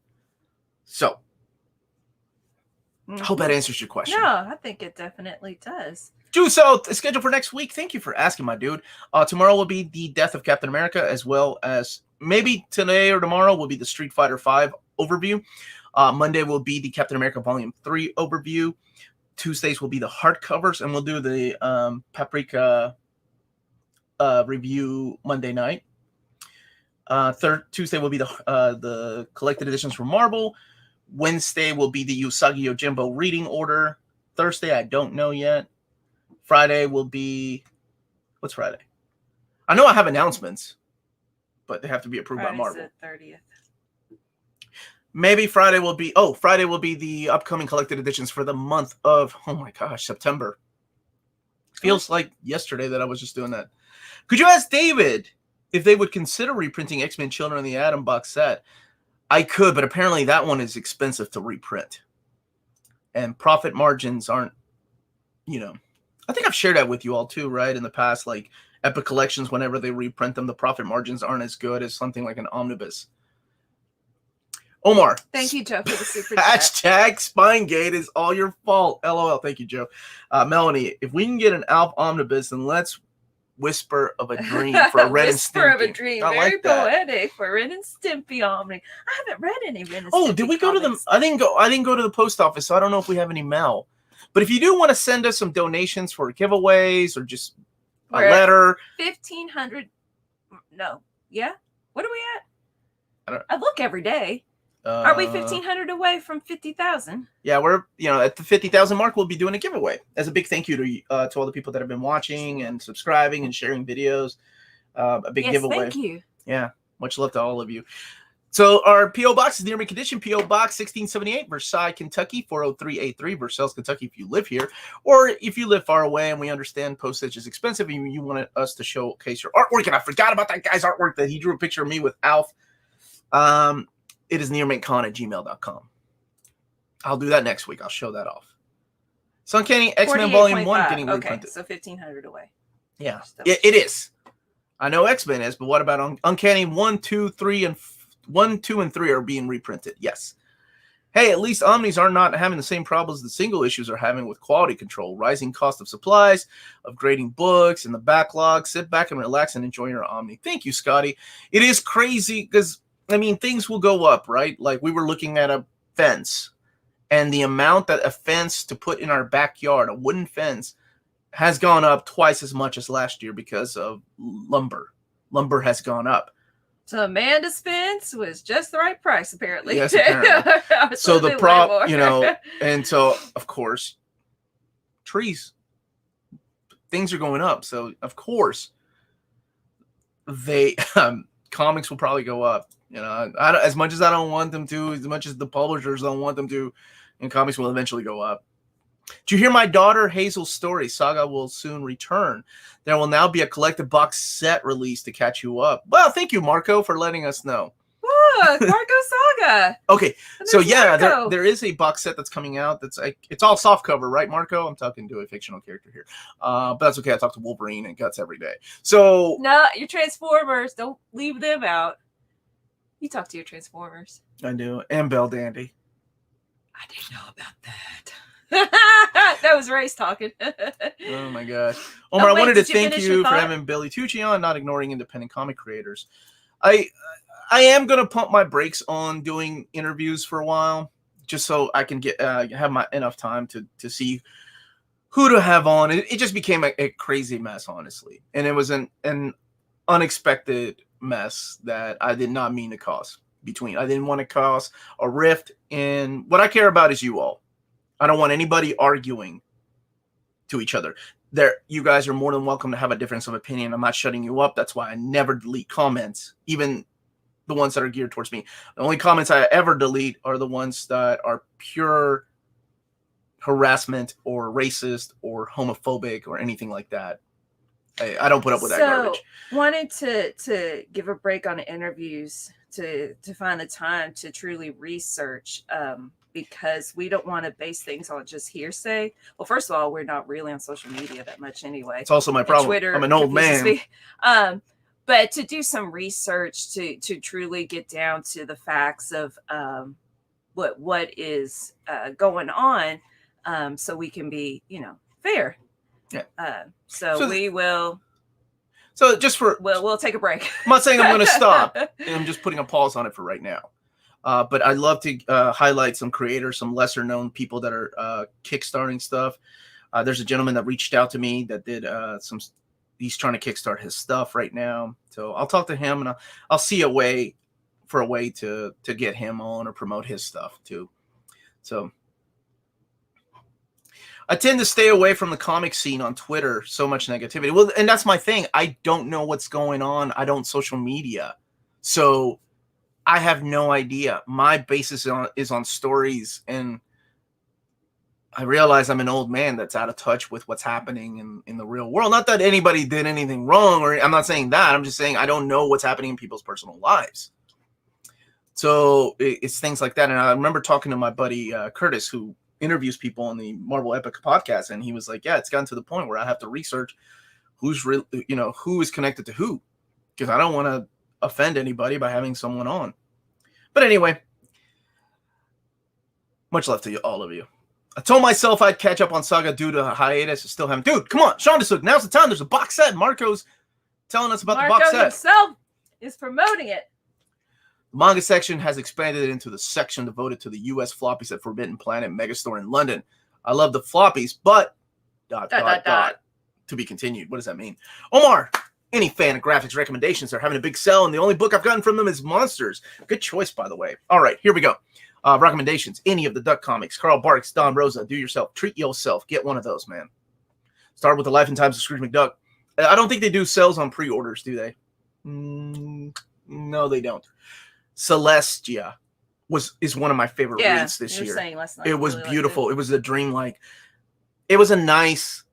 So, I hope that answers your question. No, I think it definitely does. So, schedule for next week. Thank you for asking, my dude. Tomorrow will be the Death of Captain America, as well as maybe today or tomorrow will be the Street Fighter V overview. Monday will be the Captain America Volume 3 overview. Tuesdays will be the hardcovers, and we'll do the Paprika review Monday night. Tuesday will be the collected editions from Marvel. Wednesday will be the Usagi Yojimbo reading order. Thursday, I don't know yet. Friday will be... What's Friday? I know I have announcements, but they have to be approved by Marvel. The 30th. Maybe Friday will be... Oh, Friday will be the upcoming collected editions for the month of... Oh my gosh, September. Feels like yesterday that I was just doing that. Could you ask David if they would consider reprinting X-Men Children of the Atom box set? I could, but apparently that one is expensive to reprint. And profit margins aren't, I think I've shared that with you all too, right? In the past, like Epic Collections, whenever they reprint them, the profit margins aren't as good as something like an Omnibus. Omar. Thank you, Joe, for the super chat. Hashtag Spinegate is all your fault. LOL. Thank you, Joe. Melanie, if we can get an Alf Omnibus, then let's Whisper of a Dream for a Ren and Stimpy. Whisper of a Dream. Very like poetic for Ren and Stimpy Omni. I haven't read any Ren and Stimpy. Oh, did we go comics. to the... I didn't go to the post office, so I don't know if we have any mail. But if you do want to send us some donations for giveaways or just a letter. 1,500. No. Yeah? What are we at? I look every day. Are we 1,500 away from 50,000? Yeah, we're at the 50,000 mark. We'll be doing a giveaway as a big thank you to all the people that have been watching and subscribing and sharing videos. A big giveaway. Thank you. Yeah, much love to all of you. So our PO box is near mint condition. PO box 1678, Versailles, Kentucky 40383, Versailles, Kentucky. If you live here, or if you live far away, and we understand postage is expensive, and you wanted us to showcase your artwork, and I forgot about that guy's artwork that he drew a picture of me with Alf. It is nearmintcon@gmail.com. I'll do that next week. I'll show that off. So Uncanny X-Men Volume 1 getting reprinted. So 1,500 away. Yeah, it is. I know X-Men is, but what about Uncanny 1, 2, 3, and 1, 2, and 3 are being reprinted? Yes. Hey, at least Omnis are not having the same problems the single issues are having with quality control, rising cost of supplies, upgrading books, and the backlog. Sit back and relax and enjoy your Omni. Thank you, Scotty. It is crazy because... things will go up, right? Like we were looking at a fence, and the amount that a fence to put in our backyard, a wooden fence, has gone up twice as much as last year because of lumber. Lumber has gone up. So Amanda's fence was just the right price, apparently. Yes, apparently. So the and so, of course, trees, things are going up. So, of course, comics will probably go up. As much as I don't want them to, as much as the publishers don't want them to, and comics will eventually go up. Did you hear my daughter Hazel's story? Saga will soon return. There will now be a collected box set release to catch you up. Well, thank you, Marco, for letting us know. Look, Marco Saga. Okay, so yeah, there is a box set that's coming out. That's it's all soft cover, right, Marco? I'm talking to a fictional character here, but that's okay. I talk to Wolverine and Guts every day. So no, your Transformers, don't leave them out. You talk to your Transformers. I do, and Bell Dandy. I didn't know about that. That was Ray's talking. Oh my gosh, Omar! I wanted to thank you for having Billy Tucci on, not ignoring independent comic creators. I am gonna pump my brakes on doing interviews for a while, just so I can get have enough time to see who to have on. It just became a crazy mess, honestly. And it was an unexpected mess that I did not mean to cause between. I didn't want to cause a rift. And what I care about is you all. I don't want anybody arguing to each other. You guys are more than welcome to have a difference of opinion. I'm not shutting you up. That's why I never delete comments, even the ones that are geared towards me. The only comments I ever delete are the ones that are pure harassment or racist or homophobic or anything like that. I don't put up with that garbage. Wanted to give a break on interviews to find the time to truly research, because we don't want to base things on just hearsay. Well, first of all, we're not really on social media that much anyway. It's also my problem. Twitter, I'm an old man. But to do some research to truly get down to the facts of what is going on, so we can be, fair. Yeah. So we will. So just we'll take a break. I'm not saying I'm going to stop. I'm just putting a pause on it for right now. But I'd love to highlight some creators, some lesser known people that are kickstarting stuff. There's a gentleman that reached out to me that did he's trying to kickstart his stuff right now. So I'll talk to him and I'll see a way to get him on or promote his stuff too. So I tend to stay away from the comic scene on Twitter. So much negativity. Well, and that's my thing. I don't know what's going on. I don't social media. So I have no idea. My basis is on stories, and I realize I'm an old man that's out of touch with what's happening in the real world. Not that anybody did anything wrong, or I'm not saying that. I'm just saying I don't know what's happening in people's personal lives. So it's things like that. And I remember talking to my buddy Curtis, who interviews people on the Marvel Epic podcast, and he was like, yeah, it's gotten to the point where I have to research who is connected to who, because I don't want to offend anybody by having someone on. But anyway, much love to you, all of you. I told myself I'd catch up on Saga due to a hiatus. I still haven't. Dude, come on, Sean DeSook, now's the time. There's a box set. Marco's telling us about the box set. Marco himself is promoting it. The manga section has expanded into the section devoted to the U.S. floppies at Forbidden Planet Megastore in London. I love the floppies, but ... to be continued. What does that mean? Omar, any fan of graphics recommendations? They're having a big sell, and the only book I've gotten from them is Monsters. Good choice, by the way. All right, here we go. Recommendations. Any of the Duck comics. Carl Barks, Don Rosa, Do Yourself. Treat Yourself. Get one of those, man. Start with The Life and Times of Scrooge McDuck. I don't think they do sales on pre-orders, do they? No, they don't. Celestia is one of my favorite reads this year. It was really beautiful. It was a dreamlike. It was a nice,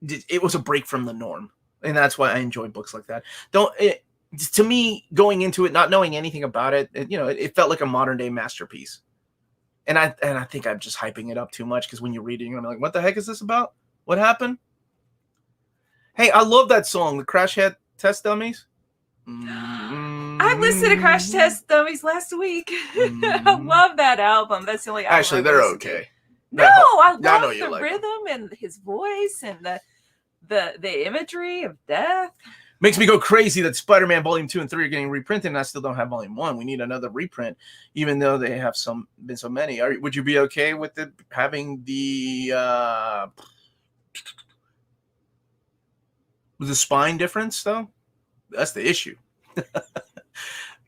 it was a break from the norm, and that's why I enjoy books like that. To me, going into it, not knowing anything about it, it felt like a modern day masterpiece. And I think I'm just hyping it up too much, because when you're reading it, I'm like, what the heck is this about? What happened? Hey, I love that song, the Crash Test Dummies. I listened to Crash Test Dummies last week. I love that album. That's the only album. Actually, they're okay. No, I love the rhythm and his voice and the imagery of death. Makes me go crazy that Spider-Man Volume 2 and 3 are getting reprinted, and I still don't have Volume 1. We need another reprint, even though they have been so many. Would you be okay with it having the spine difference, though? That's the issue.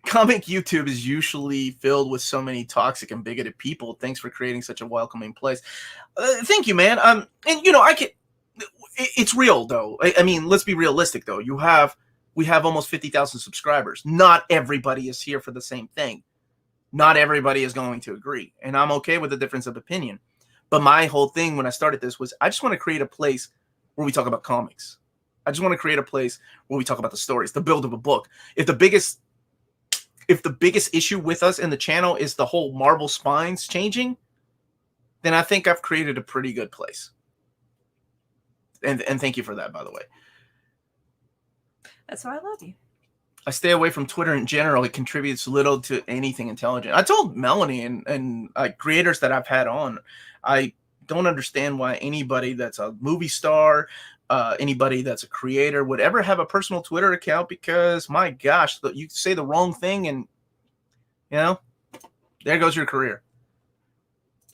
Comic YouTube is usually filled with so many toxic and bigoted people. Thanks for creating such a welcoming place. Thank you, man. And it's real, though. I mean, let's be realistic, though. We have almost 50,000 subscribers. Not everybody is here for the same thing. Not everybody is going to agree, and I'm okay with the difference of opinion. But my whole thing when I started this was I just want to create a place where we talk about comics. I just want to create a place where we talk about the stories, the build of a book. If the biggest issue with us in the channel is the whole Marvel spines changing, then I think I've created a pretty good place. And thank you for that, by the way. That's why I love you. I stay away from Twitter in general. It contributes little to anything intelligent. I told Melanie and creators that I've had on, I don't understand why anybody that's a movie star, anybody that's a creator would ever have a personal Twitter account, because my gosh, you say the wrong thing and there goes your career.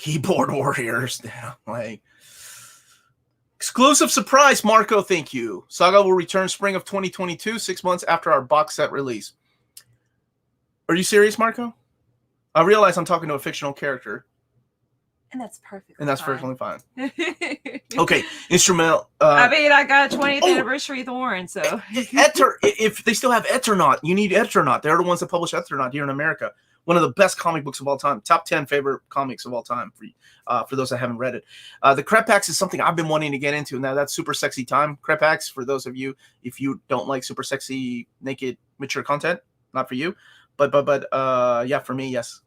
Keyboard warriors. Like exclusive surprise, Marco. Thank you. Saga will return spring of 2022, 6 months after our box set release. Are you serious, Marco? I realize I'm talking to a fictional character. And that's perfect. And that's perfectly fine. Okay, instrumental. I mean, I got a 20th anniversary Thorn, so. If they still have Eternaut, you need Eternaut. They're the ones that publish Eternaut here in America. One of the best comic books of all time. Top 10 favorite comics of all time for those that haven't read it. The Crepax is something I've been wanting to get into. Now, that's Super Sexy Time. Crepax, for those of you, if you don't like super sexy, naked, mature content, not for you. But yeah, for me, yes.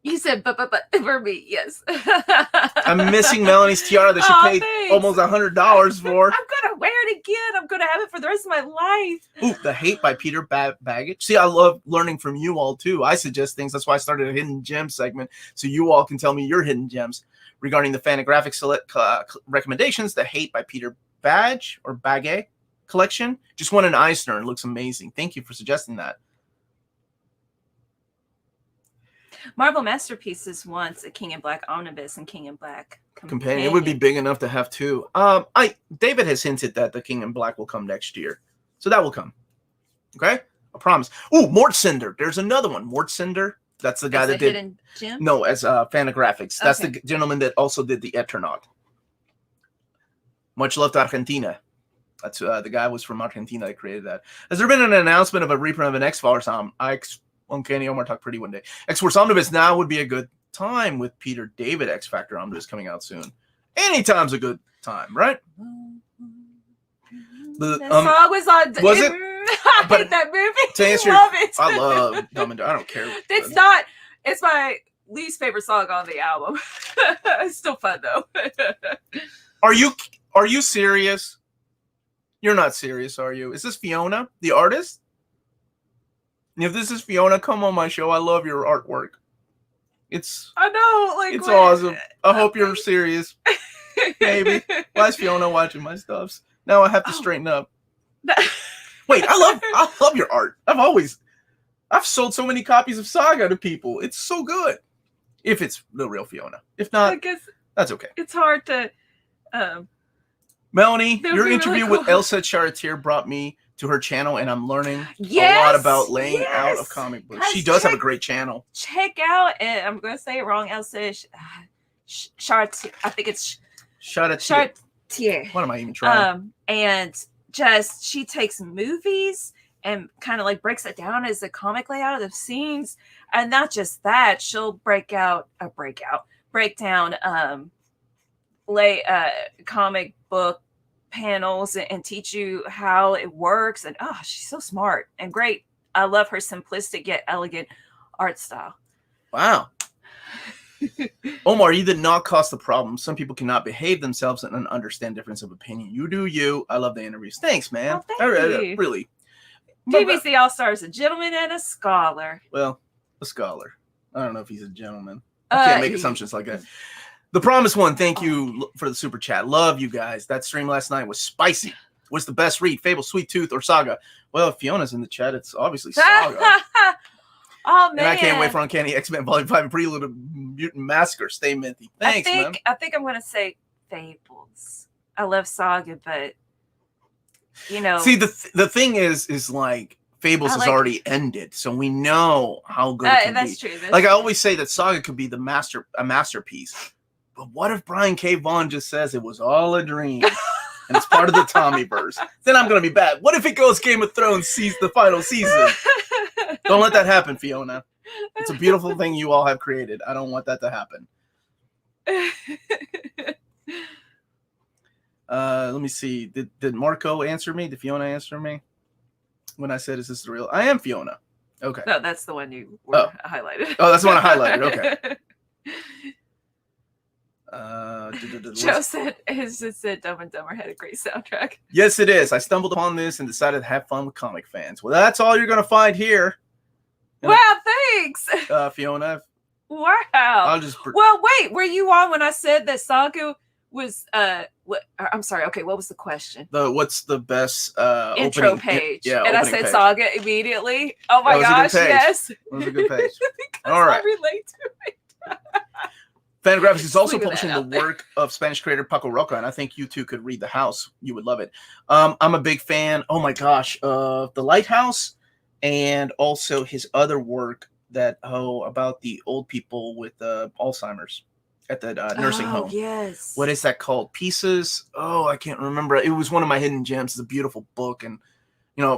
You said, but for me, yes. I'm missing Melanie's tiara that she paid almost $100 for. I'm going to wear it again. I'm going to have it for the rest of my life. Ooh, The Hate by Peter Baggage. See, I love learning from you all, too. I suggest things. That's why I started a Hidden Gem segment, so you all can tell me your hidden gems. Regarding the Fantagraphics recommendations, The Hate by Peter Baggage collection. Just won an Eisner and looks amazing. Thank you for suggesting that. Marvel Masterpieces wants a King in Black Omnibus and King in Black Companion. It would be big enough to have two. David has hinted that the King in Black will come next year. So that will come. Okay? I promise. Ooh, Mort Cinder. There's another one. Mort Cinder. That's the guy that did. Hidden Gem? No, as Fantagraphics. That's the gentleman that also did the Eternaut. Much love to Argentina. That's the guy was from Argentina that created that. Has there been an announcement of a reprint of an X-Force Uncanny Omar talked pretty one day. X-Force Omnibus now would be a good time with Peter David X Factor Omnibus coming out soon. Anytime's a good time, right? The song was on. Was it? I hate that movie. To answer, love it. I love Dumb and Dumber. I don't care. It's not. It's my least favorite song on the album. It's still fun though. Are you serious? You're not serious, are you? Is this Fiona, the artist? If this is Fiona, come on my show. I love your artwork. I know, like it's awesome. I hope you're serious. Maybe. Why is Fiona watching my stuffs? Now I have to straighten up. Wait, I love your art. I've sold so many copies of Saga to people. It's so good. If it's the real Fiona. If not, I guess that's okay. It's hard to Melanie, your interview with Elsa Charretier brought me to her channel, and I'm learning a lot about laying out of comic books. She does have a great channel. Check out, and I'm going to say it wrong, Elsa Charretier. I think it's Charretier. What am I even trying? And just, she takes movies and kind of like breaks it down as a comic layout of the scenes. And not just that, she'll break down comic book panels and teach you how it works. And she's so smart and great. I love her simplistic yet elegant art style. Wow. Omar, you did not cause the problem. Some people cannot behave themselves and understand difference of opinion. You do you. I love the interviews. Thanks, man. Oh, thank you. Really. BBC All-Stars, a gentleman and a scholar. Well, a scholar. I don't know if he's a gentleman. I can't make assumptions like that. The Promised One, thank you for the super chat. Love you guys. That stream last night was spicy. What's the best read? Fable, Sweet Tooth, or Saga? Well, if Fiona's in the chat, it's obviously Saga. Oh, man. And I can't wait for Uncanny X-Men Volume 5 and Prelude of Mutant Massacre. Stay minty. Thanks, man. I think I'm going to say Fables. I love Saga, but, you know. See, the thing is like, Fables has already ended, so we know how good it can be. True. That's true. I always say that Saga could be a masterpiece. But what if Brian K. Vaughan just says it was all a dream and it's part of the Tommyverse? Then I'm going to be bad. What if it goes Game of Thrones sees the final season? Don't let that happen, Fiona. It's a beautiful thing you all have created. I don't want that to happen. Let me see. Did Marco answer me? Did Fiona answer me? When I said, is this the real? I am Fiona. Okay. No, that's the one you highlighted. Oh, that's the one I highlighted. Okay. Joe said, Dumb and Dumber had a great soundtrack. Yes, it is. I stumbled upon this and decided to have fun with comic fans. Well, that's all you're going to find here. Wow, thanks. Fiona. Wow. Well, wait, were you on when I said that Saga was I'm sorry. Okay, what was the question? What's the best intro page? And I said page. Saga immediately. Oh my gosh, yes. That was a good page. All right. I relate to it. Fantagraphics is also publishing the work of Spanish creator Paco Roca, and I think you two could read The House. You would love it. I'm a big fan, oh my gosh, of The Lighthouse, and also his other work that, about the old people with Alzheimer's at that nursing home. Yes. What is that called? Pieces? Oh, I can't remember. It was one of my hidden gems. It's a beautiful book, and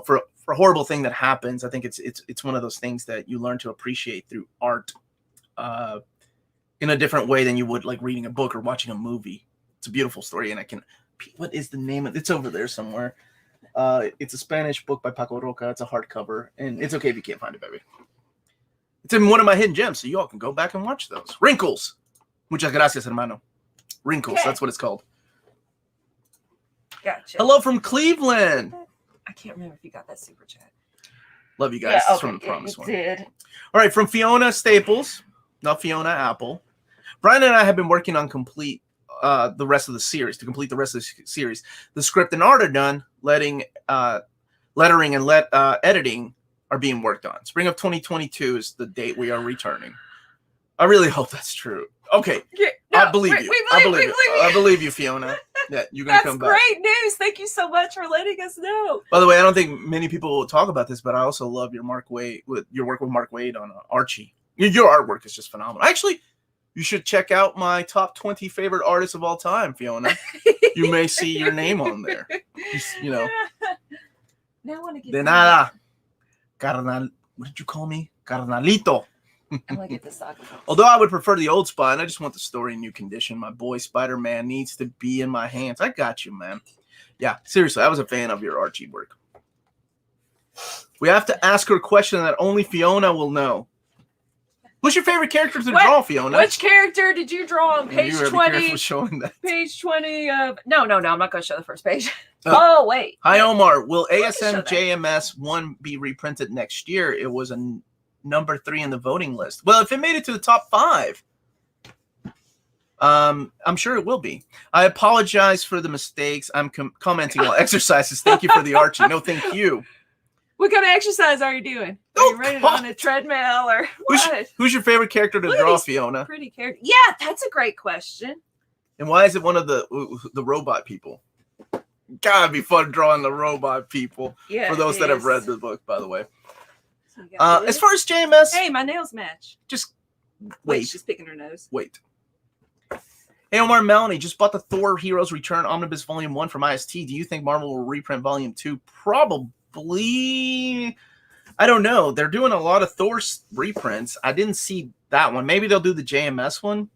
for a horrible thing that happens, I think it's one of those things that you learn to appreciate through art. In a different way than you would like reading a book or watching a movie. It's a beautiful story, and what is the name of it? It's over there somewhere. It's a Spanish book by Paco Roca. It's a hardcover, and it's okay if you can't find it, baby. It's in one of my hidden gems, so you all can go back and watch those. Wrinkles. Muchas gracias, hermano. Wrinkles, that's what it's called. Gotcha. Hello from Cleveland. I can't remember if you got that super chat. Love you guys. It's from the Promise one. Did. All right, from Fiona Staples. Not Fiona Apple. Brian and I have been working on complete the rest of the series. To complete the rest of the series, the script and art are done. Lettering and editing are being worked on. Spring of 2022 is the date we are returning. I really hope that's true. Okay, I believe you. I believe you, Fiona. Yeah, you're gonna come back. That's great news. Thank you so much for letting us know. By the way, I don't think many people will talk about this, but I also love your work with Mark Waid on Archie. Your artwork is just phenomenal. Actually, you should check out my top 20 favorite artists of all time, Fiona. You may see your name on there. Now I want to get de nada. Carnal. What did you call me? Carnalito. I want to get the saga. Although I would prefer the old spine, I just want the story in new condition. My boy Spider-Man needs to be in my hands. I got you, man. Yeah, seriously, I was a fan of your Archie work. We have to ask her a question that only Fiona will know. What's your favorite character to draw, Fiona? Which character did you draw on page 20? Showing that. Page 20 of... No, I'm not going to show the first page. Oh, wait. Hi, Omar. Will ASM JMS 1 be reprinted next year? It was a number 3 in the voting list. Well, if it made it to the top 5, I'm sure it will be. I apologize for the mistakes. I'm commenting on exercises. Thank you for the Archie. No, thank you. What kind of exercise are you doing? Are you running on a treadmill or what? Who's your favorite character to draw, Fiona? Pretty character. Yeah, that's a great question. And why is it one of the robot people? Gotta be fun drawing the robot people. Yeah. For those that have read the book, by the way. So as far as JMS, hey, my nails match. Just wait. She's picking her nose. Wait. Hey, Omar, Melanie just bought the Thor Heroes Return Omnibus Volume 1 from IST. Do you think Marvel will reprint Volume 2? Probably. I don't know. They're doing a lot of Thor reprints. I didn't see that one. Maybe they'll do the JMS one.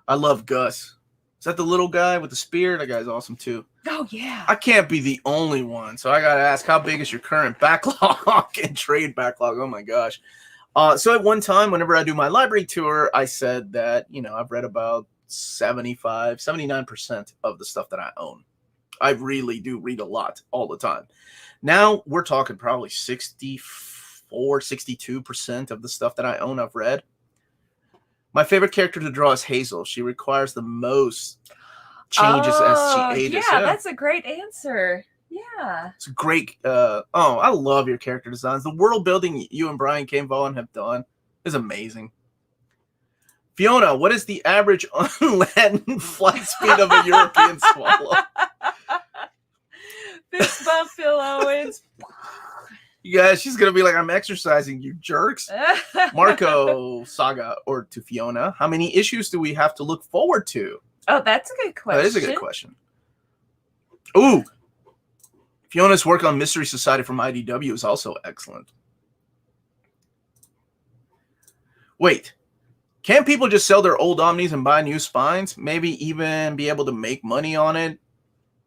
I love Gus. Is that the little guy with the spear? That guy's awesome too. Oh, yeah. I can't be the only one. So I got to ask, how big is your current backlog and trade backlog? Oh, my gosh. So at one time, whenever I do my library tour, I said that, I've read about 79% of the stuff that I own. I really do read a lot all the time. Now we're talking probably 62% of the stuff that I own I've read. My favorite character to draw is Hazel. She requires the most changes as she ages. Yeah, that's a great answer. Yeah. It's a great. I love your character designs. The world building you and Brian Campbell have done is amazing. Fiona, what is the average unland flight speed of a European swallow? Fist bump, Phil Owens. You guys, she's going to be like, I'm exercising, you jerks. Marco Saga, or to Fiona, how many issues do we have to look forward to? Oh, that's a good question. That is a good question. Ooh. Fiona's work on Mystery Society from IDW is also excellent. Wait. Can't people just sell their old Omnis and buy new spines? Maybe even be able to make money on it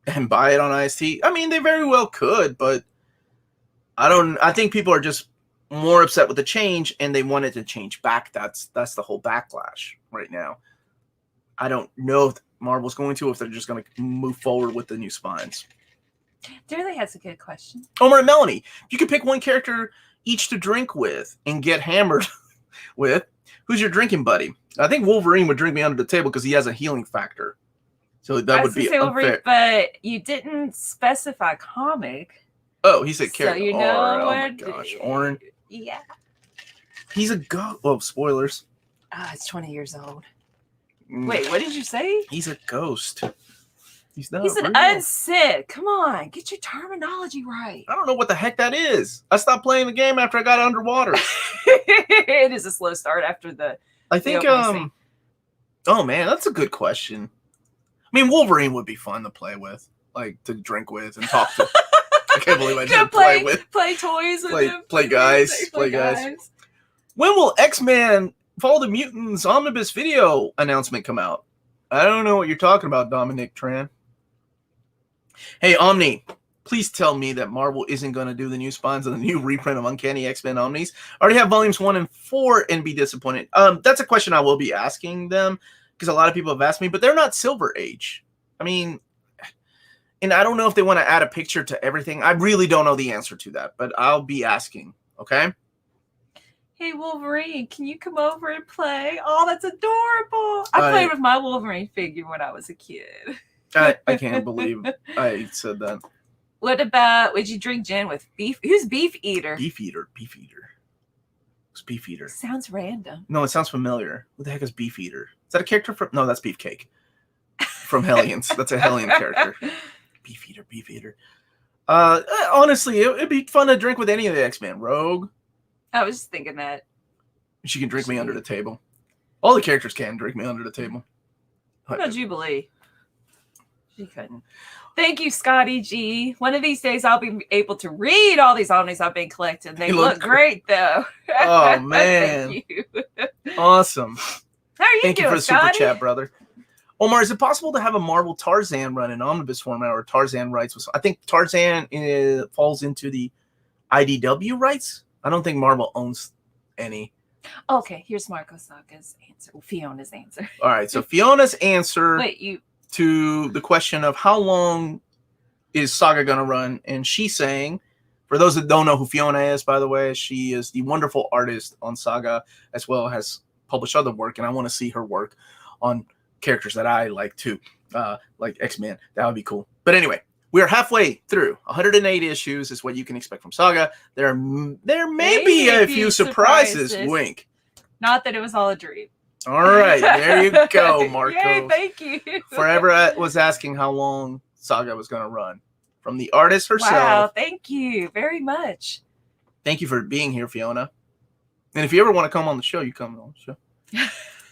and buy it on IST? I mean, they very well could, but I think people are just more upset with the change and they want it to change back. That's the whole backlash right now. I don't know if Marvel's going to, if they're just going to move forward with the new spines. Really, that's a good question. Omar and Melanie, if you could pick one character each to drink with and get hammered with, who's your drinking buddy? I think Wolverine would drink me under the table because he has a healing factor. So that would be unfair. But you didn't specify comic. Oh, he said character. So you know oh my gosh, Orin. Yeah. He's a god. Well, spoilers. It's 20 years old. Wait, what did you say? He's a ghost. He's an unsid. Come on, get your terminology right. I don't know what the heck that is. I stopped playing the game after I got underwater. It is a slow start after the. I think. Oh man, that's a good question. I mean, Wolverine would be fun to play with, like to drink with and talk to. I can't believe I just play toys with him. Play guys. When will X-Men Fall the Mutants Omnibus video announcement come out? I don't know what you're talking about, Dominic Tran. Hey, Omni, please tell me that Marvel isn't going to do the new spawns on the new reprint of Uncanny X-Men Omnis. I already have volumes 1 and 4 and be disappointed. That's a question I will be asking them because a lot of people have asked me, but they're not Silver Age. I mean, and I don't know if they want to add a picture to everything. I really don't know the answer to that, but I'll be asking, okay? Hey, Wolverine, can you come over and play? Oh, that's adorable. I played with my Wolverine figure when I was a kid. I can't believe I said that. What about, would you drink gin with beef? Who's Beef Eater? Beef Eater. It's Beef Eater. Sounds random. No, it sounds familiar. What the heck is Beef Eater? Is that a character from? No, that's Beefcake. From Hellions. That's a Hellion character. Beef Eater. Honestly, it'd be fun to drink with any of the X-Men. Rogue. I was just thinking that. She can drink me under the table. All the characters can drink me under the table. What about Jubilee? She couldn't. Thank you, Scotty G. One of these days, I'll be able to read all these Omnis I've been collecting. They look great, though. Oh, man. Thank you. Awesome. How are you Thank doing, you for the Scotty? super chat, brother. Omar, is it possible to have a Marvel Tarzan run in omnibus format or Tarzan rights? I think Tarzan falls into the IDW rights. I don't think Marvel owns any. Okay, here's Marco Saga's answer. Well, Fiona's answer. All right, so Fiona's answer Wait, to the question of how long is Saga going to run, and she's saying, for those that don't know who Fiona is, by the way, she is the wonderful artist on Saga, as well as published other work, and I want to see her work on characters that I like too, like X-Men. That would be cool. But anyway, we are halfway through. 108 issues is what you can expect from Saga. There may be a few surprises. Wink. Not that it was all a dream. All right, there you go, Marco. Yay, thank you. Forever was asking how long Saga was going to run. From the artist herself. Wow, thank you very much. Thank you for being here, Fiona. And if you ever want to come on the show, you come on the show.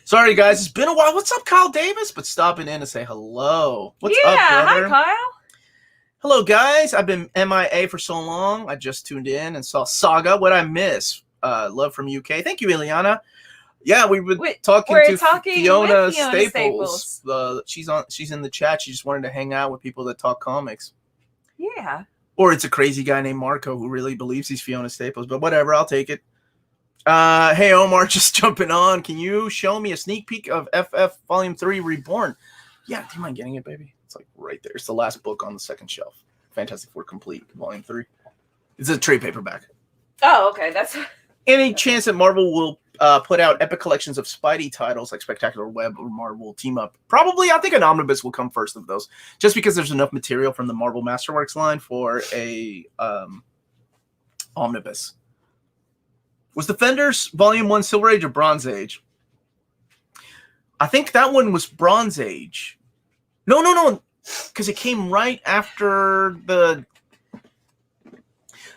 Sorry, guys. It's been a while. What's up, Kyle Davis? But stopping in to say hello. What's up, brother? Hi, Kyle. Hello, guys. I've been MIA for so long. I just tuned in and saw Saga. What'd I miss? Love from UK. Thank you, Ileana. Yeah, we were talking to Fiona Staples. She's in the chat. She just wanted to hang out with people that talk comics. Yeah. Or it's a crazy guy named Marco who really believes he's Fiona Staples, but whatever, I'll take it. Hey, Omar, just jumping on. Can you show me a sneak peek of FF Volume 3 Reborn? Yeah, do you mind getting it, baby? It's like right there. It's the last book on the second shelf. Fantastic Four Complete, Volume 3. It's a trade paperback. Oh, okay. That's any chance that Marvel will put out epic collections of Spidey titles like Spectacular Web or Marvel Team Up? Probably. I think an omnibus will come first of those, just because there's enough material from the Marvel Masterworks line for a omnibus. Was Defenders Volume 1 Silver Age or Bronze Age? I think that one was Bronze Age. No, because it came right after the...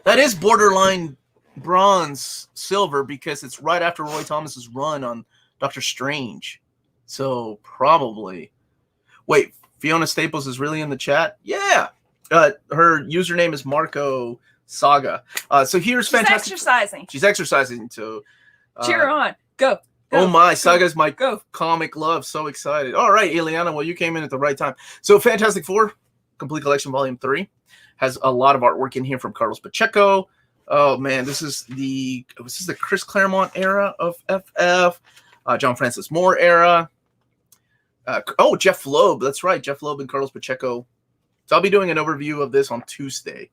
That is borderline Bronze Silver because it's right after Roy Thomas's run on Doctor Strange. So probably. Wait, Fiona Staples is really in the chat? Yeah. Her username is Marco Saga. So here's fantastic. She's exercising. So cheer her on. Go. Oh my, Saga's my comic love. So excited. All right, Ileana, well, you came in at the right time. So Fantastic Four, Complete Collection Volume 3, has a lot of artwork in here from Carlos Pacheco. Oh man, this is the Chris Claremont era of FF, John Francis Moore era. Jeff Loeb, that's right, Jeff Loeb and Carlos Pacheco. So I'll be doing an overview of this on Tuesday.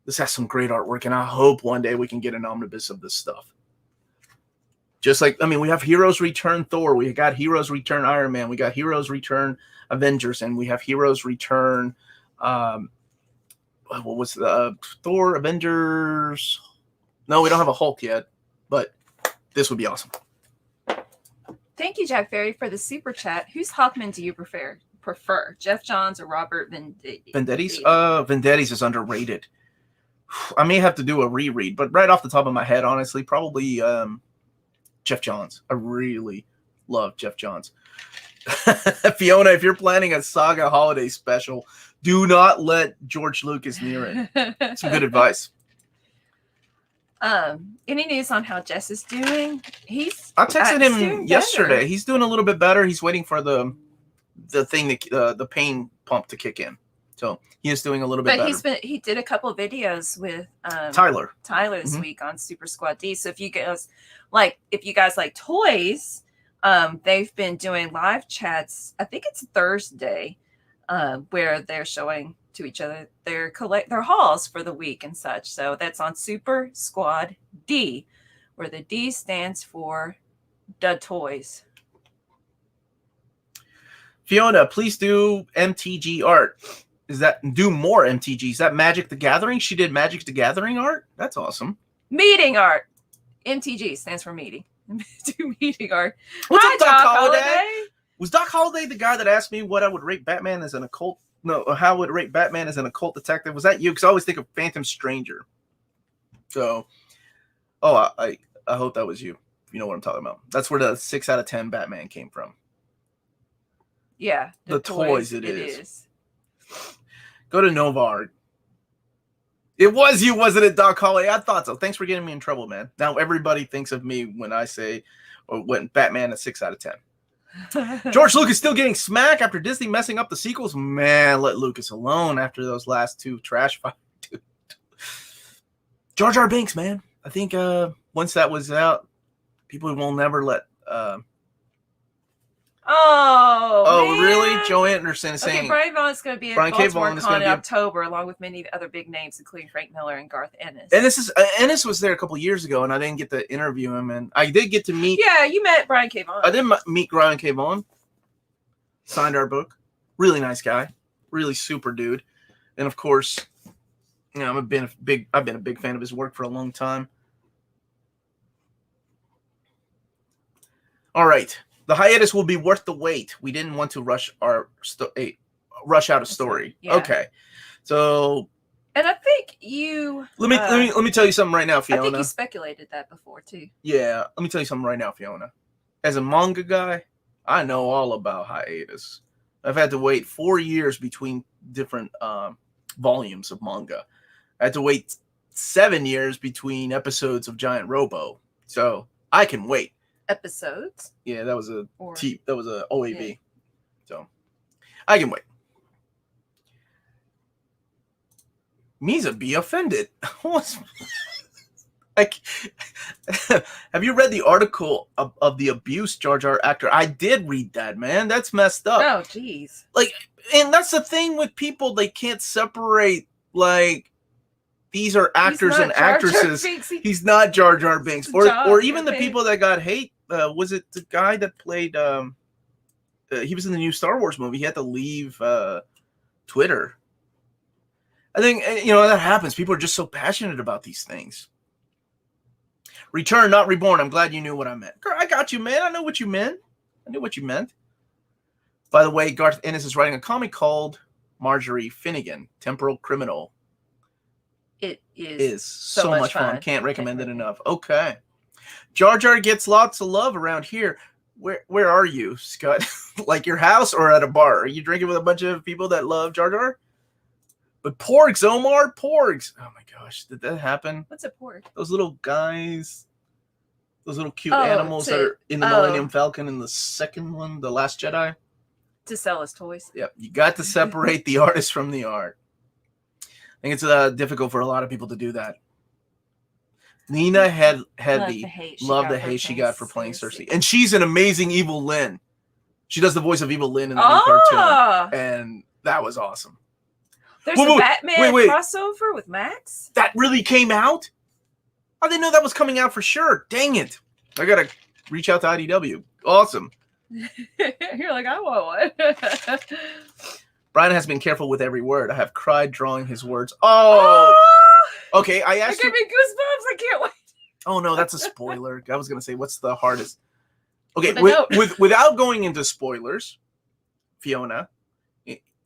This has some great artwork, and I hope one day we can get an omnibus of this stuff. Just like, we have Heroes Return Thor, we got Heroes Return Iron Man, we got Heroes Return Avengers, and we have Heroes Return, what was the Thor, Avengers? No, we don't have a Hulk yet, but this would be awesome. Thank you, Jack Ferry, for the super chat. Whose Hawkman do you prefer? Jeff Johns or Robert Venditti? Vendetti's? Vendetti's is underrated. I may have to do a reread, but right off the top of my head, honestly, probably Jeff Johns. I really love Jeff Johns. Fiona, if you're planning a Saga holiday special, do not let George Lucas near it. Some good advice. Any news on how Jess is doing? I texted him yesterday. Better. He's doing a little bit better. He's waiting for the thing, the pain pump to kick in. So he is doing a little bit better. He did a couple of videos with Tyler this week on Super Squad D. So if you guys like toys, they've been doing live chats. I think it's Thursday, where they're showing to each other their hauls for the week and such. So that's on Super Squad D, where the D stands for the toys. Fiona, please do MTG art. Do more MTG? Is that Magic the Gathering? She did Magic the Gathering art? That's awesome. Meeting art. MTG stands for meeting. Do meeting art. What's up, Doc Holliday? Was Doc Holliday the guy that asked me what I would rate Batman as an occult? No, how I would rate Batman as an occult detective? Was that you? Because I always think of Phantom Stranger. So, I hope that was you. You know what I'm talking about. That's where the 6 out of 10 Batman came from. Yeah. The toys it is. Go to Novard. It was you, wasn't it, Doc Holly? I thought so. Thanks for getting me in trouble, man. Now everybody thinks of me when I say, or when Batman a 6 out of 10. George Lucas still getting smack after Disney messing up the sequels. Man, let Lucas alone after those last 2 trash fights. Jar Jar Binks, man. I think once that was out, people will never let. Man. Really? Joe Anderson is saying. Brian Vaughn is going to be at BaltimoreCon in October, along with many other big names, including Frank Miller and Garth Ennis. Ennis was there a couple years ago, and I didn't get to interview him, and I did get to meet. Yeah, you met Brian K. Vaughan. I did meet Brian K. Vaughan. Signed our book. Really nice guy. Really super dude. And of course, you know, I've been a big fan of his work for a long time. All right. The hiatus will be worth the wait. We didn't want to rush out a story. Yeah. Okay. So. And I think you. Let me tell you something right now, Fiona. I think you speculated that before too. Yeah. Let me tell you something right now, Fiona. As a manga guy, I know all about hiatus. I've had to wait 4 years between different volumes of manga. I had to wait 7 years between episodes of Giant Robo. So I can wait. Episodes? Yeah, that was a OAV. Yeah. So I can wait. Misa be offended. Like, have you read the article of the abuse Jar Jar actor? I did read that, man. That's messed up. Oh, jeez. Like, and that's the thing with people, they can't separate, like, these are actors and actresses. He's not Jar Jar Binks. Or even the people that got hate. Was it the guy that played he was in the new Star Wars movie. He had to leave Twitter. I think, you know, that happens. People are just so passionate about these things. Return, not reborn. I'm glad you knew what I meant. Girl, I got you, man. I know what you meant. I knew what you meant. By the way, Garth Ennis is writing a comic called Marjorie Finnegan, Temporal Criminal. It is so much fun. Can't recommend it enough. Okay. Jar Jar gets lots of love around here. Where are you, Scott? Like your house or at a bar? Are you drinking with a bunch of people that love Jar Jar? But porgs, Omar, porgs. Oh my gosh, did that happen? What's a porg? Those little guys, those little cute animals that are in the Millennium Falcon and the second one, The Last Jedi. To sell as toys. Yep, you got to separate the artist from the art. I think it's difficult for a lot of people to do that. Nina had loved the hate she got for playing Cersei. And she's an amazing Evil Lynn. She does the voice of Evil Lynn in the new cartoon. And that was awesome. There's a Batman crossover with Max? That really came out? I didn't know that was coming out for sure. Dang it. I got to reach out to IDW. Awesome. You're like, I want one. Brian has been careful with every word. I have cried drawing his words. Oh! Okay, I asked you. Give me goosebumps. I can't wait. Oh, no, that's a spoiler. I was going to say, what's the hardest? Okay, without going into spoilers, Fiona,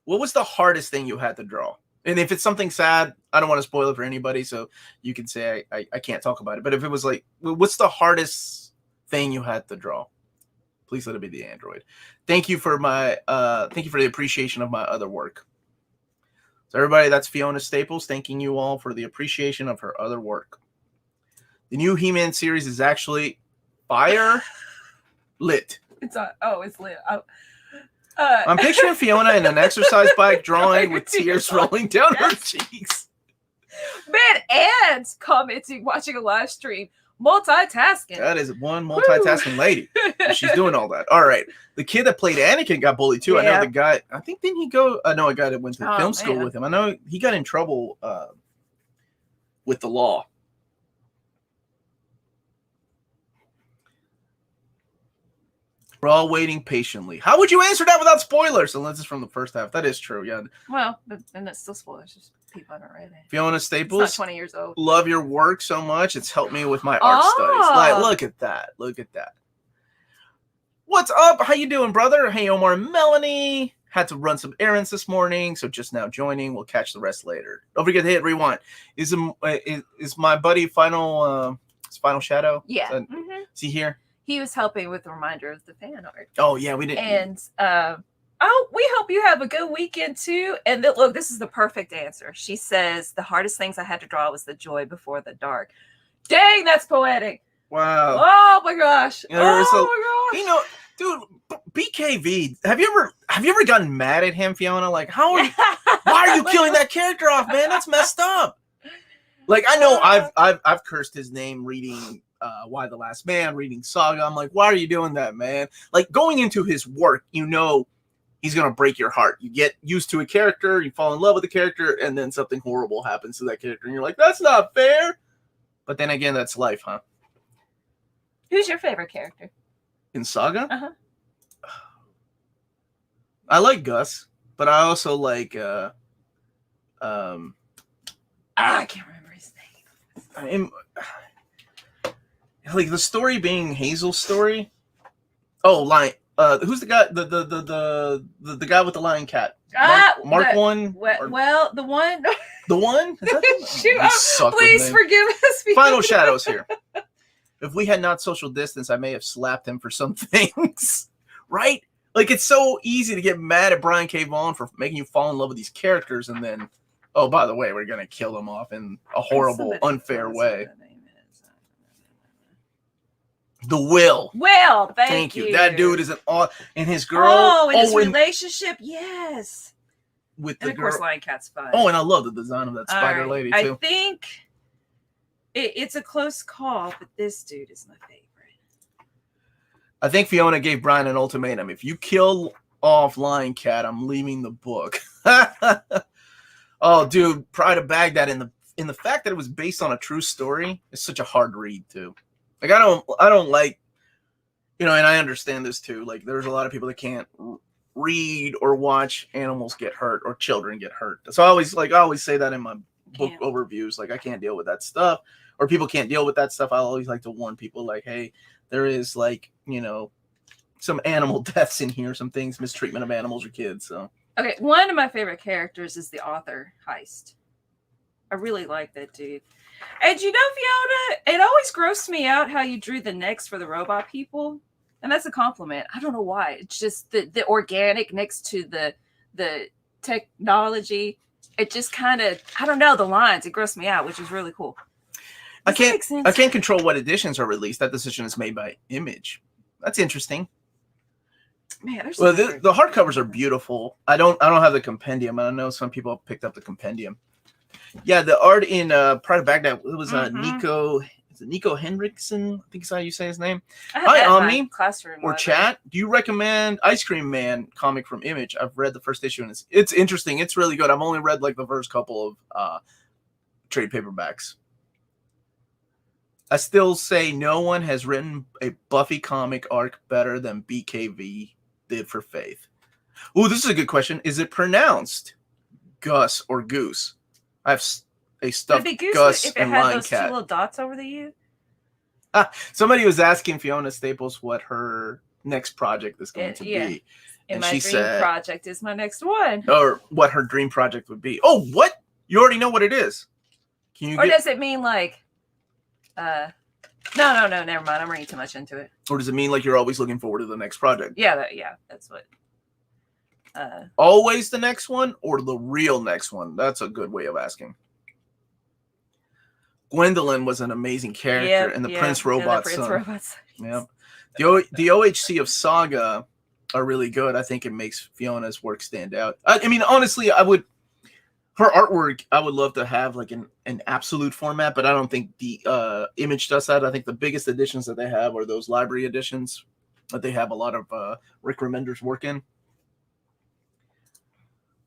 what was the hardest thing you had to draw? And if it's something sad, I don't want to spoil it for anybody, so you can say I can't talk about it. But if it was like, what's the hardest thing you had to draw? Please let it be the android. Thank you for the appreciation of my other work. So everybody, that's Fiona Staples thanking you all for the appreciation of her other work. The new He-Man series is actually fire lit. It's lit. I'm picturing Fiona in an exercise bike drawing with tears rolling down her cheeks. Man, and commenting, watching a live stream, multitasking. That is one multitasking lady. She's doing all that. All right. The kid that played Anakin got bullied too. Yeah. I know the guy, I think didn't he go? I know a guy that went to film school with him. I know he got in trouble with the law. We're all waiting patiently. How would you answer that without spoilers? Unless it's from the first half. That is true, yeah. Well, and it's still spoilers. Just people haven't read it. Fiona Staples. It's not 20 years old. Love your work so much. It's helped me with my art studies. Like, look at that. Look at that. What's up? How you doing, brother? Hey, Omar and Melanie. Had to run some errands this morning, so just now joining. We'll catch the rest later. Don't forget to hit rewind. Is my buddy Final Shadow? Yeah. Is he here? He was helping with the reminder of the fan art. Oh, yeah, we didn't. And we hope you have a good weekend, too. And look, this is the perfect answer. She says, the hardest things I had to draw was the joy before the dark. Dang, that's poetic. Wow. Oh, my gosh. My gosh. Dude, BKV, have you ever gotten mad at him, Fiona? Like, why are you killing that character off, man? That's messed up. Like, I know I've cursed his name reading Why the Last Man, reading Saga. I'm like, why are you doing that, man? Like, going into his work, he's gonna break your heart. You get used to a character, you fall in love with the character, and then something horrible happens to that character, and you're like, that's not fair. But then again, that's life, huh? Who's your favorite character in Saga? Uh-huh. I like Gus, but I also like I can't remember his name. Like the story being Hazel's story. Oh, lion. Who's the guy? The guy with the lion cat. Mark one. Well, the one. The one. Shoot! Please forgive us. Final Shadow's here. If we had not social distance, I may have slapped him for some things. Right? Like, it's so easy to get mad at Brian K. Vaughan for making you fall in love with these characters, and then, oh, by the way, we're gonna kill them off in a horrible, unfair way. The Will. Thank you. That dude is and his girl. Oh, and his relationship, yes. With the girl. Of course, Lion Cat's fine. Oh, and I love the design of that spider lady, too. I think it's a close call, but this dude is my favorite. I think Fiona gave Brian an ultimatum. If you kill off Lion Cat, I'm leaving the book. Oh, dude, Pride of Baghdad, in the fact that it was based on a true story, is such a hard read, too. Like, I don't like, and I understand this too. Like, there's a lot of people that can't read or watch animals get hurt or children get hurt. So I always say that in my book overviews. Like, I can't deal with that stuff, or people can't deal with that stuff. I always like to warn people, like, hey, there is some animal deaths in here, some things, mistreatment of animals or kids. So okay, one of my favorite characters is the author Heist. I really like that dude. And Fiona, it always grossed me out how you drew the necks for the robot people. And that's a compliment. I don't know why. It's just the organic next to the technology. It just kind of, I don't know, the lines. It grossed me out, which is really cool. I can't control what editions are released. That decision is made by Image. That's interesting. Man, the hardcovers are beautiful. I don't have the compendium. I know some people have picked up the compendium. Yeah, the art in Pride of Baghdad, it was Nico. Is it Nico Henriksen? I think is how you say his name. Hi, Omni. Or chat. Do you recommend Ice Cream Man comic from Image? I've read the first issue and it's interesting. It's really good. I've only read like the first couple of trade paperbacks. I still say no one has written a Buffy comic arc better than BKV did for Faith. Ooh, this is a good question. Is it pronounced Gus or Goose? I have a stuffed Gus and Lion Cat. Two little dots over the U. Somebody was asking Fiona Staples what her next project is going to be. And my dream project is my next one. Or what her dream project would be. Oh, what? You already know what it is. Does it mean like... No, never mind. I'm reading too much into it. Or does it mean like you're always looking forward to the next project? Yeah, that's what... Always the next one or the real next one? That's a good way of asking. Gwendolyn was an amazing character in the Prince Robot's son. Yeah. The OHC of Saga are really good. I think it makes Fiona's work stand out. I mean, honestly, her artwork, I would love to have like an absolute format, but I don't think the Image does that. I think the biggest editions that they have are those library editions that they have a lot of Rick Remender's work in.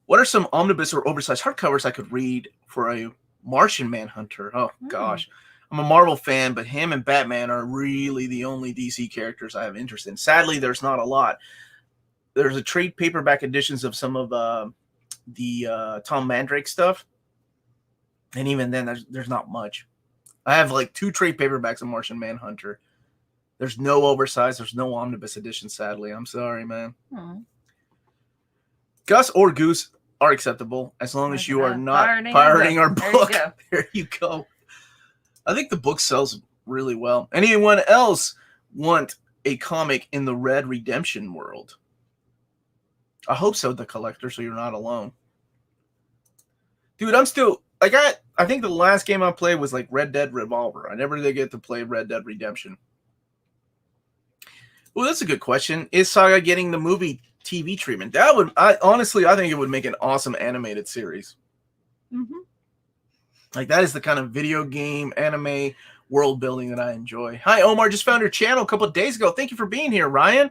What are some omnibus or oversized hardcovers I could read for a Martian Manhunter? Oh, gosh. I'm a Marvel fan, but him and Batman are really the only DC characters I have interest in. Sadly, there's not a lot. There's a trade paperback editions of some of the Tom Mandrake stuff. And even then, there's not much. I have like 2 trade paperbacks of Martian Manhunter. There's no oversized. There's no omnibus edition, sadly. I'm sorry, man. Gus or Goose are acceptable as long as you are not pirating our book. There you go. I think the book sells really well. Anyone else want a comic in the Red Redemption world? I hope so, The Collector, so you're not alone. Dude, I'm still... I think the last game I played was like Red Dead Revolver. I never did get to play Red Dead Redemption. Well, that's a good question. Is Saga getting the movie TV treatment? Honestly, I think it would make an awesome animated series. Like, that is the kind of video game, anime, world building that I enjoy. Hi, Omar. Just found your channel a couple of days ago. Thank you for being here, Ryan.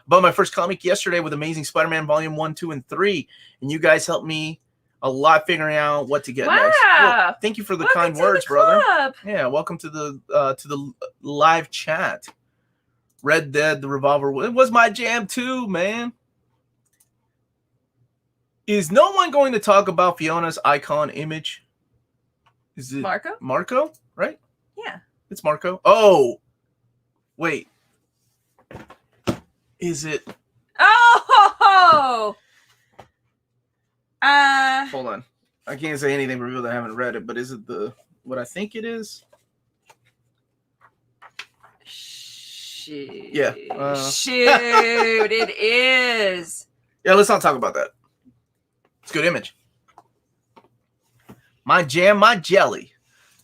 Bought my first comic yesterday with Amazing Spider-Man Volume 1, 2, and 3. And you guys helped me a lot figuring out what to get next. Well, thank you for the kind words, brother. Yeah, welcome to the live chat. Red Dead, the Revolver. It was my jam too, man. Is no one going to talk about Fiona's icon Image? Is it Marco? Marco, right? Yeah. It's Marco. Oh, wait. Is it? Oh! Hold on. I can't say anything for people that haven't read it, but is it what I think it is? Shoot. Yeah. Shoot, it is. Yeah, let's not talk about that. It's a good image. My jam, my jelly.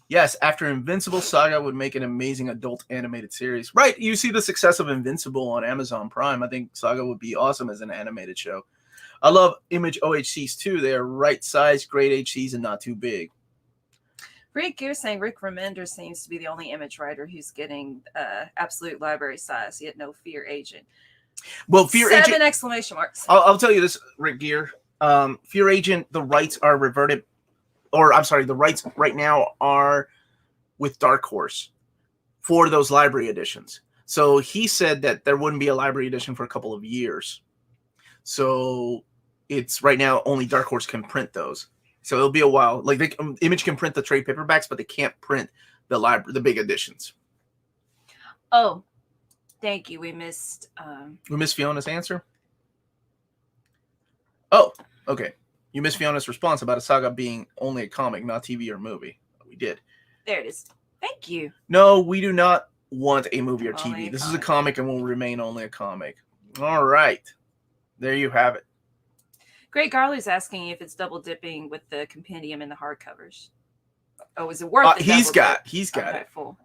Yes, after Invincible, Saga would make an amazing adult animated series. Right, you see the success of Invincible on Amazon Prime. I think Saga would be awesome as an animated show. I love Image OHCs too. They are right size, great HCs, and not too big. Rick, you're saying Rick Remender seems to be the only Image writer who's getting absolute library size, yet no Fear Agent. Well, Fear Agent... 7 exclamation marks. I'll tell you this, Rick Gear. Fear Agent, the rights are reverted... Or, I'm sorry, the rights right now are with Dark Horse for those library editions. So he said that there wouldn't be a library edition for a couple of years. So it's right now only Dark Horse can print those. So it'll be a while. Like Image can print the trade paperbacks, but they can't print the big editions. Oh, thank you. We missed Fiona's answer. Oh, okay. You missed Fiona's response about a Saga being only a comic, not TV or movie. We did. There it is. Thank you. No, we do not want a movie or TV. This is a comic and will remain only a comic. All right. There you have it. Great Garley's asking if it's double dipping with the compendium and the hardcovers. Oh, is it worth it? He's got it. Full.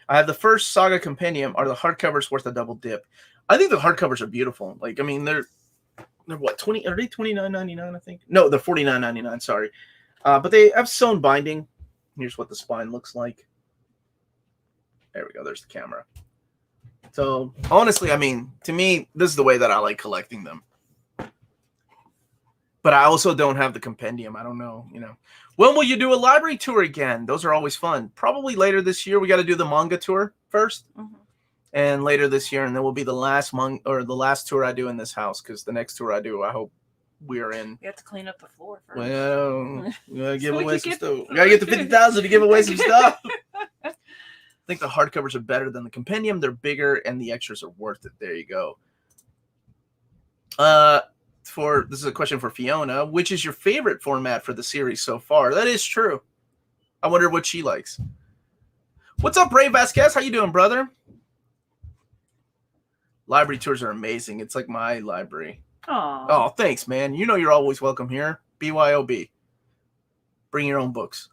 I have the first Saga compendium. Are the hardcovers worth a double dip? I think the hardcovers are beautiful. Like, I mean, they're what, 20? Are they $29.99? I think. No, they're $49.99. Sorry, but they have sewn binding. Here's what the spine looks like. There we go. There's the camera. So honestly, I mean, to me, this is the way that I like collecting them. But I also don't have the compendium. I don't know, When will you do a library tour again? Those are always fun. Probably later this year. We got to do the manga tour first. Mm-hmm. And later this year, and then will be the last tour I do in this house, because the next tour I do, I hope we are in. You have to clean up the floor first. Well, we gotta give away some stuff. We gotta get to 50,000 to give away some stuff. think the hardcovers are better than the compendium. They're bigger and the extras are worth it. There you go. This is a question for Fiona. Which is your favorite format for the series so far? That is true. I wonder what she likes. What's up, Ray Vasquez? How you doing, brother? Library tours are amazing. It's like my library. Aww. Oh, thanks, man. You know you're always welcome here. BYOB. Bring your own books.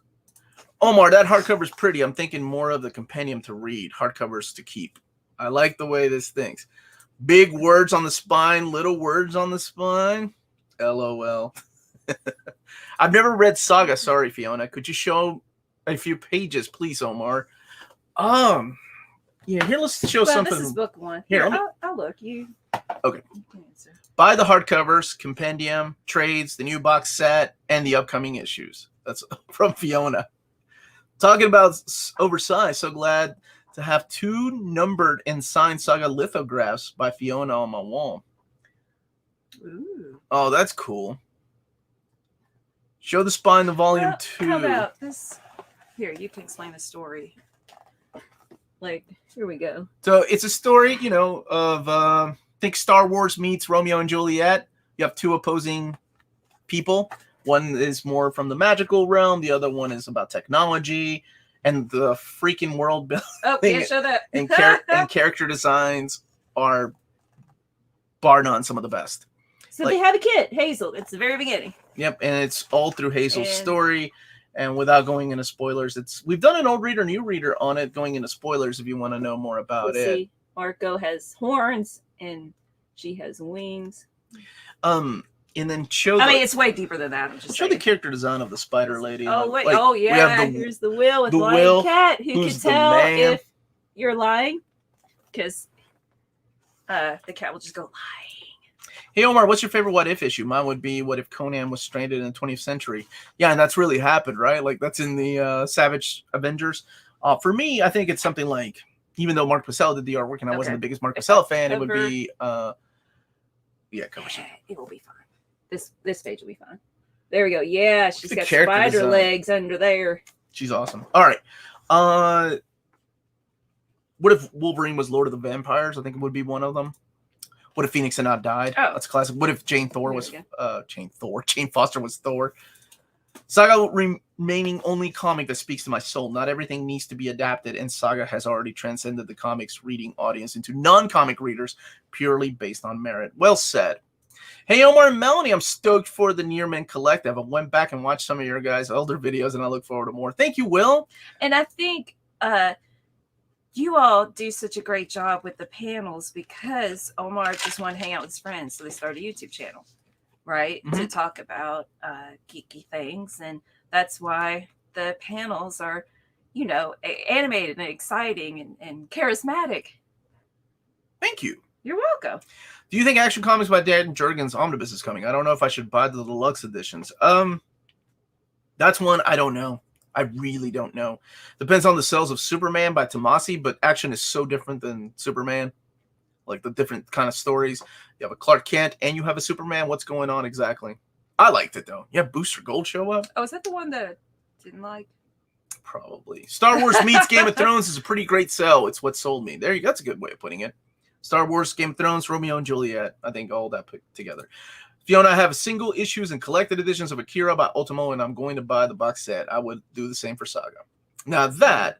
Omar, that hardcover's pretty. I'm thinking more of the compendium to read. Hardcovers to keep. I like the way this thinks. Big words on the spine, little words on the spine. LOL. I've never read Saga. Sorry, Fiona. Could you show a few pages, please, Omar? Yeah, here, let's show something. This is book one. Here, I'll look. You. Okay. Buy the hardcovers, compendium, trades, the new box set, and the upcoming issues. That's from Fiona. Talking about oversized, so glad to have 2 numbered and signed Saga lithographs by Fiona on my wall. Ooh. Oh, that's cool. Show the spine, the volume 2. How about this? Here, you can explain the story. Like, here we go. So it's a story, you know, of think Star Wars meets Romeo and Juliet. You have 2 opposing people. One is more from the magical realm. The other one is about technology and the freaking world building. Oh, yeah, show that. and character designs are bar none some of the best. So they have a kid, Hazel. It's the very beginning. Yep, and it's all through Hazel's story. And without going into spoilers, we've done an old reader, new reader on it, going into spoilers if you want to know more about it. See, Marco has horns and she has wings. And then show. I mean, it's way deeper than that. I'm just show the character design of the Spider Lady. Oh wait! Oh yeah. Here's the Will with lying cat. Who can tell if you're lying? Because the cat will just go lying. Hey Omar, what's your favorite What If issue? Mine would be What If Conan was stranded in the 20th century. Yeah, and that's really happened, right? Like that's in the Savage Avengers. For me, I think it's something like, even though Mark Purcell did the artwork and I wasn't the biggest Mark Purcell fan, it would be cover sheet. It will be fine. This page will be fine. There we go. Yeah, she's got spider legs under there. She's awesome. All right. What if Wolverine was Lord of the Vampires? I think it would be one of them. What if Phoenix had not died? Oh, that's classic. What if Jane Foster was Thor? Saga remaining only comic that speaks to my soul. Not everything needs to be adapted, and Saga has already transcended the comics reading audience into non-comic readers purely based on merit. Well said. Hey, Omar and Melanie, I'm stoked for the Near Men Collective. I went back and watched some of your guys' older videos, and I look forward to more. Thank you, Will. And I think you all do such a great job with the panels because Omar just wanted to hang out with his friends, so they started a YouTube channel, right, to talk about geeky things. And that's why the panels are, you know, animated and exciting and charismatic. Thank you. You're welcome. Do you think Action Comics by Dan Jurgens Omnibus is coming? I don't know if I should buy the deluxe editions. That's one I don't know. I really don't know. Depends on the sales of Superman by Tomasi, but Action is so different than Superman. Like the different kind of stories. You have a Clark Kent and you have a Superman. What's going on exactly? I liked it though. You have Booster Gold show up. Oh, is that the one that I didn't like? Probably. Star Wars meets Game of Thrones is a pretty great sell. It's what sold me. There you go. That's a good way of putting it. Star Wars, Game of Thrones, Romeo and Juliet. I think all that put together. Fiona, I have single issues and collected editions of Akira by Ultimo, and I'm going to buy the box set. I would do the same for Saga. Now that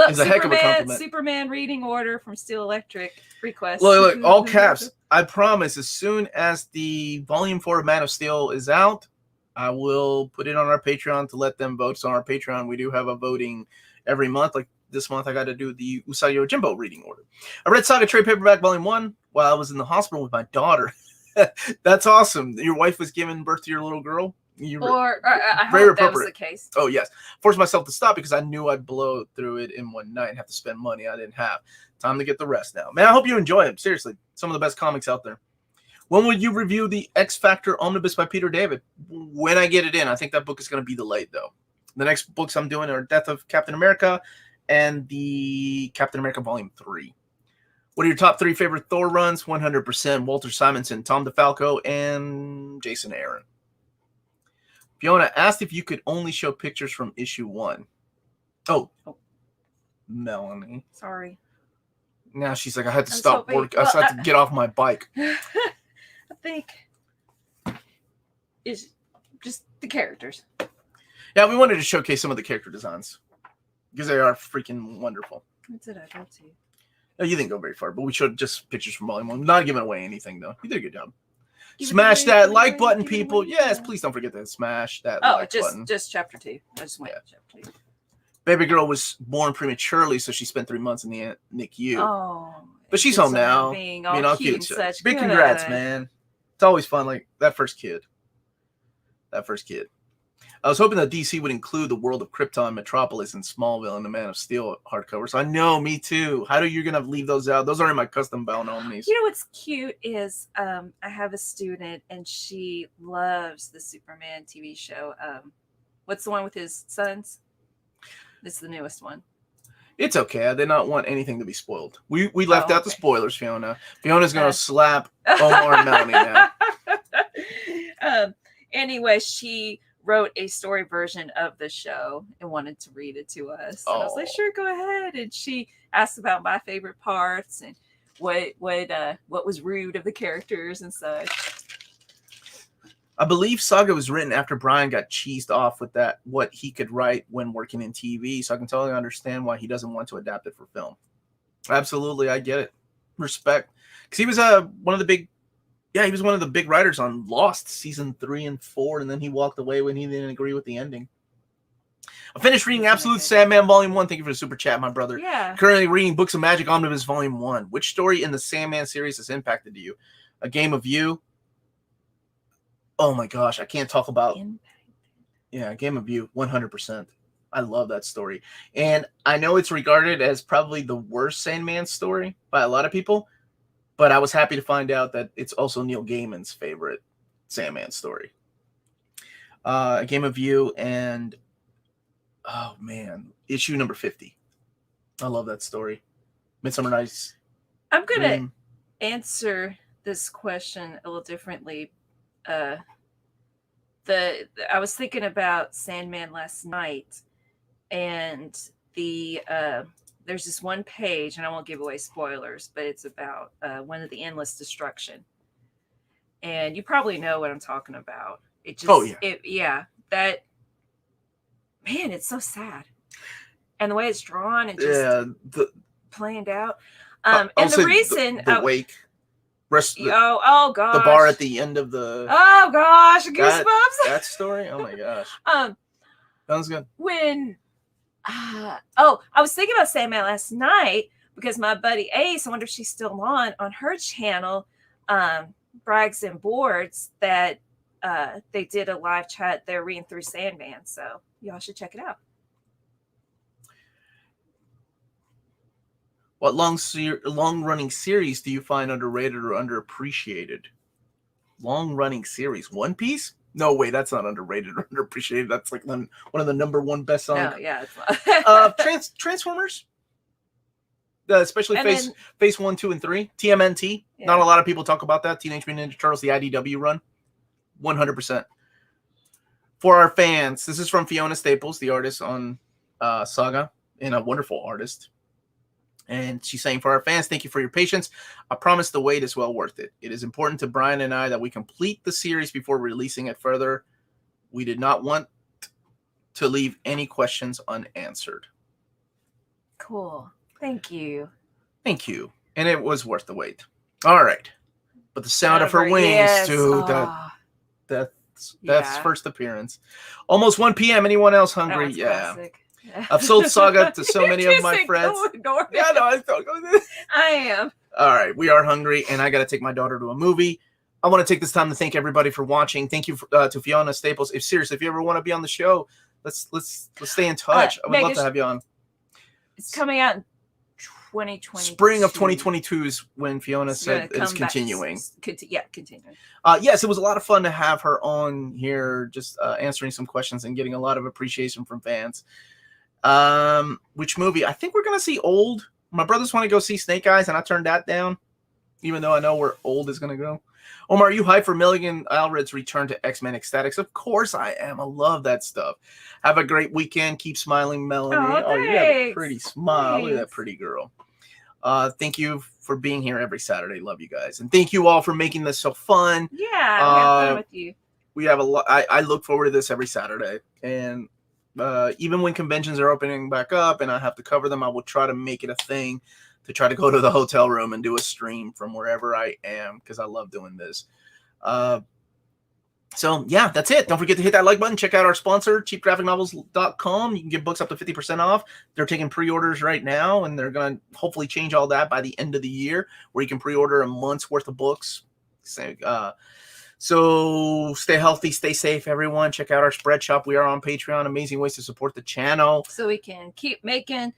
is a heck of a compliment. Superman reading order from Steel Electric request. Look, all caps. I promise as soon as the Volume 4 of Man of Steel is out, I will put it on our Patreon to let them vote. So on our Patreon, we do have a voting every month. Like this month, I got to do the Usagi Yojimbo reading order. I read Saga Trade Paperback Volume 1 while I was in the hospital with my daughter. That's awesome. Your wife was giving birth to your little girl? I hope that was the case. Oh, yes. Forced myself to stop because I knew I'd blow through it in one night and have to spend money I didn't have. Time to get the rest now. Man, I hope you enjoy it. Seriously, some of the best comics out there. When will you review the X Factor Omnibus by Peter David? When I get it in. I think that book is going to be delayed, though. The next books I'm doing are Death of Captain America and the Captain America Volume 3. What are your top 3 favorite Thor runs? 100% Walter Simonson, Tom DeFalco, and Jason Aaron. Fiona asked if you could only show pictures from issue 1. Oh. Melanie. Sorry. Now she's like, I had to stop work. I had to get off my bike. I think it's just the characters. Yeah, we wanted to showcase some of the character designs because they are freaking wonderful. What did I go to? No, you didn't go very far, but we showed just pictures from Volume 1. Not giving away anything, though. You did a good job. Smash that like button, people. Yes, please don't forget to smash that like button. Just chapter 2. I just went chapter 2. Baby girl was born prematurely, so she spent 3 months in the NICU. Oh. But she's home now. Being all cute and such. Big congrats, man. It's always fun. Like, that first kid. I was hoping that DC would include the World of Krypton, Metropolis, and Smallville in the Man of Steel hardcovers. I know, me too. How are you going to leave those out? Those are in my custom bound omnis. You know what's cute is I have a student, and she loves the Superman TV show. What's the one with his sons? This is the newest one. It's okay. I did not want anything to be spoiled. We left out the spoilers, Fiona. Fiona's going to slap Omar and Melanie now. Anyway, she wrote a story version of the show and wanted to read it to us. And I was like, sure, go ahead. And she asked about my favorite parts and what was rude of the characters and such. I believe Saga was written after Brian got cheesed off with what he could write when working in TV. So I can totally understand why he doesn't want to adapt it for film. Absolutely, I get it. Respect, because he was one of the big writers on Lost season 3 and 4, and then he walked away when he didn't agree with the ending. I finished reading Absolute Sandman Volume 1. Thank you for the super chat, my brother. Yeah. Currently reading Books of Magic Omnibus Volume 1. Which story in the Sandman series has impacted you? A Game of You. Oh my gosh, I can't talk about. Yeah, Game of You, 100%. I love that story. And I know it's regarded as probably the worst Sandman story by a lot of people, but I was happy to find out that it's also Neil Gaiman's favorite Sandman story. A Game of You and, oh man, issue number 50. I love that story. Midsummer Night's I'm going to answer this question a little differently. I was thinking about Sandman last night, and there's this one page, and I won't give away spoilers, but it's about one of the Endless Destruction, and you probably know what I'm talking about. It just, that man, it's so sad, and the way it's drawn and just planned out. And the reason the wake. Gosh. The bar at the end of the. Oh gosh, goosebumps. That story. Oh my gosh. Sounds good. When, I was thinking about Sandman last night because my buddy Ace, I wonder if she's still on her channel, Brags and Boards, that they did a live chat. They're reading through Sandman, so y'all should check it out. What long-running series do you find underrated or underappreciated? Long-running series. One Piece? No way, that's not underrated or underappreciated. That's like one of the number one best songs. No, yeah, it's not. Transformers? Especially Phase 1, 2, and 3. TMNT. Yeah. Not a lot of people talk about that. Teenage Mutant Ninja Turtles, the IDW run. 100%. For our fans, this is from Fiona Staples, the artist on Saga, and a wonderful artist. And she's saying, for our fans, thank you for your patience. I promise the wait is well worth it. It is important to Brian and I that we complete the series before releasing it further. We did not want to leave any questions unanswered. Cool. Thank you. Thank you. And it was worth the wait. All right. But the sound of her wings, dude. That's first appearance. Almost 1 p.m. Anyone else hungry? Yeah. Classic. I've sold Saga to so many of my friends. Yeah, no, I am. All right, we are hungry, and I got to take my daughter to a movie. I want to take this time to thank everybody for watching. Thank you to Fiona Staples. If you ever want to be on the show, let's stay in touch. I would love to have you on. It's coming out in 2020. Spring of 2022 is when Fiona said it's continuing. Continuing. Yes, it was a lot of fun to have her on here, just answering some questions and getting a lot of appreciation from fans. Which movie? I think we're gonna see Old. My brothers want to go see Snake Eyes, and I turned that down. even though I know where old is going to go. Omar, are you hyped for Milligan Allred's return to X-Men Ecstatics? Of course I am. I love that stuff. Have a great weekend. Keep smiling, Melanie. Oh, you have a pretty smile. Thanks. Look at that pretty girl. Thank you for being here every Saturday. Love you guys. And thank you all for making this so fun. Yeah, we have fun with you. We have a lot. I look forward to this every Saturday. And even when conventions are opening back up and I have to cover them, I will try to make it a thing to try to go to the hotel room and do a stream from wherever I am because I love doing this. So, yeah, that's it. Don't forget to hit that like button. Check out our sponsor, cheapgraphicnovels.com. You can get books up to 50% off. They're taking pre-orders right now, and they're going to hopefully change all that by the end of the year where you can pre-order a month's worth of books. So stay healthy, stay safe, everyone. Check out our spread shop. We are on Patreon. Amazing ways to support the channel. So we can keep making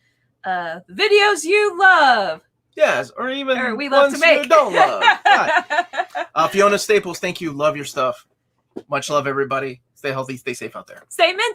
videos you love. Yes, or even we love ones to make. you don't love. Right. Fiona Staples, thank you. Love your stuff. Much love, everybody. Stay healthy, stay safe out there. Stay mint.